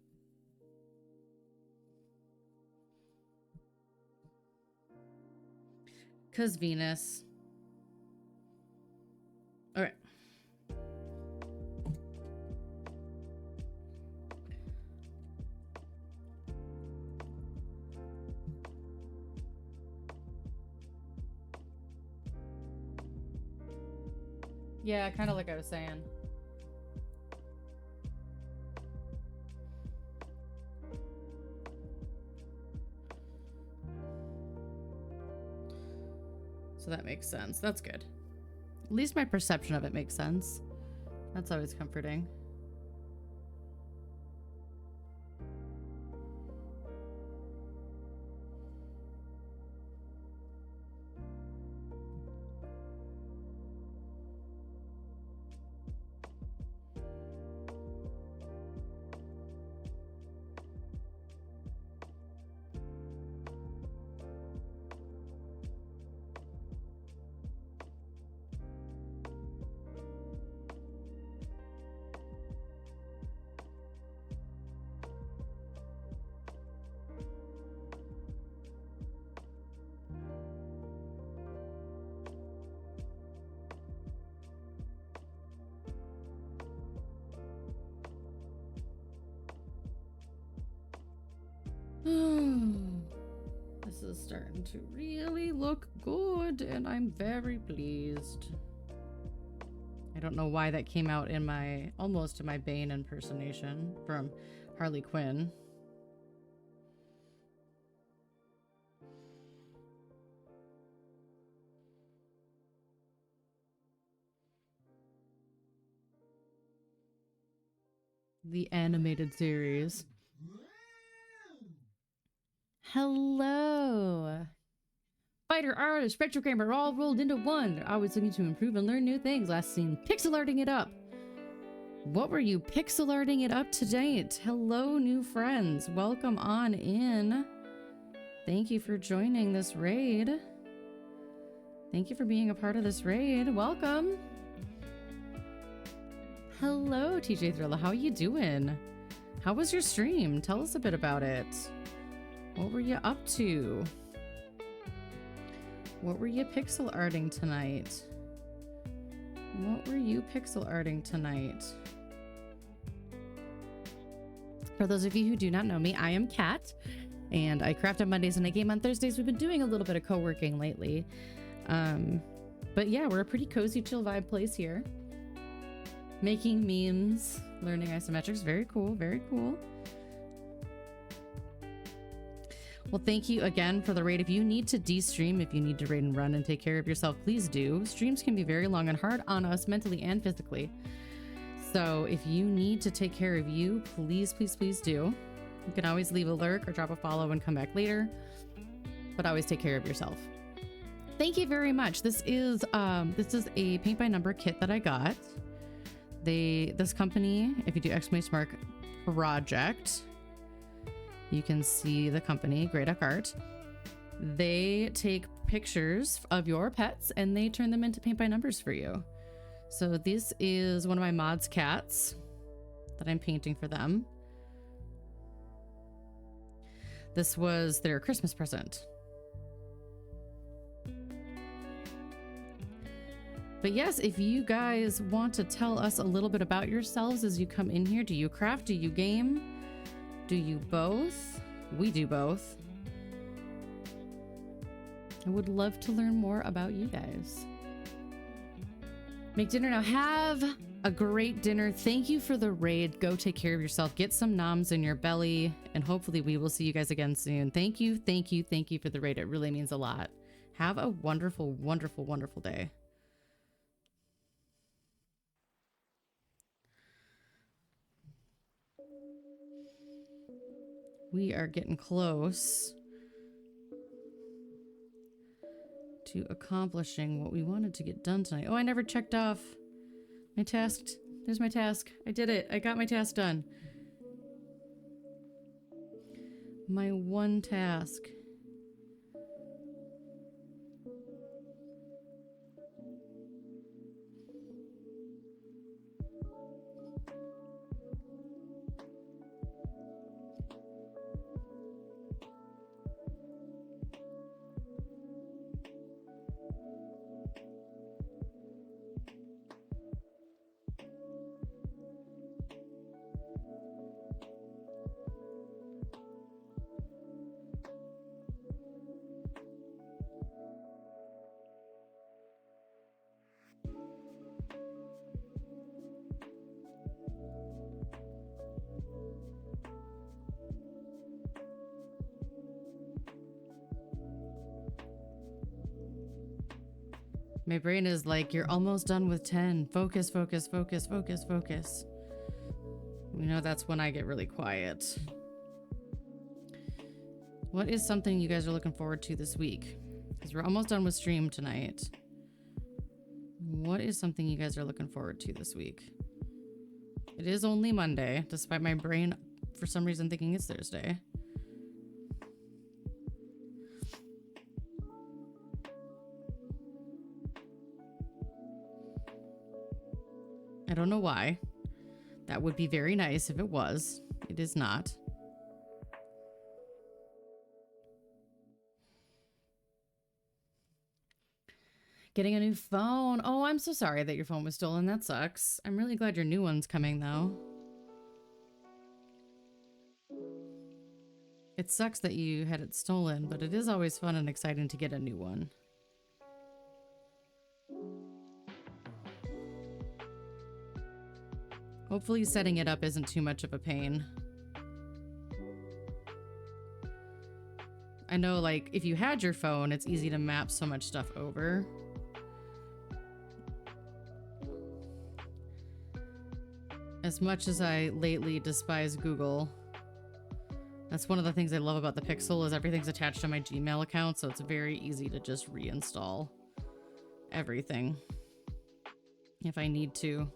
Because Venus. All right. Yeah, kind of like I was saying. So that makes sense. That's good. At least my perception of it makes sense. That's always comforting. This is starting to really look good, and I'm very pleased. I don't know why that came out in my almost in my Bane impersonation from Harley Quinn. The animated series. Hello. Fighter, artist, retro gamer, all rolled into one. They're always looking to improve and learn new things. Last seen pixel arting it up. What were you pixel arting it up to date? Hello, new friends. Welcome on in. Thank you for joining this raid. Thank you for being a part of this raid. Welcome. Hello, TJ Thrilla. How you doing? How was your stream? Tell us a bit about it. What were you up to? What were you pixel arting tonight? What were you pixel arting tonight? For those of you who do not know me, I am Kat, and I craft on Mondays and I game on Thursdays. We've been doing a little bit of co-working lately. But yeah, we're a pretty cozy, chill vibe place here. Making memes, learning isometrics. Very cool, very cool. Well, thank you again for the raid. If you need to de-stream, if you need to raid and run and take care of yourself, please do. Streams can be very long and hard on us mentally and physically. So if you need to take care of you, please, please, please do. You can always leave a lurk or drop a follow and come back later, but always take care of yourself. Thank you very much. This is a paint by number kit that I got. This company, if you do exclamation mark project, you can see the company, GrayDuckArt. They take pictures of your pets and they turn them into paint by numbers for you. So this is one of my mods' cats that I'm painting for them. This was their Christmas present. But yes, if you guys want to tell us a little bit about yourselves as you come in here, do you craft? Do you game? Do you both? We do both. I would love to learn more about you guys. Make dinner now. Have a great dinner. Thank you for the raid. Go take care of yourself. Get some noms in your belly, and hopefully we will see you guys again soon. Thank you, thank you, thank you for the raid. It really means a lot. Have a wonderful, wonderful, wonderful day. We are getting close to accomplishing what we wanted to get done tonight. Oh, I never checked off my task. There's my task. I did it. I got my task done. My one task. My brain is like, you're almost done with 10. Focus, focus, focus, focus, focus. You know, that's when I get really quiet. What is something you guys are looking forward to this week? Because we're almost done with stream tonight. What is something you guys are looking forward to this week? It is only Monday, despite my brain, for some reason, thinking it's Thursday. I don't know why. That would be very nice if it was. It is not. Getting a new phone. Oh, I'm so sorry that your phone was stolen. That sucks. I'm really glad your new one's coming, though. It sucks that you had it stolen, but it is always fun and exciting to get a new one. Hopefully setting it up isn't too much of a pain. I know, like, if you had your phone, it's easy to map so much stuff over. As much as I lately despise Google, that's one of the things I love about the Pixel is everything's attached to my Gmail account, so it's very easy to just reinstall everything if I need to.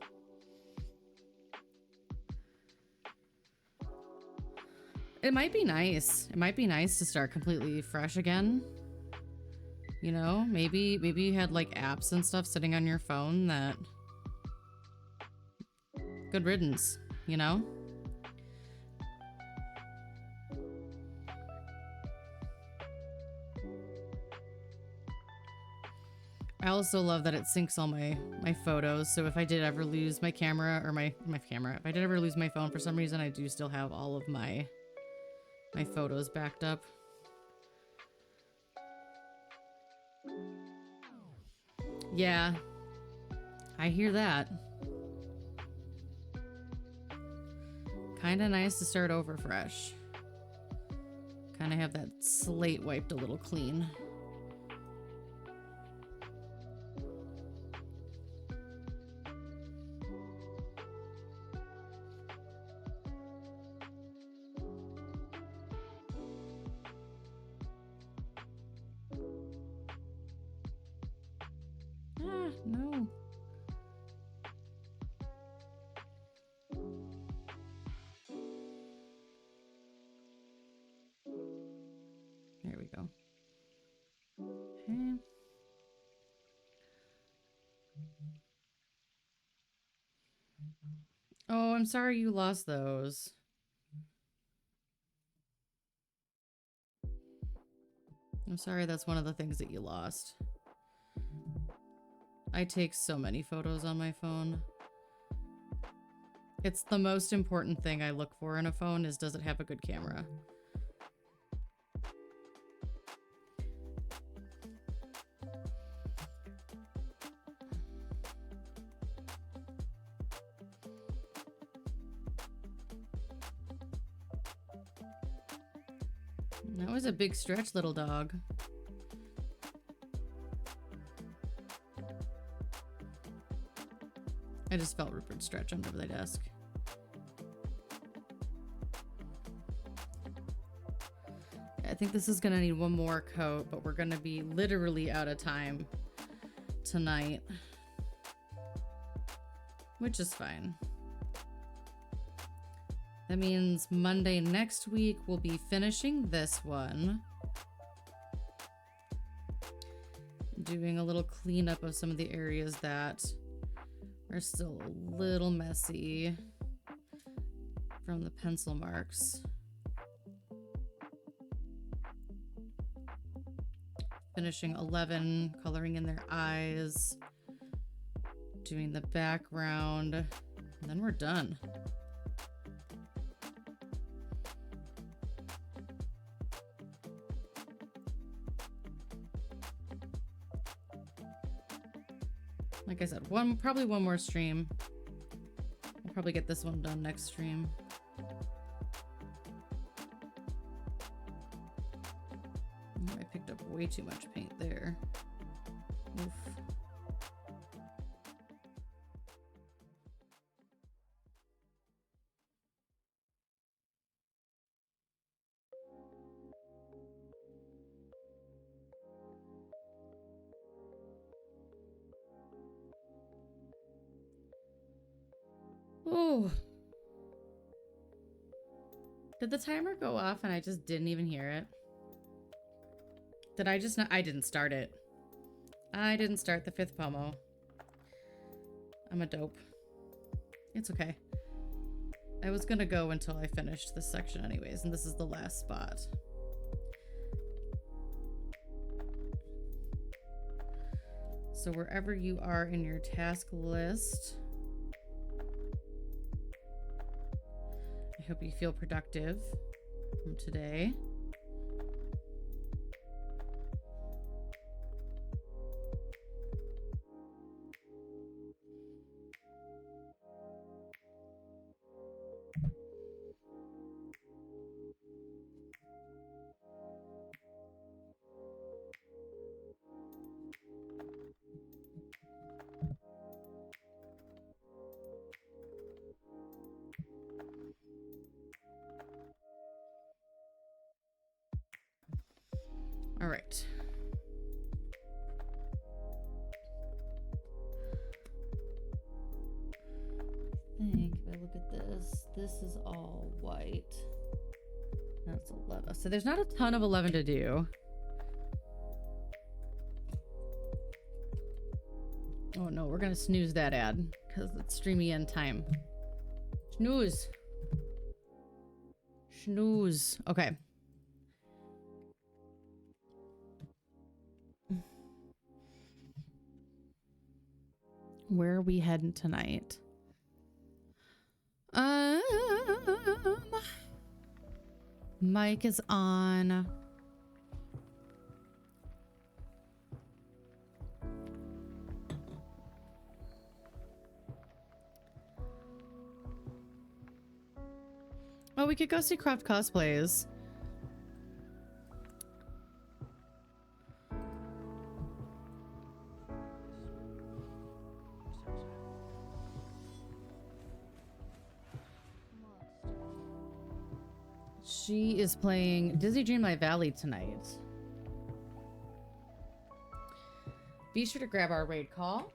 It might be nice. It might be nice to start completely fresh again. You know, maybe you had like apps and stuff sitting on your phone that... Good riddance, you know? I also love that it syncs all my photos, so if I did ever lose my camera, or my camera, if I did ever lose my phone for some reason, I do still have all of my photos backed up. Yeah, I hear that. Kinda nice to start over fresh. Kinda have that slate wiped a little clean. No. There we go. Okay. Oh, I'm sorry you lost those. I'm sorry that's one of the things that you lost. I take so many photos on my phone. It's the most important thing I look for in a phone is, does it have a good camera? That was a big stretch, little dog. I just felt Rupert stretch under the desk. I think this is gonna need one more coat, but we're gonna be literally out of time tonight, which is fine. That means Monday next week we'll be finishing this one. Doing a little cleanup of some of the areas that are still a little messy from the pencil marks. Finishing 11, coloring in their eyes, doing the background, and then we're done. Like I said, probably one more stream. We'll probably get this one done next stream. Oh, I picked up way too much paint there. Oof. Oh. Did the timer go off and I just didn't even hear it? Did I just not? I didn't start it. I didn't start the 5th pomo. I'm a dope. It's okay. I was gonna go until I finished this section anyways, and this is the last spot. So wherever you are in your task list, I hope you feel productive from today. All right. I think if I look at this is all white. That's 11. So there's not a ton of 11 to do. Oh no, we're gonna snooze that ad because it's streamy end time. Snooze. Snooze. Okay. Where are we heading tonight? Mike is on. Oh, we could go see Croft Cosplays. She is playing Disney Dreamlight Valley tonight. Be sure to grab our raid call.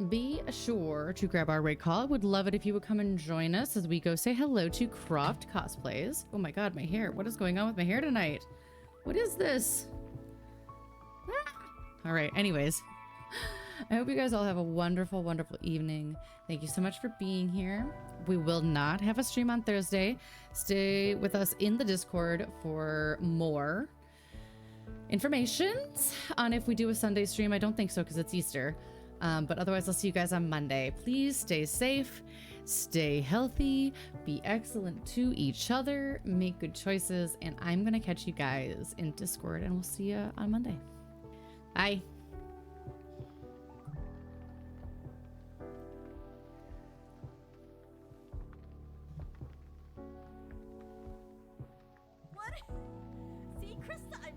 Be sure to grab our raid call. I would love it if you would come and join us as we go say hello to Croft Cosplays. Oh my god, my hair. What is going on with my hair tonight? What is this? Ah! All right, anyways. I hope you guys all have a wonderful, wonderful evening. Thank you so much for being here. We will not have a stream on Thursday. Stay with us in the Discord for more information on if we do a Sunday stream. I don't think so because it's Easter. But otherwise, I'll see you guys on Monday. Please stay safe, stay healthy, be excellent to each other, make good choices, and I'm going to catch you guys in Discord, and we'll see you on Monday. Bye. What? See, Krista, I'm